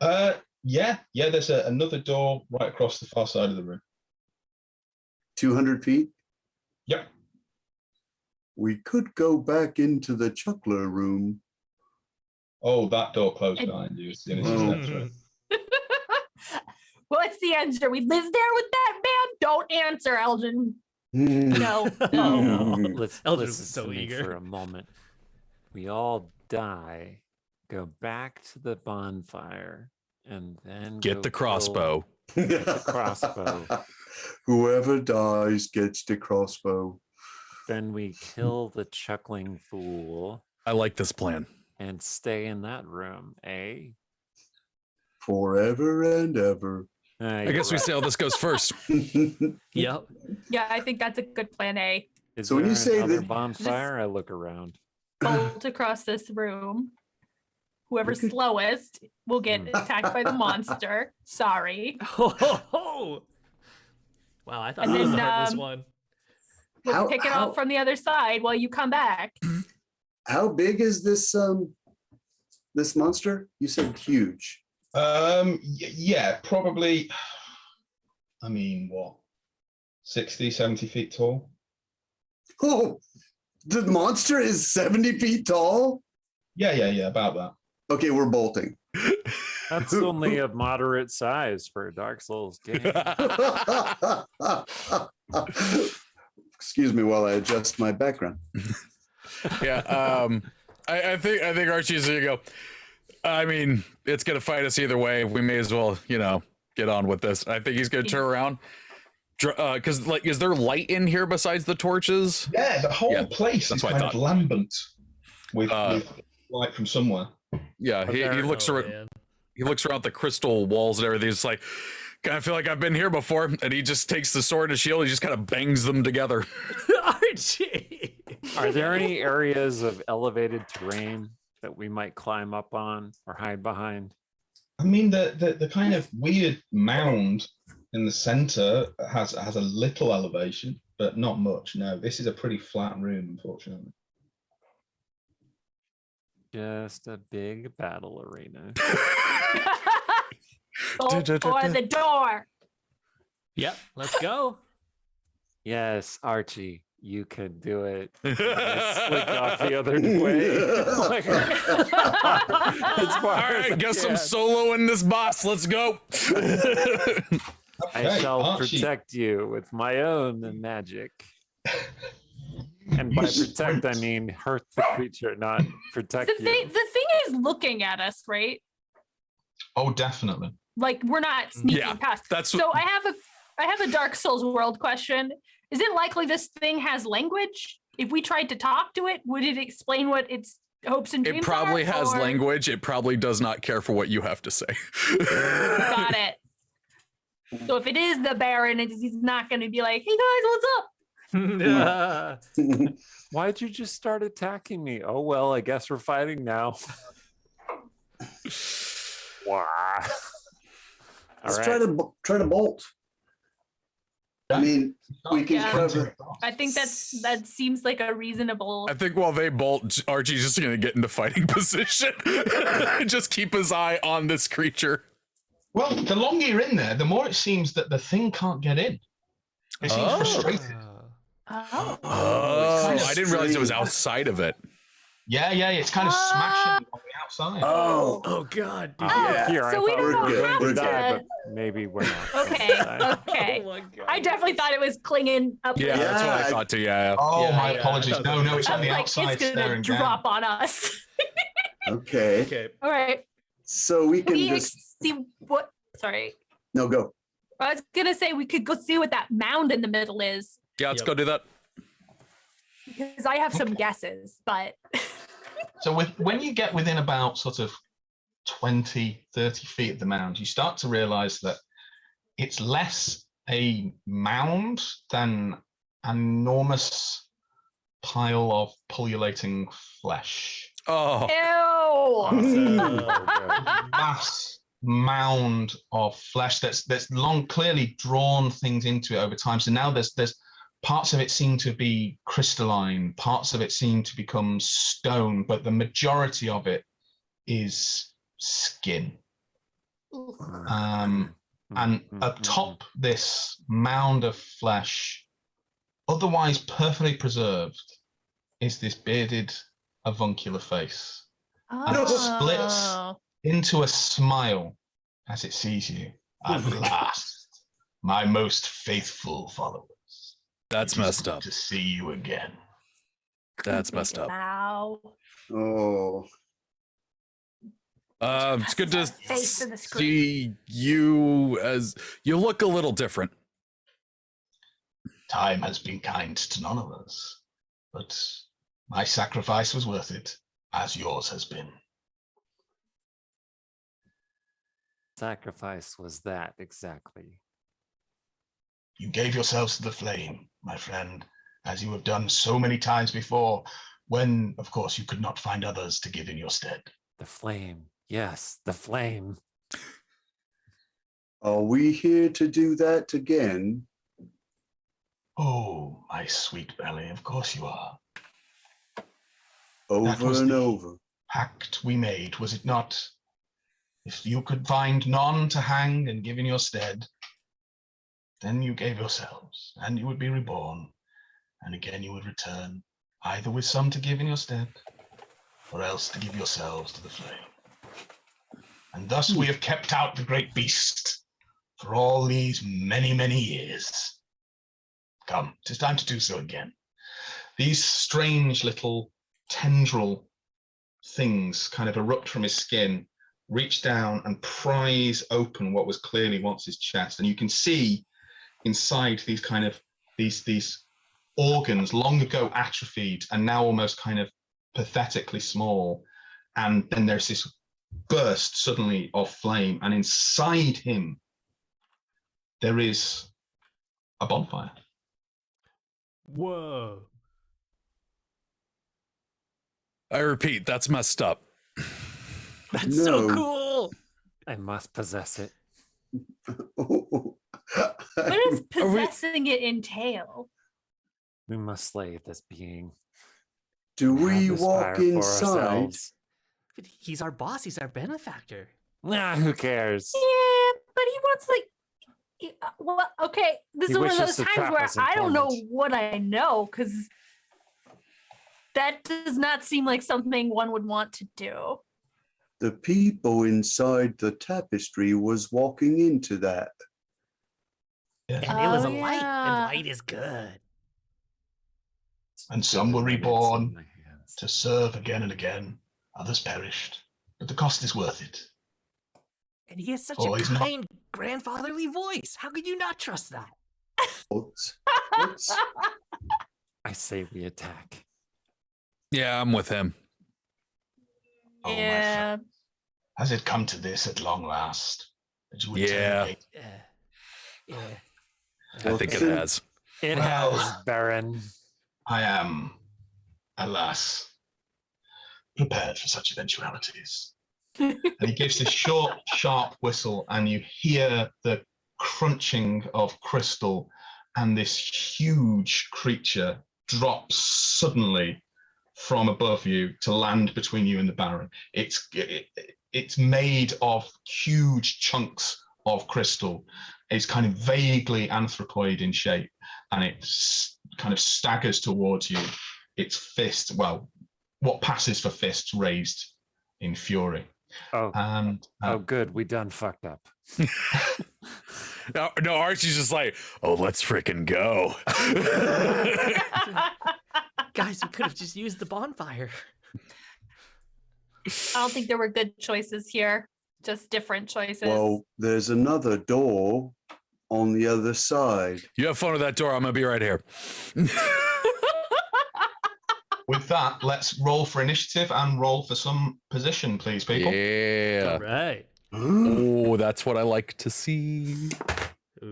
Yeah, there's another door right across the far side of the room. 200 feet? Yep. We could go back into the chuckler room. Oh, that door closed And- behind you as soon as you stepped through. What's the answer? We live there with that man? Don't answer, Elgin. Hmm. No. No. Let's Eldrin was listen so to me eager. for a moment. We all die, go back to the bonfire, and then Get go the kill crossbow. the crossbow. Whoever dies gets the crossbow. Then we kill the chuckling fool I like this plan. and stay in that room, eh? Forever and ever. I guess we see how this goes first. Yep. Yeah, I think that's a good plan A. Is So when there you say another that- bonfire? I look around. Bolt across this room. Whoever's slowest will get attacked by the monster. Sorry. Oh. Wow, I thought And that was then, the heartless um, one. We'll How- pick it how- up from the other side while you come back. How big is this this monster? You said huge. Yeah, probably. I mean, what? 60, 70 feet tall? Oh, the monster is 70 feet tall? Yeah, about that. Okay, we're bolting. That's only a moderate size for a Dark Souls game. Excuse me while I adjust my background. Yeah. I think Archie's gonna go. I mean, it's gonna fight us either way. We may as well, get on with this. I think he's gonna turn around. Because is there light in here besides the torches? Yeah, the whole Yeah, place that's is what I kind of thought. lambent with light from somewhere. Yeah, he looks Oh, around. man. He looks around the crystal walls and everything. It's like, kind of feel like I've been here before. And he just takes the sword and shield. He just kind of bangs them together. Archie. Are there any areas of elevated terrain that we might climb up on or hide behind? I mean, the kind of weird mound in the center has a little elevation, but not much. No, this is a pretty flat room, unfortunately. Just a big battle arena. Bolt for the door. Yep, let's go. Yes, Archie, you could do it. I slipped off the other way. Like, as All far as I right, guess I'm can. soloing this boss. Let's go. I Okay, shall Archie, protect you with my own magic. And by You protect, I sprint. mean hurt the creature, not protect The you. thing is looking at us, right? Oh, definitely. Like we're not sneaking Yeah, past. that's So I have a Dark Souls world question. Is it likely this thing has language? If we tried to talk to it, would it explain what its hopes and dreams It probably are, has or- language. It probably does not care for what you have to say. Got it. So if it is the Baron, he's not going to be like, "Hey guys, what's up?" Yeah. Why'd you just start attacking me? Oh well, I guess we're fighting now. Wow. All Let's right. try to bolt. I mean, we can Yeah. cover. I think that seems like a reasonable. I think while they bolt, Archie's just going to get into fighting position. Just keep his eye on this creature. Well, the longer you're in there, the more it seems that the thing can't get in. It seems Oh. frustrated. Oh. Oh, kind of I didn't realize it was strange. outside of it. Yeah, it's kind of smashing on the outside. Oh, Oh god. Dude. Yeah. Here, I So we thought don't were good, have we're die, to. but maybe we're not. Okay. Okay. Oh my god. I definitely thought it was clinging up. Yeah, that's what I Yeah. thought too. Yeah. Oh, Yeah, my yeah. apologies. No, it's I on was the like, outside it's gonna staring drop down. on us. okay. Okay. All right. So we can We just see what. Sorry. no go. I was gonna say we could go see what that mound in the middle is Yeah, let's Yep. go do that. because I have some guesses, but So when you get within about sort of 20, 30 feet of the mound, you start to realize that it's less a mound than an enormous pile of pullulating flesh. Oh, ew. Oh, Mass mound of flesh that's long clearly drawn things into it over time. So now there's parts of it seem to be crystalline, parts of it seem to become stone, but the majority of it is skin. And atop this mound of flesh otherwise perfectly preserved is this bearded avuncular face. And it splits into a smile as it sees you. At last, my most faithful followers. That's It is messed good up. to see you again. That's messed up. Wow. Oh, It's good to Face in the screen. see you as you look a little different. Time has been kind to none of us, but my sacrifice was worth it, as yours has been. Sacrifice was that exactly. You gave yourselves to the flame, my friend, as you have done so many times before, when, of course, you could not find others to give in your stead. The flame. Yes, the flame. are we here to do that again? Oh, my sweet belly, of course you are. Over was and the- over. Pact we made, was it not? If you could find none to hang and give in your stead, then you gave yourselves, and you would be reborn, and again you would return, either with some to give in your stead, or else to give yourselves to the flame. And thus we have kept out the great beast for all these many, many years. Come, 'tis time to do so again. These strange little tendril things kind of erupt from his skin, reach down and prise open what was clearly once his chest, and you can see inside these kind of these organs, long ago atrophied and now almost kind of pathetically small. And then there's this burst suddenly of flame, and inside him there is a bonfire. Whoa. I repeat, that's messed up. That's so No. cool. I must possess it. Oh, What does Are we- possessing it entail? We must slay this being. do and have we this walk fire for inside? ourselves. But he's our boss. He's our benefactor. Nah, who cares? Yeah, but he wants well, okay. This He is one of wishes those to times trap where us in I don't know torment. what I know, because that does not seem like something one would want to do. The people inside the tapestry was walking into that. And it was a Oh, light, and yeah. light is good. And some were Minutes in reborn my hands. to serve again and again. Others perished, but the cost is worth it. And he has such Oh, a he's not- kind grandfatherly voice. How could you not trust that? What's- I say we attack. Yeah, I'm with him. Oh, my Yeah. friend. Has it come to this at long last? That you would turn Yeah. against- Yeah. I think it Well, has. It Well- has, Baron. I am, alas, prepared for such eventualities. And he gives this short, sharp whistle, and you hear the crunching of crystal, and this huge creature drops suddenly from above you to land between you and the Baron. It's made of huge chunks of crystal. It's kind of vaguely anthropoid in shape, and it kind of staggers towards you. Its fist, well, what passes for fists raised in fury. Oh, And good. We done fucked up. No, Archie's just like, oh, let's freaking go. Guys, we could have just used the bonfire. I don't think there were good choices here, just different choices. Well, there's another door on the other side. You have fun with that door. I'm going to be right here. with that, let's roll for initiative and roll for some position, please, people. Yeah. All right. Oh, that's what I like to see.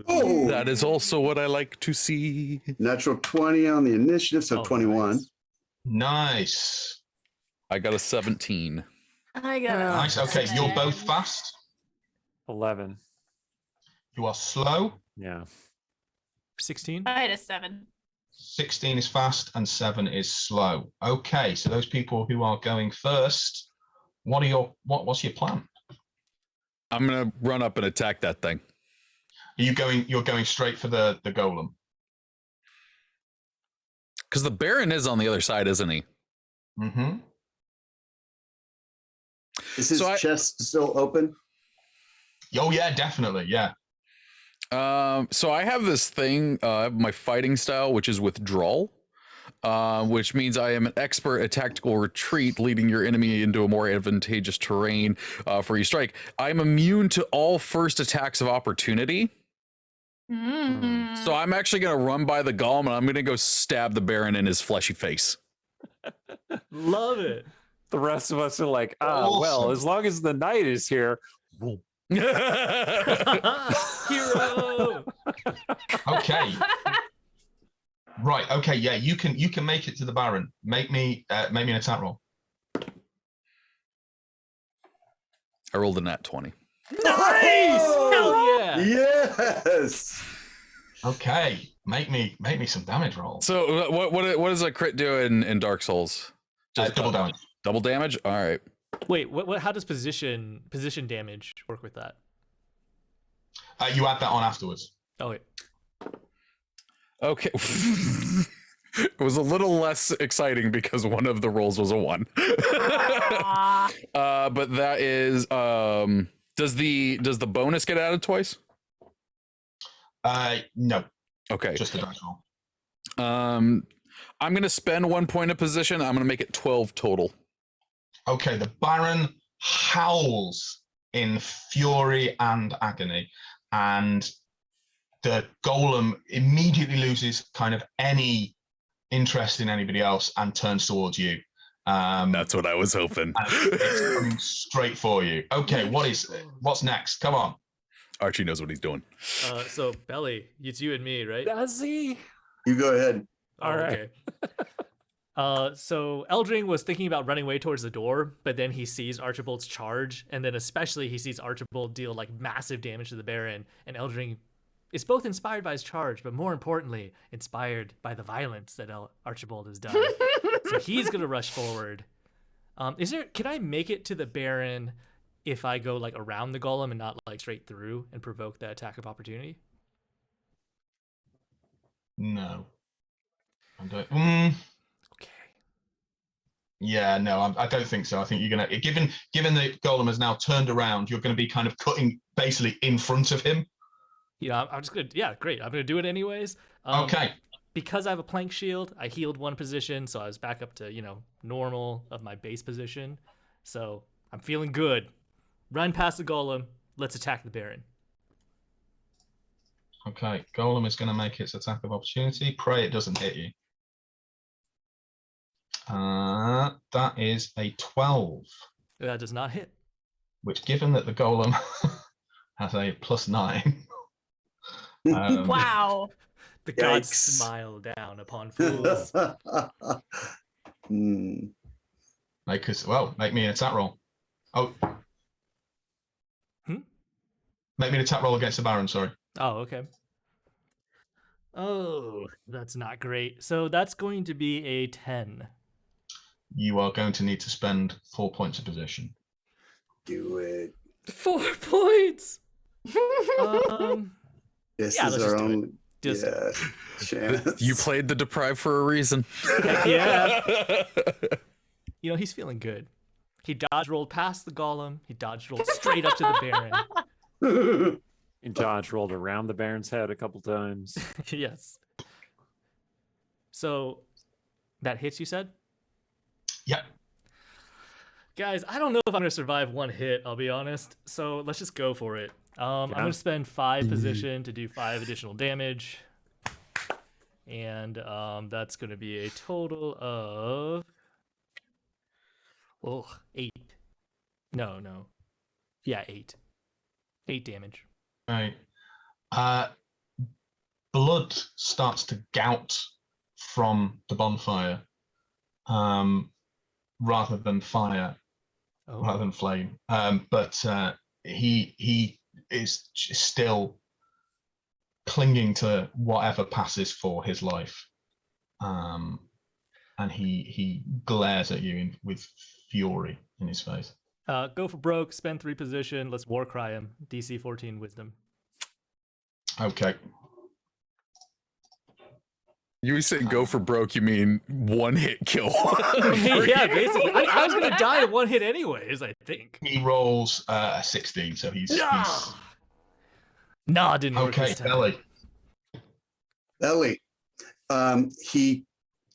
Oh, That is also what I like to see. natural 20 on the initiative, so Oh, 21. nice. Nice. I got a 17. I got it. Nice. Okay, you're both fast. 11. You are slow. Yeah. 16. I had a 7. 16 is fast and 7 is slow. Okay, so those people who are going first, what's your plan? I'm going to run up and attack that thing. You're going straight for the golem. Because the Baron is on the other side, isn't he? Mm-hmm. Is his So chest still open? Oh yeah, definitely. Yeah. So I have this thing, my fighting style, which is withdrawal, which means I am an expert at tactical retreat, leading your enemy into a more advantageous terrain for your strike. I'm immune to all first attacks of opportunity. So I'm actually going to run by the golem and I'm going to go stab the Baron in his fleshy face. Love it. The rest of us are like, well, Awesome. as long as the knight is here. Hero. Okay. Right. Okay. Yeah. You can make it to the Baron. Make me an attack roll. I rolled a nat 20. Nice. Hell yeah. Yes. Okay. Make me some damage roll. So what does a crit do in Dark Souls? Double damage. Double damage? All right. Wait, what? How does position damage work with that? You add that on afterwards. Oh wait. Okay. It was a little less exciting because one of the rolls was a 1. But that is does the bonus get added twice? No, Okay. just the dice roll. I'm gonna spend 1 point of position. I'm gonna make it 12 total. Okay, the Baron howls in fury and agony, and the golem immediately loses kind of any interest in anybody else and turns towards you. That's what I was hoping. And it's coming straight for you. Okay, what's next? Come on. Archie knows what he's doing. So Belly, it's you and me, right? Does he? You go ahead. All right. Okay. So Eldring was thinking about running away towards the door, but then he sees Archibald's charge, and then especially he sees Archibald deal like massive damage to the Baron, and Eldring is both inspired by his charge, but more importantly, inspired by the violence that Archibald has done. So he's gonna rush forward. Can I make it to the Baron if I go like around the golem and not like straight through and provoke the attack of opportunity? No. Okay. Yeah, no, I don't think so. I think you're gonna, given the golem has now turned around, you're gonna be kind of cutting basically in front of him. Yeah, I'm just gonna. Yeah, great. I'm gonna do it anyways. Okay. Because I have a plank shield, I healed 1 position, so I was back up to normal of my base position. So I'm feeling good. Run past the golem. Let's attack the Baron. Okay, golem is going to make its attack of opportunity. Pray it doesn't hit you. That is a 12. That does not hit. Which, given that the golem has a +9. Wow. The gods Yikes. smile down upon fools. Make me an attack roll. Oh. Make me an attack roll against the Baron, sorry. Oh, okay. Oh, that's not great. So that's going to be a 10. You are going to need to spend 4 points of position. Do it. 4 points. This Yeah, is let's our just do it. own chance. You played the deprived for a reason. Heck yeah. He's feeling good. He dodge rolled past the golem. He dodge rolled straight up to the Baron. And dodge rolled around the Baron's head a couple times. Yes. So that hits, you said? Yep. Guys, I don't know if I'm gonna survive 1 hit, I'll be honest. So let's just go for it. I'm gonna spend 5 position to do 5 additional damage. And that's gonna be a total of 8. No. Yeah, 8. 8 damage. Okay. Blood starts to gout from the bonfire, rather than fire, rather than flame. But he is still clinging to whatever passes for his life, and he glares at you with fury in his face. Go for broke, spend 3 position, let's war cry him. DC 14 wisdom. Okay. You said go for broke, you mean one hit kill. Yeah, basically. I was gonna die in one hit anyways, I think. He rolls a 16, so he's Nah, it didn't work okay. this time. Belly. He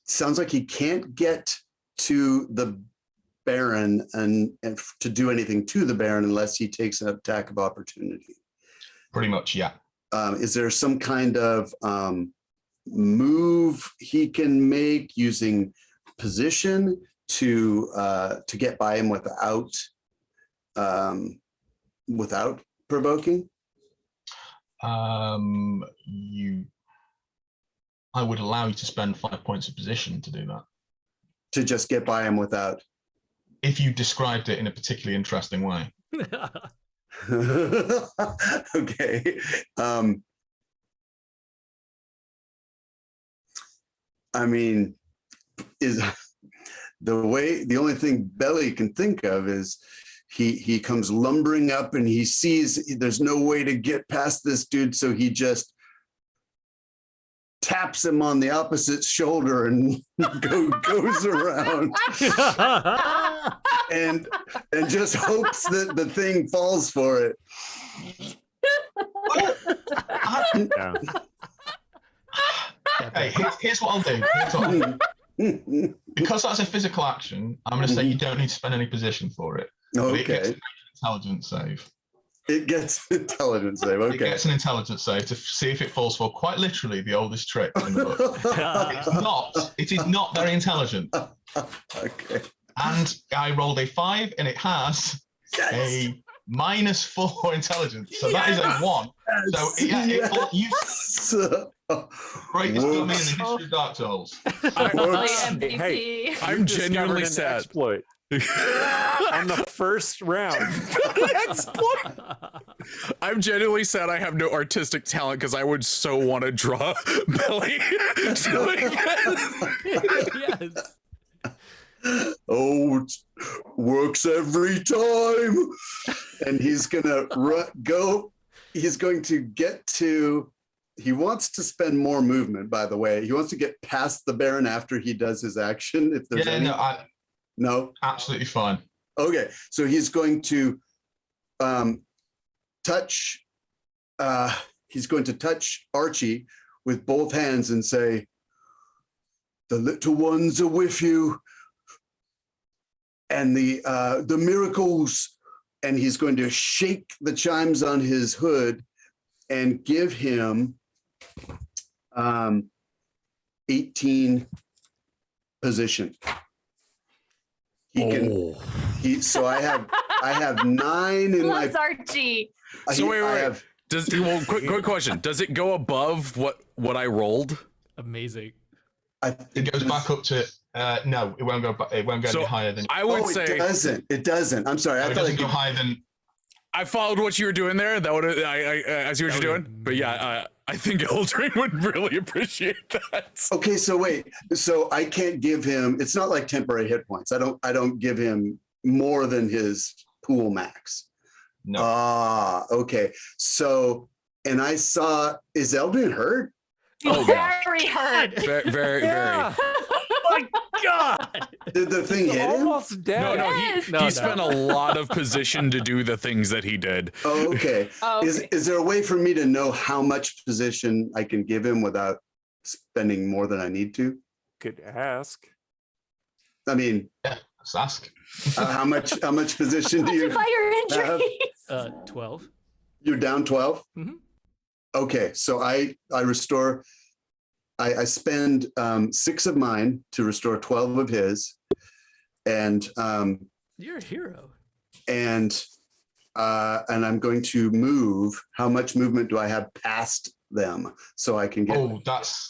sounds like he can't get to the Baron and to do anything to the Baron unless he takes an attack of opportunity. Pretty much, yeah. Is there some kind of move he can make using position to get by him without provoking? I would allow you to spend 5 points of position to do that. To just get by him without? If you described it in a particularly interesting way. Okay. I mean, is the only thing Belly can think of is he comes lumbering up and he sees there's no way to get past this dude, so he just taps him on the opposite shoulder and goes around and just hopes that the thing falls for it. Yeah. Hey, here's what I'll do. Because that's a physical action, I'm going to say you don't need to spend any position for it. But it gets Okay. an intelligence save. It gets intelligence save. It Okay. gets an intelligence save to see if it falls for quite literally the oldest trick in the book. It is not very intelligent. Okay. And I rolled a 5 and it has a -4 intelligence. So that is a 1. So you greatest dummy in the history of Dark Souls. MVP. I'm You discovered genuinely an sad. exploit on the first round. I'm genuinely sad I have no artistic talent because I would so want to draw Belly doing it. Yes. Oh, it works every time. And he's gonna he's going to get to, he wants to spend more movement, by the way. He wants to get past the Baron after he does his action. If there's any. No? Absolutely fine. Okay, so he's going to touch Archie with both hands and say, "The little ones are with you, and the miracles." And he's going to shake the chimes on his hood and give him 18 position. He can. So I have 9 in my. Loves Archie. So wait. I have. Quick question. Does it go above what I rolled? Amazing. It goes back up to no, it won't go. It won't go any higher than. I would say it doesn't. It doesn't. I'm sorry. No, it doesn't go higher than. I followed what you were doing there. That would I see what you're doing. But yeah, I think Eldrin would really appreciate that. Okay, so wait. So I can't give him. It's not like temporary hit points. I don't give him more than his pool max. No. Okay. So, and I saw. Is Eldrin hurt? Very hurt. Very. Oh my god! Did the thing hit him? Almost dead. He spent a lot of position to do the things that he did. Oh, okay. Okay. Is there a way for me to know how much position I can give him without spending more than I need to? Could ask. I mean, Yeah, let's ask. how much position do you By your have? injuries. 12. You're down 12? Mhm. Okay, so I restore, I spend 6 of mine to restore 12 of his, and You're a hero. and I'm going to move. How much movement do I have past them so I can get? Oh,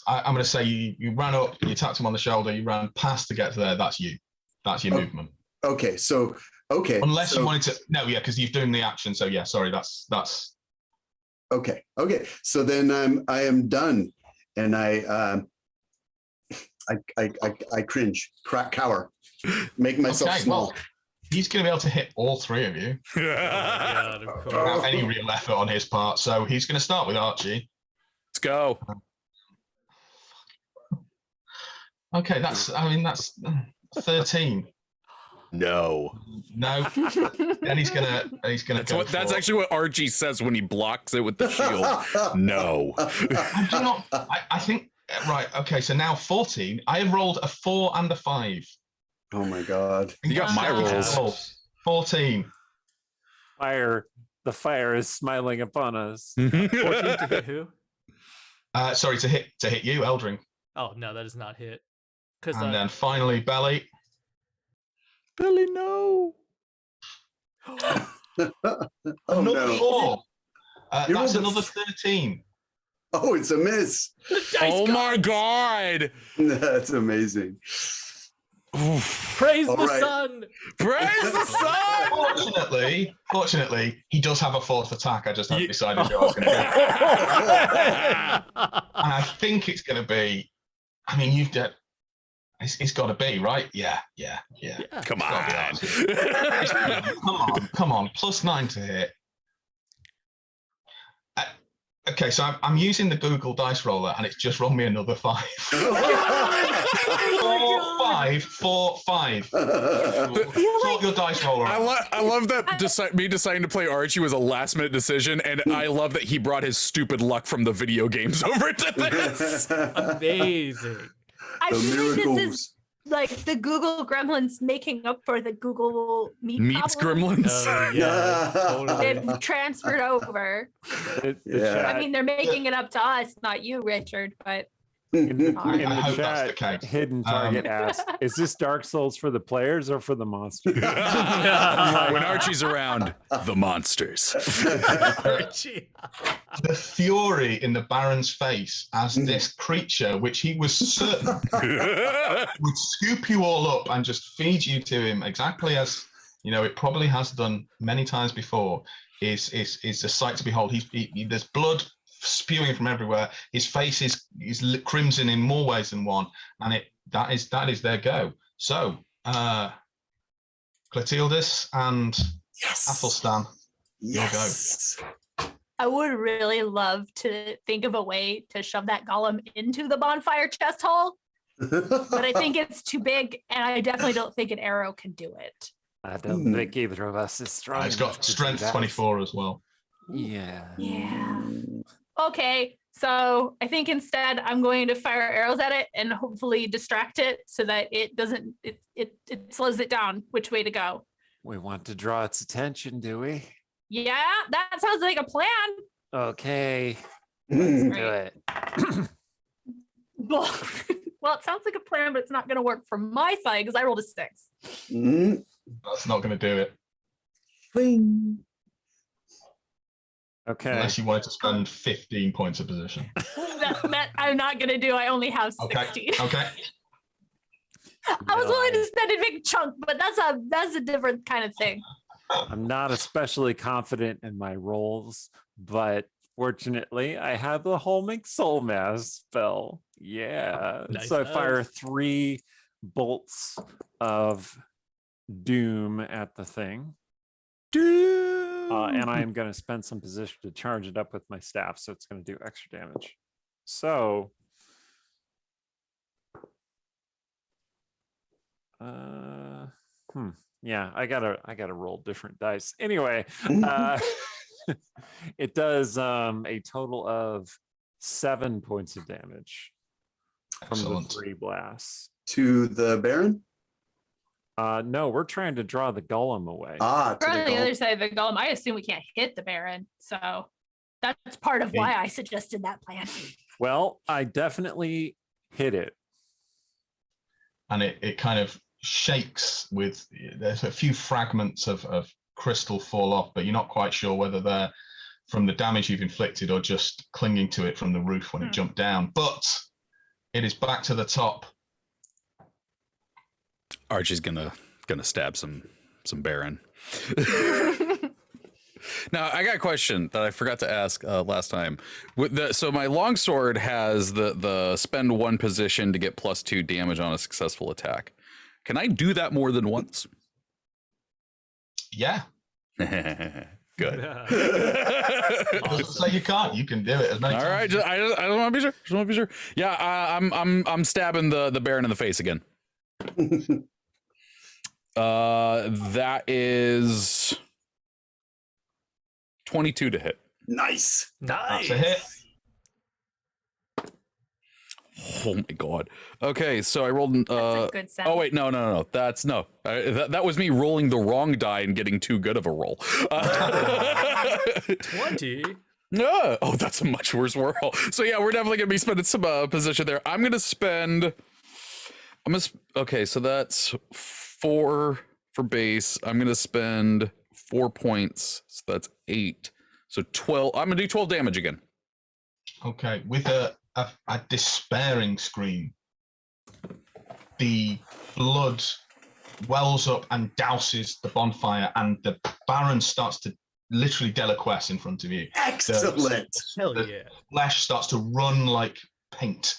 I'm going to say you ran up, you tapped him on the shoulder, you ran past to get to there. That's you. That's your movement. Okay, so Unless you wanted to, no, yeah, because you've done the action. So yeah, sorry, that's. Okay. So then I am done, and I cringe, cower, make myself Okay, small. well, he's going to be able to hit all 3 of you God, of course. without any real effort on his part. So he's going to start with Archie. Let's go. Okay, that's 13. No. No. Then he's gonna That's actually what Archie says when he blocks it with the shield. No. I do not. I think right. Okay, so now 14. I rolled a 4 and a 5. Oh my god. You got my rolls. 14. The fire is smiling upon us. 14 to hit who? Sorry, to hit you, Eldring. Oh no, that does not hit. Because And then finally, Belly. Billy, no. Another no. 4. You That's rolled a another 13. Oh, it's a miss. Oh my god. That's amazing. praise All the right. sun. Praise the sun. Fortunately, he does have a 4th attack. I just haven't decided who I was going to do. And I think it's going to be. I mean, you've got. It's got to be right. Yeah. Come It's gotta be on. Come on. +9 to hit. Okay, so I'm using the Google Dice Roller, and it's just rolled me another 5. 4, 5, 4, 5. Sort your dice roller. I love that me deciding to play Archie was a last minute decision, and I love that he brought his stupid luck from the video games over to this. Amazing. I The feel like this miracles. is like the Google Gremlins making up for the Google Meets problem. Gremlins. Oh yeah, totally. They've transferred over. The Yeah. chat, I mean, they're making it up to us, not you, Richard. But in the I hope that's the chat, case. Hidden Target asked, "Is this Dark Souls for the players or for the monsters?" When Archie's around, the monsters. Archie. The fury in the Baron's face as this creature, which he was certain would scoop you all up and just feed you to him exactly as it probably has done many times before, is a sight to behold. There's blood spewing from everywhere. His face is crimson in more ways than one, and that is their go. So Clotildis and Athelstan, your go. I would really love to think of a way to shove that golem into the bonfire chest hole, but I think it's too big, and I definitely don't think an arrow can do it. I don't think either of us is strong. It's enough got to do strength that. 24 as well. Yeah. Yeah. Okay, so I think instead I'm going to fire arrows at it and hopefully distract it so that it doesn't. It slows it down. Which way to go? We want to draw its attention, do we? Yeah, that sounds like a plan. Okay. Let's do it. Well, it sounds like a plan, but it's not going to work from my side because I rolled a 6. That's not going to do it Okay. unless you wanted to spend 15 points of position. that I'm not going to do. I only have 16. Okay. I was willing to spend a big chunk, but that's a different kind of thing. I'm not especially confident in my rolls, but fortunately, I have the Homing Soul Mass spell. Yeah. Nice. So I fire 3 bolts of doom at the thing. And I am going to spend some position to charge it up with my staff, so it's going to do extra damage. So, yeah, I gotta roll different dice. Anyway, it does a total of 7 points of damage from Excellent. the 3 blasts. To the Baron? No, we're trying to draw the golem away. To We're on the golem. other side of the golem. I assume we can't hit the Baron, so that's part of why I suggested that plan. Well, I definitely hit it. And it kind of shakes there's a few fragments of crystal fall off, but you're not quite sure whether they're from the damage you've inflicted or just clinging to it from the roof when it jumped down. But it is back to the top. Archie's gonna stab some Baron. Now I got a question that I forgot to ask last time. So my longsword has the spend 1 position to get +2 damage on a successful attack. Can I do that more than once? Yeah. Good. So you can't. You can do it as many All times. right, I don't want to be sure. Just want to be sure. Yeah, I'm stabbing the Baron in the face again. That is 22 to hit. Nice. Nice. That's a hit. Oh my god. Okay, so I rolled. That's a good sound. Oh wait, no. That's no. That was me rolling the wrong die and getting too good of a roll. 20. No. Oh, that's a much worse roll. So yeah, we're definitely gonna be spending some position there. I'm gonna spend. Okay, so that's 4 for base. I'm gonna spend 4 points. So that's 8. So 12. I'm gonna do 12 damage again. Okay, with a despairing scream, the blood wells up and douses the bonfire, and the Baron starts to literally deliquesce in front of you. Excellent. Hell The yeah. flesh starts to run like paint,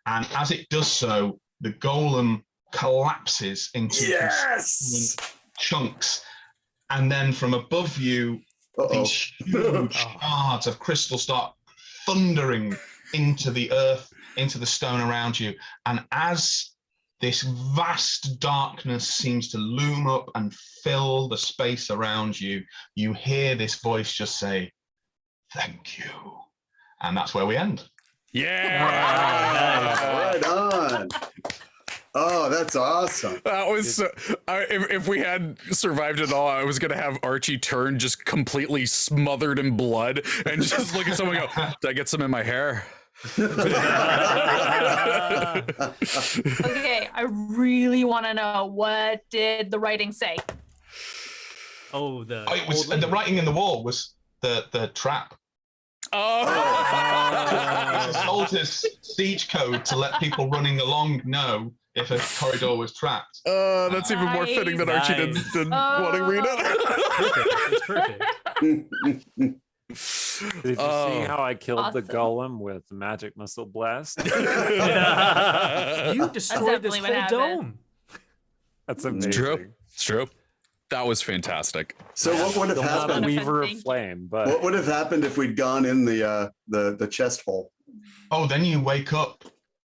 and as it does so, the golem collapses into Yes. chunks, and then from above you, these huge shards of crystal start thundering into the earth, into the stone around you. And as this vast darkness seems to loom up and fill the space around you, you hear this voice just say, "Thank you." And that's where we end. Yeah. Right on. Oh, that's awesome. That was so, if we had survived it all, I was gonna have Archie turn just completely smothered in blood and just look at someone and go, "Did I get some in my hair?" Okay, I really want to know, what did the writing say? Oh, the It was old lady. the writing in the wall was the trap. Oh. It's a soldier's siege code to let people running along know if a corridor was trapped. That's even more fitting than Archie did want to read it. Perfect. It's perfect. Did you see how I killed the Awesome. golem with magic missile blast? You destroyed this definitely what whole happened. dome. That's It's amazing. true. It's true. That was fantastic. So what would have Still not a happened? weaver Thank of you. flame, but What would have happened if we'd gone in the chest hole? Oh, then you wake up,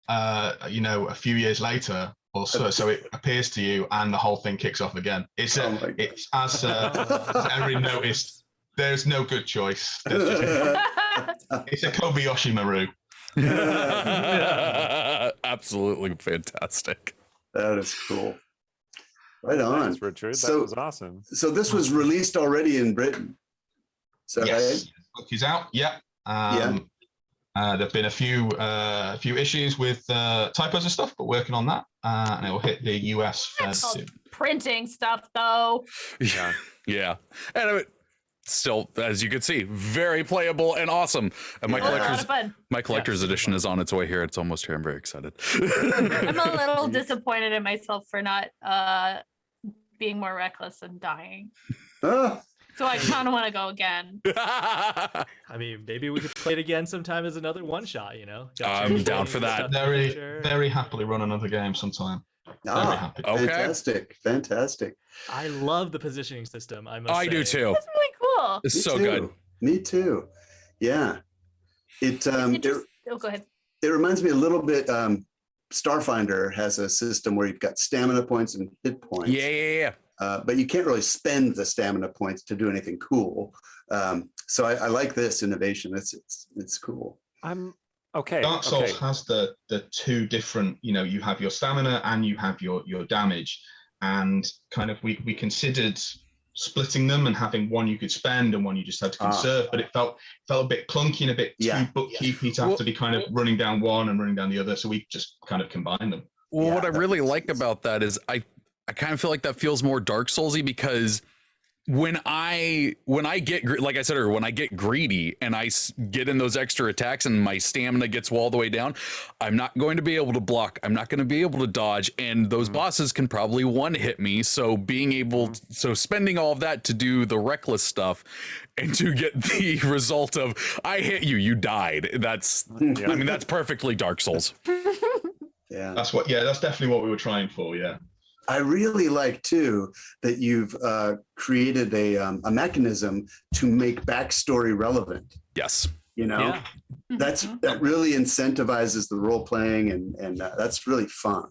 a few years later, or so it appears to you, and the whole thing kicks off again. It's Oh my God. it's as Erin noticed. There's no good choice. It's a Kobayashi Maru. Absolutely fantastic. That is cool. Right on. thanks, Richard. That So- was awesome. So this was released already in Britain. So Yes, the book is out. Yeah. There've been a few issues with typos and stuff, but working on that, and it will hit the US fairly That's all soon. printing stuff, though. Yeah. Yeah. And still, as you can see, very playable and awesome. And my It was a lot collector's of fun. collector's super edition fun. is on its way here. It's almost here. I'm very excited. I'm a little disappointed in myself for not being more reckless and dying. Oh, So I kind of want to go again. I mean, maybe we could play it again sometime as another one shot, you know? Got I'm your down things for that. stuff in the Very, future. very happily run another game sometime. Very happy. Okay. fantastic. Fantastic. I love the positioning system. I must I do say. too. That's really cool. It's Me so too. good. Me too. Yeah. It Oh, go ahead. it reminds me a little bit. Starfinder has a system where you've got stamina points and hit points. Yeah. But you can't really spend the stamina points to do anything cool. So I like this innovation. It's cool. I'm okay. Dark Souls okay. has the two different, you have your stamina and you have your damage, and kind of we considered splitting them and having one you could spend and one you just had to conserve, but it felt a bit clunky and a bit too bookkeepy to have to be kind of running down one and running down the other, so we just kind of combined them. Well, Yeah, what I that really makes like sense. about that is I kind of feel like that feels more Dark Soulsy, because when I get like I said earlier, when I get greedy and I get in those extra attacks and my stamina gets all the way down, I'm not going to be able to block. I'm not going to be able to dodge, and those bosses can probably one hit me. So being able, so spending all of that to do the reckless stuff and to get the result of I hit you, you died. That's I mean that's perfectly Dark Souls. Yeah. That's definitely what we were trying for. Yeah. I really like too that you've created a mechanism to make backstory relevant. Yes. You know, Yeah. that really incentivizes the role playing, and that's really fun.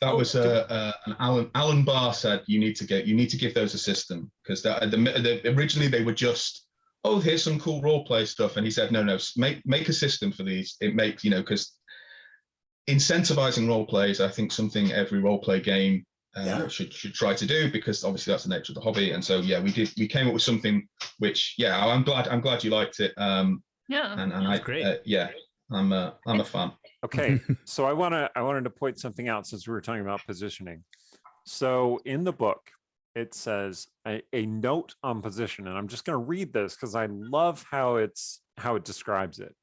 That was an Alan Barr said you need to give those a system, because originally they were just, oh, here's some cool role play stuff, and he said no, make a system for these. It makes, because incentivizing role plays, I think, something every role play game should try to do, because obviously that's the nature of the hobby. And so we came up with something which I'm glad you liked it. And That's great. I'm a fan. Okay, so I wanted to point something out since we were talking about positioning. So in the book, it says a note on position, and I'm just going to read this because I love how it describes it.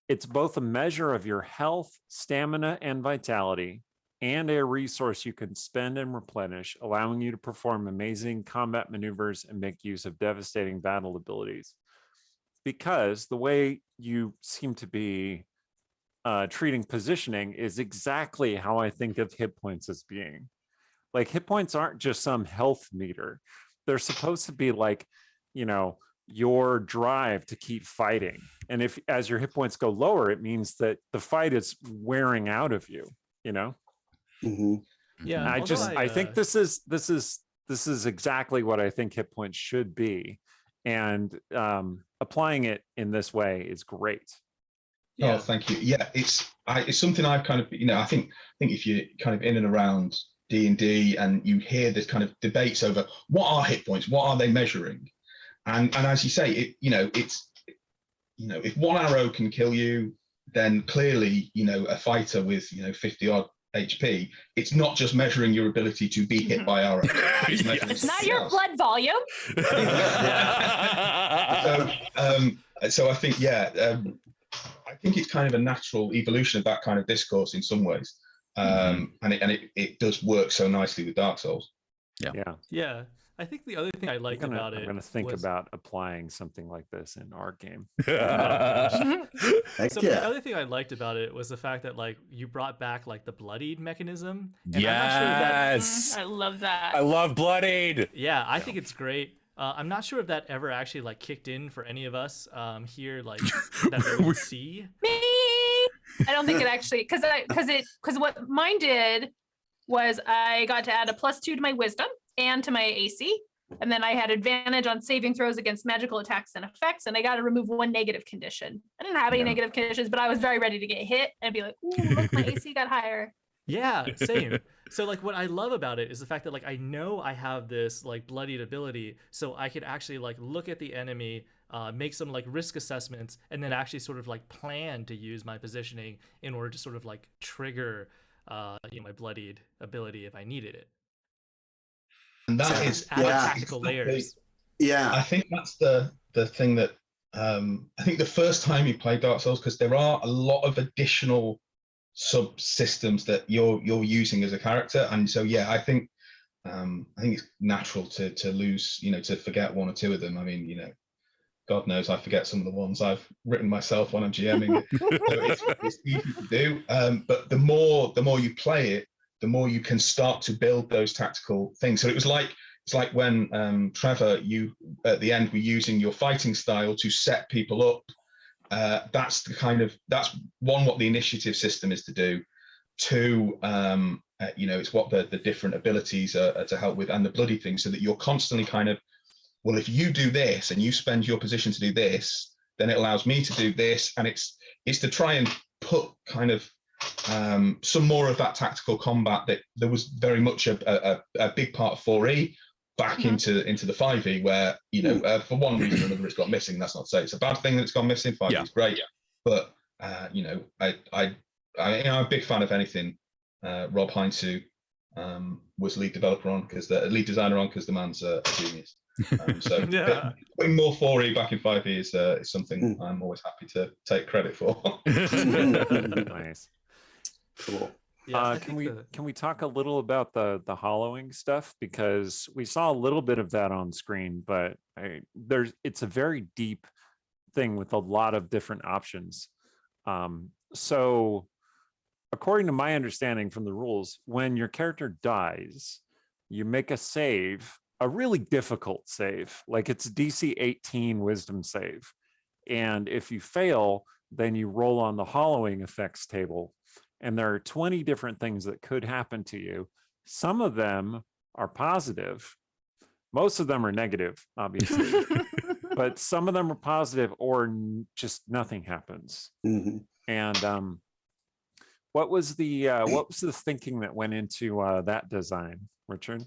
It's both a measure of your health, stamina, and vitality, and a resource you can spend and replenish, allowing you to perform amazing combat maneuvers and make use of devastating battle abilities. Because the way you seem to be treating positioning is exactly how I think of hit points as being. Like, hit points aren't just some health meter. They're supposed to be like, your drive to keep fighting. And if as your hit points go lower, it means that the fight is wearing out of you, Mm-hmm. Yeah. And I think this is exactly what I think hit points should be. And applying it in this way is great. Yeah. Oh, thank you. Yeah, it's something I've kind of, I think if you're kind of in and around D&D and you hear this kind of debates over what are hit points, what are they measuring, and as you say, if one arrow can kill you, then clearly, a fighter with 50 odd HP, it's not just measuring your ability to be hit by arrow. It's not your blood volume. So I think, I think it's kind of a natural evolution of that kind of discourse in some ways. And it does work so nicely with Dark Souls. Yeah. I think the other thing I liked about it. I'm going to think about applying something like this in our game. So the other thing I liked about it was the fact that you brought back the bloodied mechanism. And I'm not sure if I love that. I love bloodied. Yeah, I think it's great. I'm not sure if that ever actually kicked in for any of us here, that we would see. Me, I don't think it actually, because what mine did was I got to add a +2 to my wisdom and to my AC, and then I had advantage on saving throws against magical attacks and effects, and I got to remove one negative condition. I didn't have any negative conditions, but I was very ready to get hit and be like, ooh, look, my AC got higher. Yeah, same. So what I love about it is the fact that I know I have this bloodied ability, so I could actually look at the enemy, make some risk assessments, and then actually sort of plan to use my positioning in order to sort of trigger my bloodied ability if I needed it. And that is tactical layers. Yeah, I think that's the thing that I think the first time you play Dark Souls, because there are a lot of additional subsystems that you're using as a character, and so I think it's natural to lose, to forget one or two of them. I mean, God knows I forget some of the ones I've written myself when I'm GMing it. So it's easy to do, but the more you play it, the more you can start to build those tactical things. So it's like when Treavor, you at the end were using your fighting style to set people up. That's one, what the initiative system is to do. Two, it's what the different abilities are to help with, and the bloody thing, so that you're constantly kind of, well, if you do this and you spend your position to do this, then it allows me to do this, and it's to try and put kind of some more of that tactical combat that there was very much a big part of 4E back into the 5e, where for one reason or another it's got missing. That's not to say it's a bad thing that it's gone missing. 5e is great, but I'm a big fan of anything Rob Heinze was lead developer on, because the lead designer on, because the man's a genius. So putting more 4e back in 5e is something I'm always happy to take credit for. Nice. Cool. Yeah, can we talk a little about the hollowing stuff, because we saw a little bit of that on screen, but it's a very deep thing with a lot of different options. So according to my understanding from the rules, when your character dies, you make a save, a really difficult save, like it's DC 18 wisdom save. And if you fail, then you roll on the hollowing effects table. And there are 20 different things that could happen to you. Some of them are positive. Most of them are negative, obviously. But some of them are positive or just nothing happens. Mm-hmm. And what was the thinking that went into that design, Richard?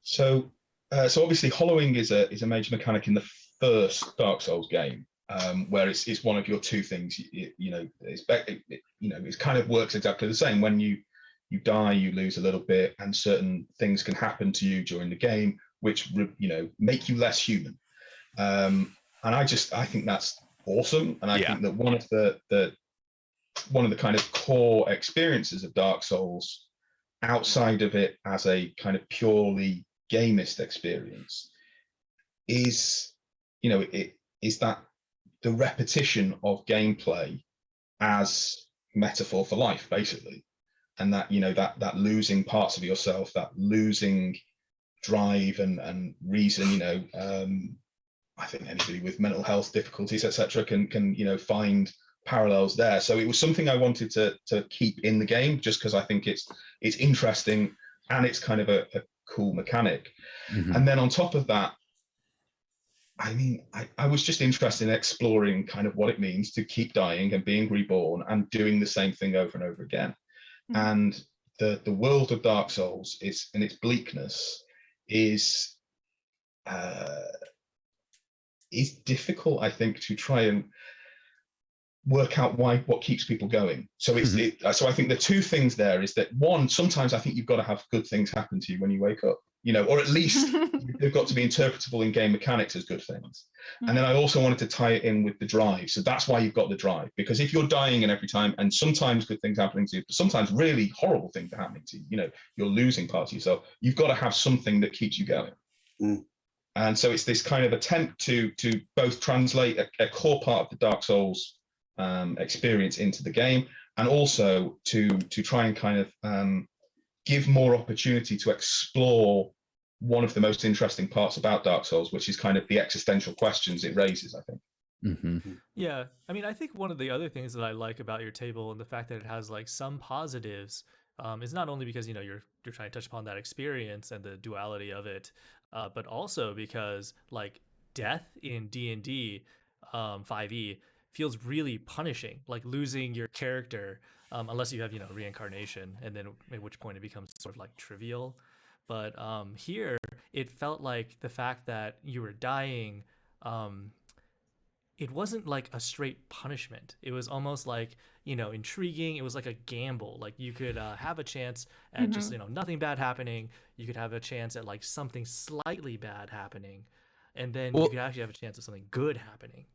So obviously, hollowing is a major mechanic in the first Dark Souls game, where it's one of your two things. It kind of works exactly the same. When you die, you lose a little bit, and certain things can happen to you during the game, which make you less human. And I think that's awesome, and I think that one of the kind of core experiences of Dark Souls, outside of it as a kind of purely gamist experience, is that the repetition of gameplay as metaphor for life, basically, and that that losing parts of yourself, that losing drive and reason. I think anybody with mental health difficulties, etc., can find parallels there. So it was something I wanted to keep in the game, just because I think it's interesting and it's kind of a cool mechanic. Mhm. And then on top of that, I mean, I was just interested in exploring kind of what it means to keep dying and being reborn and doing the same thing over and over again. And the world of Dark Souls and its bleakness is difficult, I think, to try and work out what keeps people going. So so I think the two things there is that, one, sometimes I think you've got to have good things happen to you when you wake up, or at least they've got to be interpretable in game mechanics as good things. And then I also wanted to tie it in with the drive. So that's why you've got the drive, because if you're dying and every time, and sometimes good things happening to you, but sometimes really horrible things are happening to you, you're losing parts of yourself, you've got to have something that keeps you going. And so it's this kind of attempt to both translate a core part of the Dark Souls experience into the game, and also to try and kind of give more opportunity to explore one of the most interesting parts about Dark Souls, which is kind of the existential questions it raises, I think. Mm-hmm. Yeah, I mean, I think one of the other things that I like about your table and the fact that it has like some positives is not only because you're trying to touch upon that experience and the duality of it, but also because like death in D&D 5e feels really punishing, like losing your character, unless you have reincarnation, and then at which point it becomes sort of like trivial. But here it felt like the fact that you were dying, it wasn't like a straight punishment. It was almost like intriguing. It was like a gamble. Like you could have a chance at just nothing bad happening. You could have a chance at like something slightly bad happening, and then you could actually have a chance of something good happening.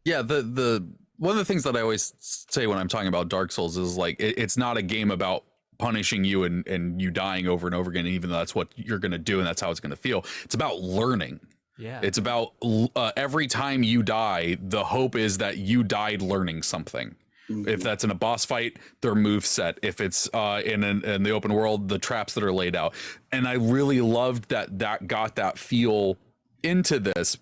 Yeah, the one of the things that I always say when I'm talking about Dark Souls is like it's not a game about punishing you and you dying over and over again, even though that's what you're going to do and that's how it's going to feel. It's about learning. Yeah, it's about every time you die, the hope is that you died learning something. If that's in a boss fight, their move set. If it's in the open world, the traps that are laid out. And I really loved that got that feel into this.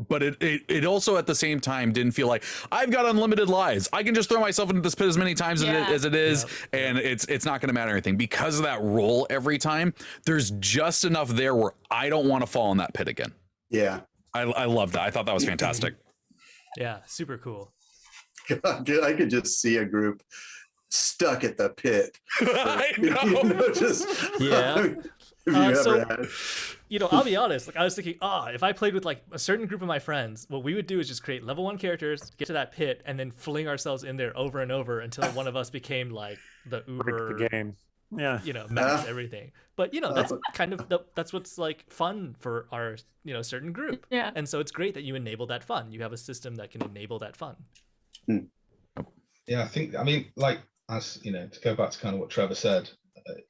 But it also at the same time didn't feel like I've got unlimited lives. I can just throw myself into this pit as many times as it is, and it's not going to matter anything. Because of that roll every time, there's just enough there where I don't want to fall in that pit again. Yeah. I love that. I thought that was fantastic. Yeah, super cool. God, I could just see a group stuck at the pit. I know. If you ever so- had. I'll be honest. Like I was thinking, if I played with like a certain group of my friends, what we would do is just create level 1 characters, get to that pit, and then fling ourselves in there over and over until one of us became like the uber The game. Yeah. max everything. But that's kind of that's what's like fun for our certain group. Yeah. And so it's great that you enable that fun. You have a system that can enable that fun. Yeah, I mean, like, as to go back to kind of what Trevor said,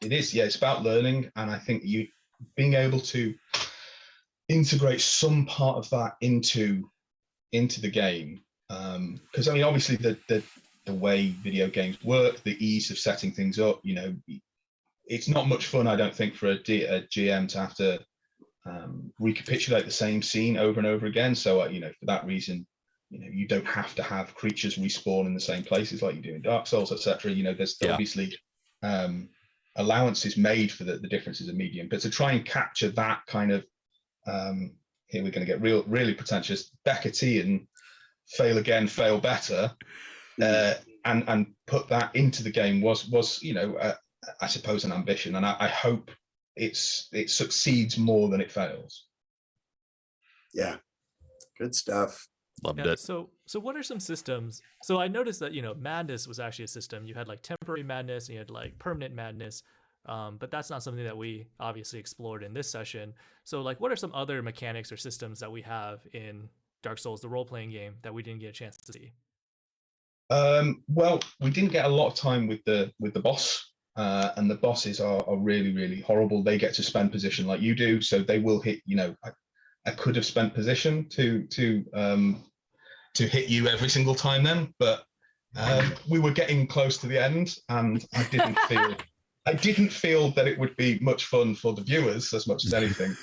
it's about learning, and I think you being able to integrate some part of that into the game, because I mean, obviously the the way video games work, the ease of setting things up. You know, it's not much fun, I don't think, for a GM to have to recapitulate the same scene over and over again. So, you know, for that reason, you know, you don't have to have creatures respawn in the same places like you do in Dark Souls, etc. You know, there's obviously allowances made for the differences of medium, but to try and capture that kind of here we're going to get really pretentious Beckettian fail again, fail better, and put that into the game was you know, I suppose an ambition, and I hope it succeeds more than it fails. Yeah, good stuff. Loved Yeah, it. so what are some systems? So I noticed that, you know, madness was actually a system. You had like temporary madness and you had like permanent madness. But that's not something that we obviously explored in this session. So like, what are some other mechanics or systems that we have in Dark Souls, the role-playing game, that we didn't get a chance to see? Well, we didn't get a lot of time with the boss, and the bosses are really horrible. They get to spend position like you do, so they will hit. You know, I could have spent position to hit you every single time then, but we were getting close to the end, and I didn't feel that it would be much fun for the viewers as much as anything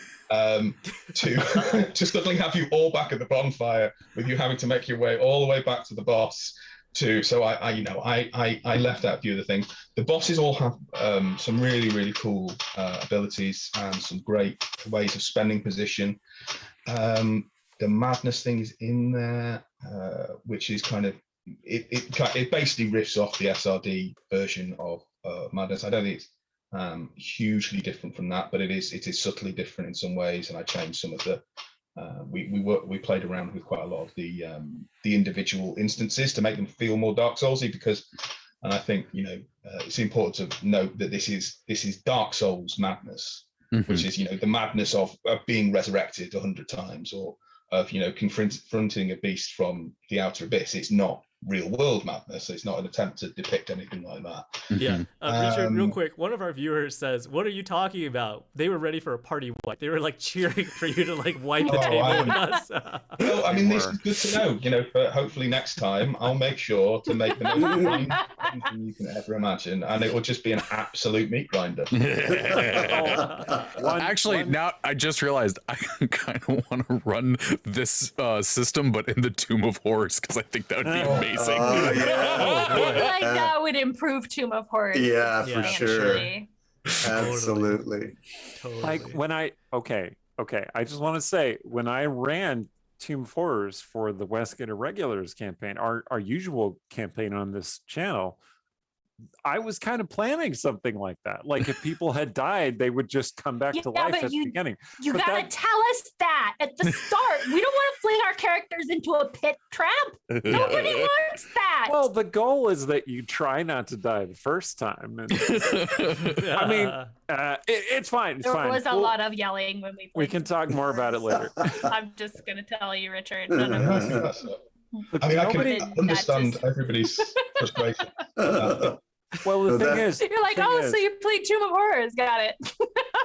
to suddenly have you all back at the bonfire with you having to make your way all the way back to the boss. So I left out a few of the things. The bosses all have some really cool abilities and some great ways of spending position. The madness thing is in there, which is kind of it basically riffs off the SRD version of madness. I don't think it's hugely different from that, but it is subtly different in some ways. And I changed some of the we played around with quite a lot of the individual instances to make them feel more Dark Soulsy, because, and I think, you know, it's important to note that this is Dark Souls madness, which is, you know, the madness of being resurrected 100 times, or of, you know, confronting a beast from the outer abyss. It's not real world madness. It's not an attempt to depict anything like that. Yeah. Richard, real quick, one of our viewers says, what are you talking about? They were ready for a party wipe. They were like cheering for you to like wipe the table with us. Well, I mean, this is good to know, you know, but hopefully next time I'll make sure to make the most grind thing you can ever imagine, and it will just be an absolute meat grinder. Actually, now I just realized I kind of want to run this system, but in the Tomb of Horrors, because I think that would be amazing. I feel like that would improve Tomb of Horrors. Yeah, for sure. substantially. Absolutely. Totally. Like when I just want to say, when I ran Tomb of Horrors for the Westgate Irregulars campaign, our usual campaign on this channel, I was kind of planning something like that. Like if people had died, they would just come back to life at the beginning. You But gotta tell us that at the start. We don't want to fling our characters into a pit trap. Nobody wants that. Well, the goal is that you try not to die the first time. And, I mean, it's fine. It's there fine. was a lot of yelling when we played. We can talk more about it later. I'm just gonna tell you, Richard. None of us. I mean, I Nobody- can understand that just- everybody's frustration. Well, the So thing is, You're like, oh, so you played Tomb of Horrors. Got it.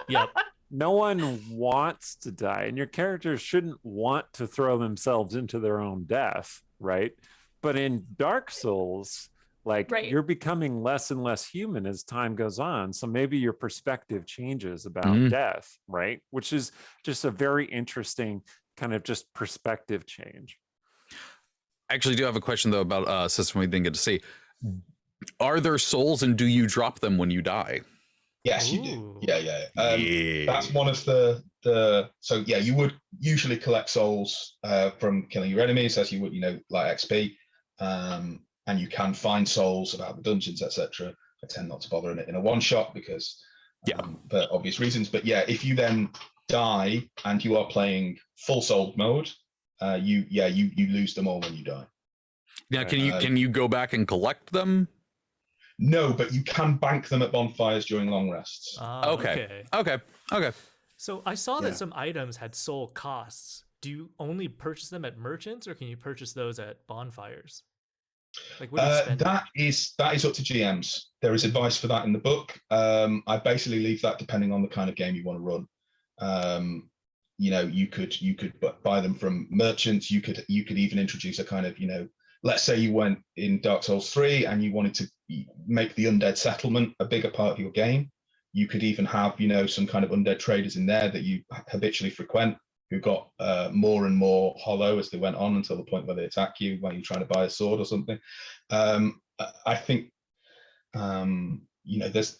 Yep. no one wants to die, and your characters shouldn't want to throw themselves into their own death, right? But in Dark Souls, like Right. you're becoming less and less human as time goes on. So maybe your perspective changes about death, right? Which is just a very interesting kind of just perspective change. I actually do have a question though about a system we didn't get to see. Are there souls, and do you drop them when you die? Yes, you Ooh. do. Yeah. That's one of the so yeah, you would usually collect souls from killing your enemies, as you would, you know, like XP, and you can find souls about the dungeons, etc. I tend not to bother in a one shot because for obvious reasons. But yeah, if you then die and you are playing full soul mode, you lose them all when you die. Now, can you go back and collect them? No, but you can bank them at bonfires during long rests. Okay. So I saw that Yeah. some items had soul costs. Do you only purchase them at merchants, or can you purchase those at bonfires? Like, what do you spend? That is up to GMs. There is advice for that in the book. I basically leave that depending on the kind of game you want to run. You know, you could buy them from merchants. You could even introduce a kind of, you know, let's say you went in Dark Souls 3 and you wanted to make the undead settlement a bigger part of your game. You could even have, some kind of undead traders in there that you habitually frequent, who got more and more hollow as they went on, until the point where they attack you while you're trying to buy a sword or something. I think, there's,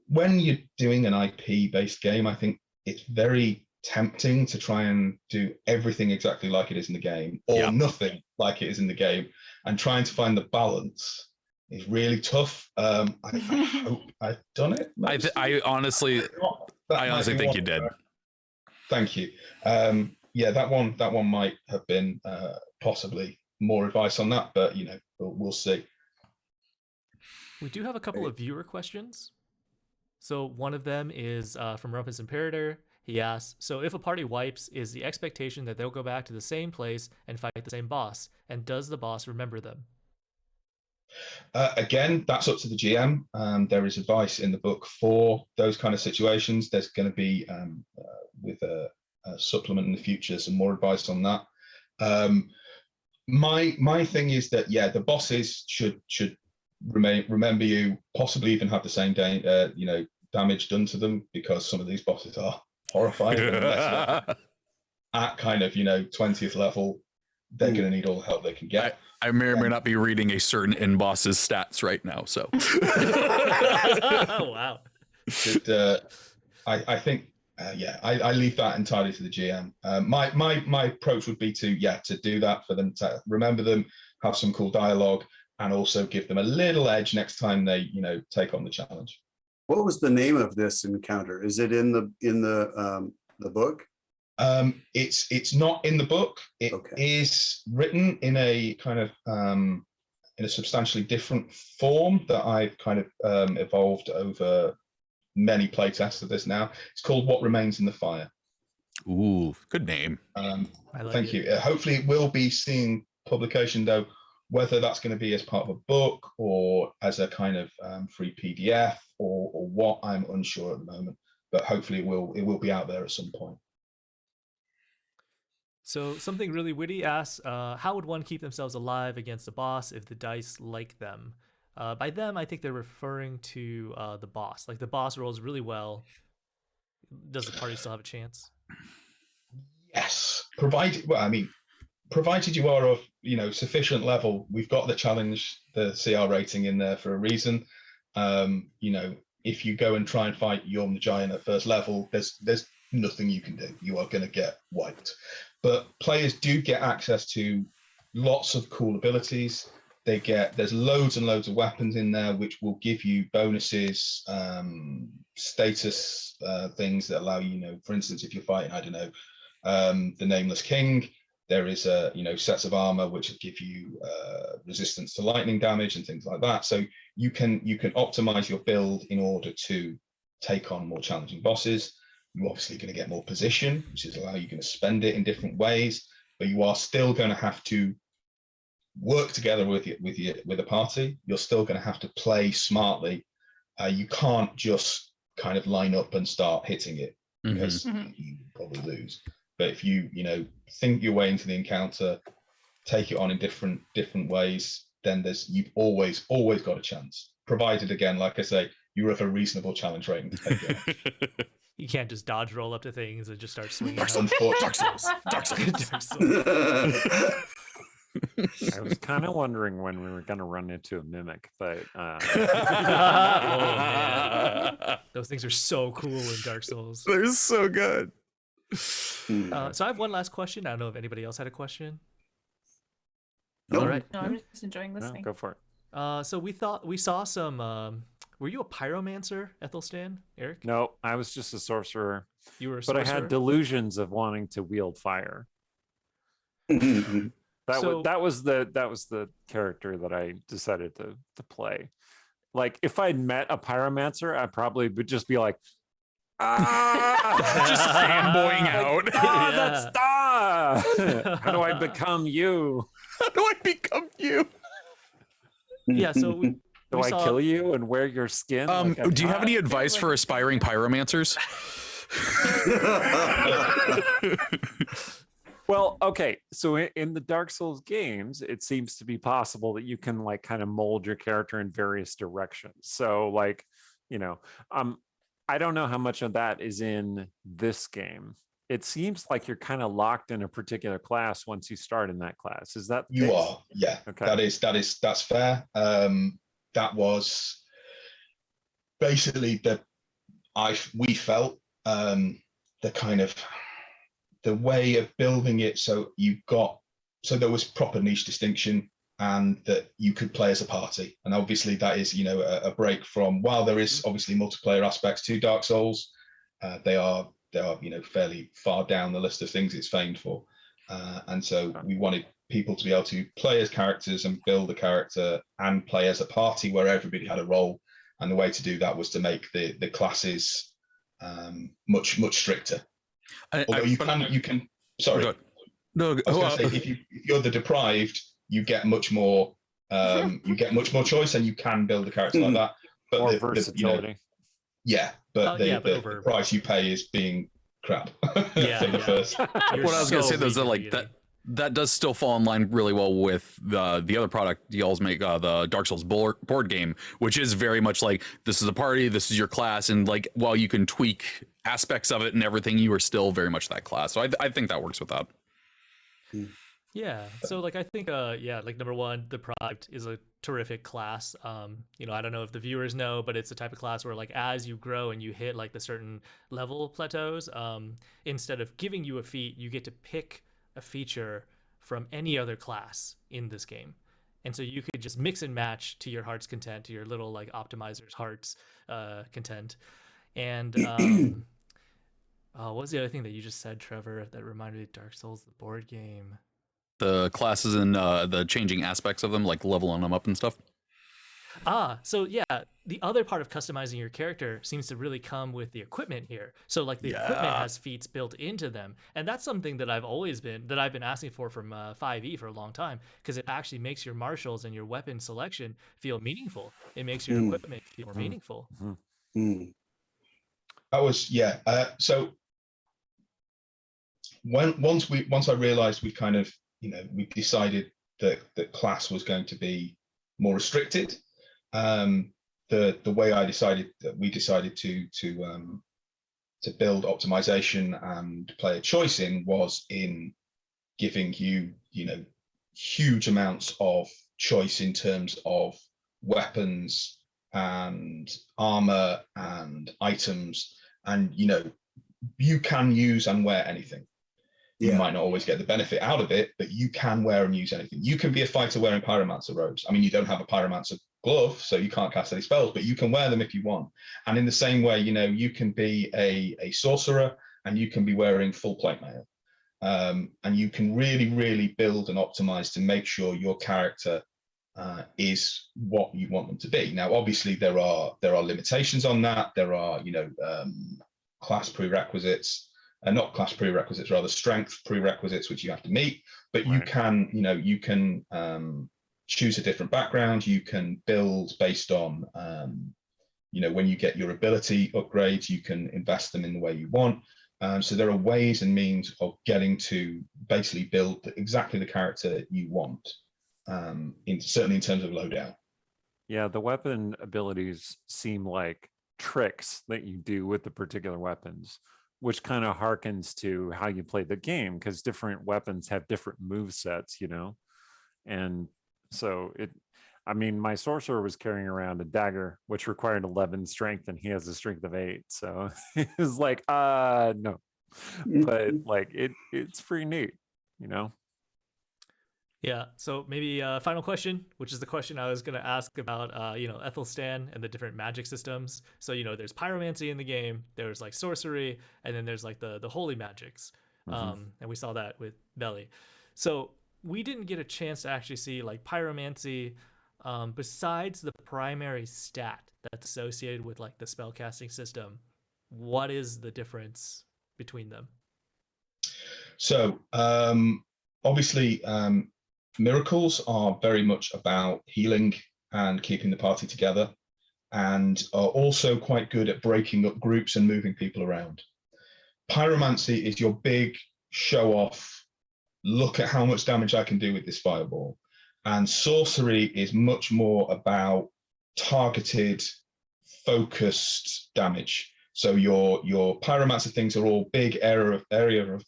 when you're doing an IP-based game, I think it's very tempting to try and do everything exactly like it is in the game, or nothing like it is in the game, and trying to find the balance is really tough. I hope I've done it. I honestly think you did. Thank you. That one might have been possibly more advice on that, but we'll see. We do have a couple of viewer questions. So one of them is from Rumpus Imperator. He asks, so if a party wipes, is the expectation that they'll go back to the same place and fight the same boss? And does the boss remember them? Again, that's up to the GM. There is advice in the book for those kind of situations. There's going to be, with a supplement in the future, some more advice on that. My thing is that, the bosses should remember you, possibly even have the same damage done to them, because some of these bosses are horrifying. At kind of 20th level, they're going to need all the help they can get. I may or may not be reading a certain in-boss's stats right now, so. Oh, wow. I think, I leave that entirely to the GM. My approach would be to do that, for them to remember them, have some cool dialogue, and also give them a little edge next time they, take on the challenge. What was the name of this encounter? Is it in the book? It's not in the book. It is written in a kind of in a substantially different form that I've kind of evolved over many playtests of this now. It's called What Remains in the Fire. Ooh, good name. Thank you. Hopefully it will be seeing publication, though, whether that's going to be as part of a book or as a kind of free PDF or what, I'm unsure at the moment, but hopefully it will be out there at some point. So something really witty asks, how would one keep themselves alive against a boss if the dice like them? By them, I think they're referring to the boss. Like, the boss rolls really well. Does the party still have a chance? Yes, provided you are of sufficient level. We've got the challenge, the CR rating in there for a reason. If you go and try and fight Yorm the Giant at first level, there's nothing you can do. You are going to get wiped. But players do get access to lots of cool abilities. There's loads and loads of weapons in there which will give you bonuses, status things that allow you, for instance, if you're fighting, I don't know, the Nameless King, there is sets of armor which give you resistance to lightning damage and things like that. So you can optimize your build in order to take on more challenging bosses. You're obviously going to get more position, which is you're going to spend it in different ways, but you are still going to have to work together with a party. You're still going to have to play smartly. You can't just kind of line up and start hitting it, because you probably lose. But if you think your way into the encounter, take it on in different ways, then you've always got a chance. Provided, again, like I say, you're of a reasonable challenge rating to take it on. You can't just dodge roll up to things and just start swinging. Dark Souls. Dark Souls. I was kind of wondering when we were going to run into a mimic, but Oh, man. Those things are so cool in Dark Souls. They're so good. So I have one last question. I don't know if anybody else had a question. Nope. All right. No, I'm just enjoying no, listening. go for it. So we saw some. Were you a pyromancer, Ethelstan, Eric? No, I was just a sorcerer, You were a but sorcerer? I had delusions of wanting to wield fire. Mhm. That was the character that I decided to play. Like, if I'd met a pyromancer, I probably would just be like, Just fanboying out. How do I become you? How do I become you? Yeah, so we Do I saw- kill you and wear your skin? like a Do you have any top? advice for aspiring pyromancers? Well, okay. So in the Dark Souls games, it seems to be possible that you can like kind of mold your character in various directions. So like, you know, I don't know how much of that is in this game. It seems like you're kind of locked in a particular class once you start in that class. Is that the You case? are, yeah. Okay. That's fair. That was basically we felt the kind of the way of building it. So there was proper niche distinction, and that you could play as a party. And obviously that is, a break from, while there is obviously multiplayer aspects to Dark Souls, they are fairly far down the list of things it's famed for. And so we wanted people to be able to play as characters and build a character and play as a party where everybody had a role. And the way to do that was to make the classes much stricter. Although you can. Sorry. No. I was going to say, if you're the deprived, you get much more. You get much more choice, and you can build a character like that. But More versatility. The price you pay is being crap. First. What I was going to say though is that that does still fall in line really well with the other product y'all's make, the Dark Souls board game, which is very much like, this is a party, this is your class, and like while you can tweak aspects of it and everything, you are still very much that class. So I think that works with that. Yeah. So like I think like number one, the Deprived is a terrific class. I don't know if the viewers know, but it's a type of class where like as you grow and you hit like the certain level plateaus, instead of giving you a feat, you get to pick a feature from any other class in this game. And so you could just mix and match to your heart's content, to your little like optimizer's heart's content. And what was the other thing that you just said, Trevor, that reminded me of Dark Souls, the board game? The classes and the changing aspects of them, like leveling them up and stuff. So yeah, the other part of customizing your character seems to really come with the equipment here. So like the equipment has feats built into them, and that's something that I've been asking for from 5e for a long time, because it actually makes your martials and your weapon selection feel meaningful. It makes your equipment feel more meaningful. That was so once I realized we kind of we decided that class was going to be more restricted. The way we decided to build optimization and player choice was in giving you huge amounts of choice in terms of weapons and armor and items, and you can use and wear anything. You might not always get the benefit out of it, but you can wear and use anything. You can be a fighter wearing pyromancer robes. I mean, you don't have a pyromancer glove, so you can't cast any spells, but you can wear them if you want. And in the same way, you can be a sorcerer and you can be wearing full plate mail. And you can really, really build and optimize to make sure your character is what you want them to be. Now, obviously, there are limitations on that. There are, class prerequisites. Not class prerequisites, rather strength prerequisites, which you have to meet. But you can, you can choose a different background. You can build based on, when you get your ability upgrades, you can invest them in the way you want. So there are ways and means of getting to basically build exactly the character you want, certainly in terms of loadout. Yeah, the weapon abilities seem like tricks that you do with the particular weapons, which kind of harkens to how you play the game, because different weapons have different move sets, and so my sorcerer was carrying around a dagger which required 11 strength, and he has a strength of 8, so it was like no, but like it's pretty neat. Yeah, so maybe final question, which is the question I was going to ask about, Ethelstan and the different magic systems. So, there's pyromancy in the game, there's like sorcery, and then there's like the holy magics. And we saw that with Belly. So we didn't get a chance to actually see like pyromancy besides the primary stat that's associated with like the spellcasting system. What is the difference between them? So obviously, miracles are very much about healing and keeping the party together, and are also quite good at breaking up groups and moving people around. Pyromancy is your big show off look at how much damage I can do with this fireball. And sorcery is much more about targeted, focused damage. So your pyromancer things are all big area of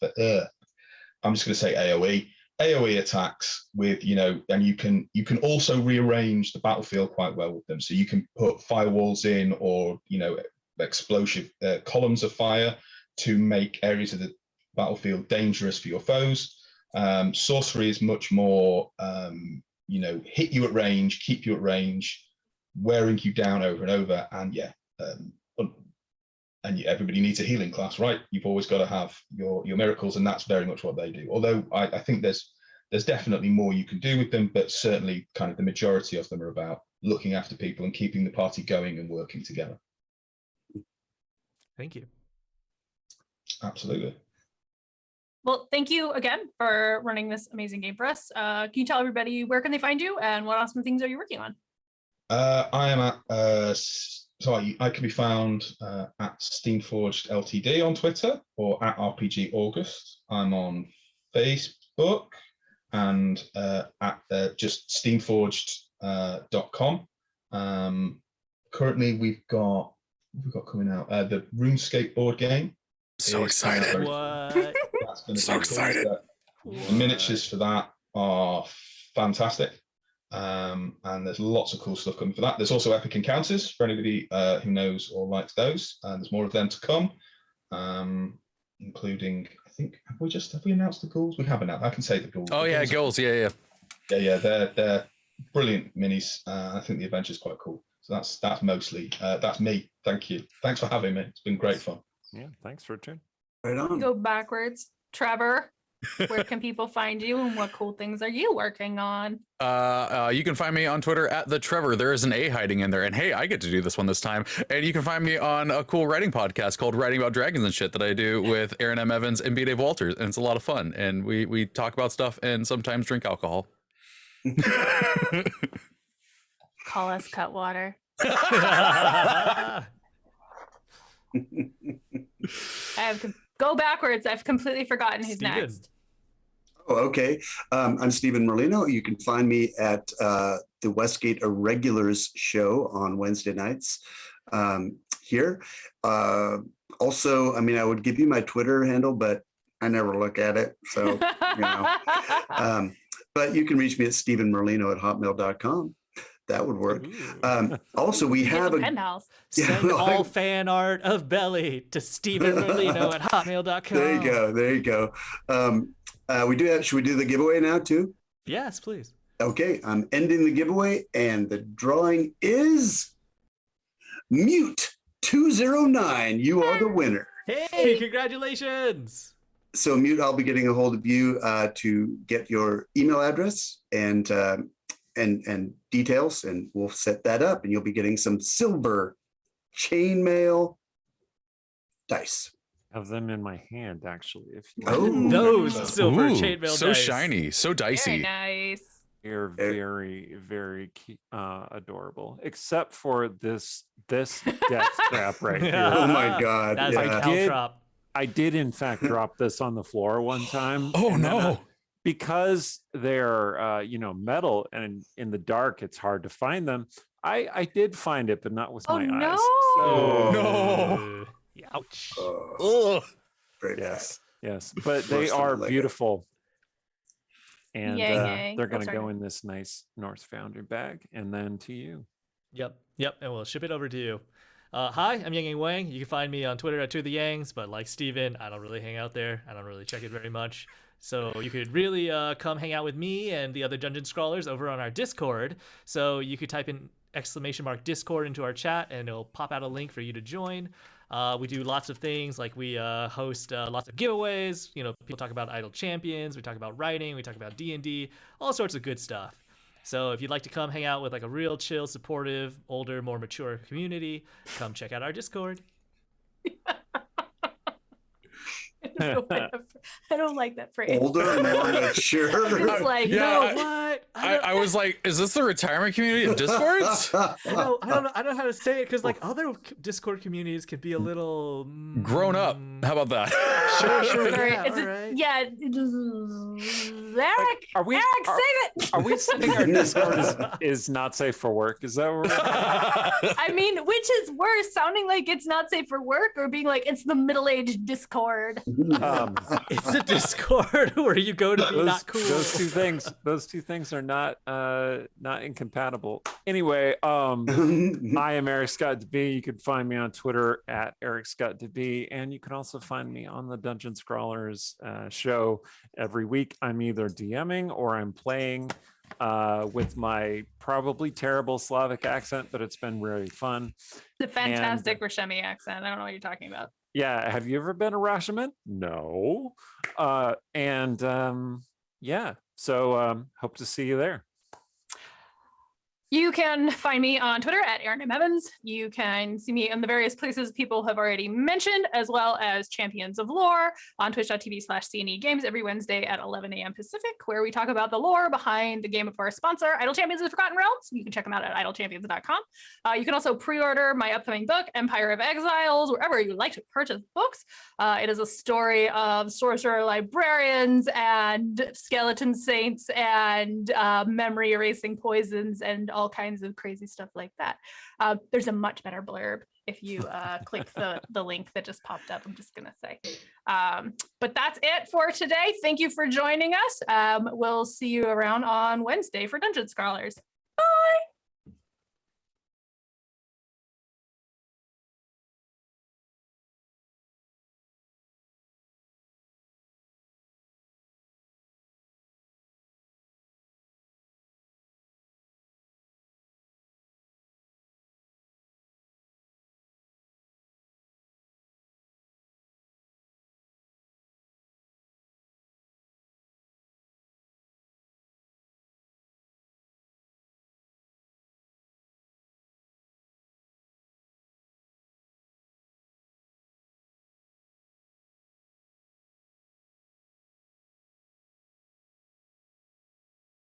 the I'm just going to say AOE attacks with, and you can also rearrange the battlefield quite well with them. So you can put firewalls in, or explosive columns of fire to make areas of the battlefield dangerous for your foes. Sorcery is much more hit you at range, keep you at range, wearing you down over and over. And everybody needs a healing class, right? You've always got to have your miracles, and that's very much what they do. Although I think there's definitely more you can do with them, but certainly kind of the majority of them are about looking after people and keeping the party going and working together. Thank you. Absolutely. Well, thank you again for running this amazing game for us. Can you tell everybody where can they find you and what awesome things are you working on? I am at I can be found at Steamforged Ltd on Twitter, or at RPG August. I'm on Facebook and at just steamforged.com. Currently, we've got coming out the RuneScape board game. So excited. What? That's going to So excited. The miniatures for that are fantastic. And there's lots of cool stuff coming for that. There's also Epic Encounters for anybody who knows or likes those. And there's more of them to come, including, I think, have we announced the ghouls? We haven't. I can say the ghouls. Oh, yeah, ghouls. Yeah. Yeah, they're brilliant minis. I think the adventure's quite cool. So that's mostly, that's me. Thank you. Thanks for having me. It's been great fun. Yeah, thanks, Richard. Right on. Go backwards. Trevor, where can people find you and what cool things are you working on? You can find me on Twitter at the Treavor. There is an A hiding in there, and hey, I get to do this one this time. And you can find me on a cool writing podcast called Writing About Dragons and Shit that I do with Aaron M. Evans and B. Dave Walters, and it's a lot of fun. And we talk about stuff and sometimes drink alcohol. Call us Cutwater. Go backwards. I've completely forgotten who's Steven. next. Oh, okay. I'm Stephen Merlino. You can find me at the Westgate Irregulars show on Wednesday nights here. Also, I mean, I would give you my Twitter handle, but I never look at it. So, but you can reach me at stephenmerlino@hotmail.com. That would work. Also, we have a pen pals. Send all fan art of Belly to stephenmerlino@hotmail.com. There you go. Should we do the giveaway now too? Yes, please. Okay, I'm ending the giveaway, and the drawing is Mute 209. You are the winner. Hey, congratulations. So Mute, I'll be getting a hold of you to get your email address and details, and we'll set that up, and you'll be getting some silver chainmail dice. Have them in my hand, actually. If you Those silver Ooh, chainmail so dice. shiny, so Very dicey. nice. They're very, very adorable, except for this death trap right here. Oh my God! That's yeah. like caltrop. I did, in fact, drop this on the floor one time. Oh and then no. because they're metal and in the dark it's hard to find them. I did find it, but not with my eyes. Oh, no. Ouch. Ugh. Very Yes, but First they one, are Lego. beautiful, and Yay. they're going to Oh, sorry. go in this nice North Foundry bag, and then to you. Yep, and we'll ship it over to you. Hi, I'm Yang Yang Wang. You can find me on Twitter at @2theyangs, but like Steven, I don't really hang out there. I don't really check it very much. So you could really come hang out with me and the other Dungeon Scrawlers over on our Discord. So you could type in !Discord into our chat, and it'll pop out a link for you to join. We do lots of things, like we host lots of giveaways. People talk about Idle Champions, we talk about writing, we talk about D&D, all sorts of good stuff. So if you'd like to come hang out with like a real chill, supportive, older, more mature community, come check out our Discord. I don't like that phrase. Older, more mature. It's like, Yeah, No, I- what? I was like, is this the retirement community of Discords? I don't know how to say it because like other Discord communities can be a little Grown up. How about that? Sure, Sorry, yeah, it's all right. yeah. Eric, Are we? Eric, Are, save it. are we saying our Discord is not safe for work? Is that what we're I mean, which is worse, sounding like it's not safe for work, or being like it's the middle-aged Discord? It's a Discord where you go to be not cool. Those two things are not incompatible. Anyway, I am Eric Scott DB. You can find me on Twitter at Eric Scott DB, and you can also find me on the Dungeon Scrawlers show every week. I'm either DMing or I'm playing with my probably terrible Slavic accent, but it's been really fun. The fantastic Rashemi accent. I don't know what you're talking about. Yeah, have you ever been a Rashomon? No. Yeah, so hope to see you there. You can find me on Twitter at Aaron M. Evans. You can see me in the various places people have already mentioned, as well as Champions of Lore on twitch.tv/CNE Games every Wednesday at 11 a.m. Pacific, where we talk about the lore behind the game of our sponsor, Idle Champions of the Forgotten Realms. You can check them out at idlechampions.com. You can also pre-order my upcoming book, Empire of Exiles, wherever you like to purchase books. It is a story of sorcerer librarians and skeleton saints and memory erasing poisons and all kinds of crazy stuff like that. There's a much better blurb if you click the link that just popped up, I'm just gonna say. But that's it for today. Thank you for joining us. We'll see you around on Wednesday for Dungeon Scrawlers.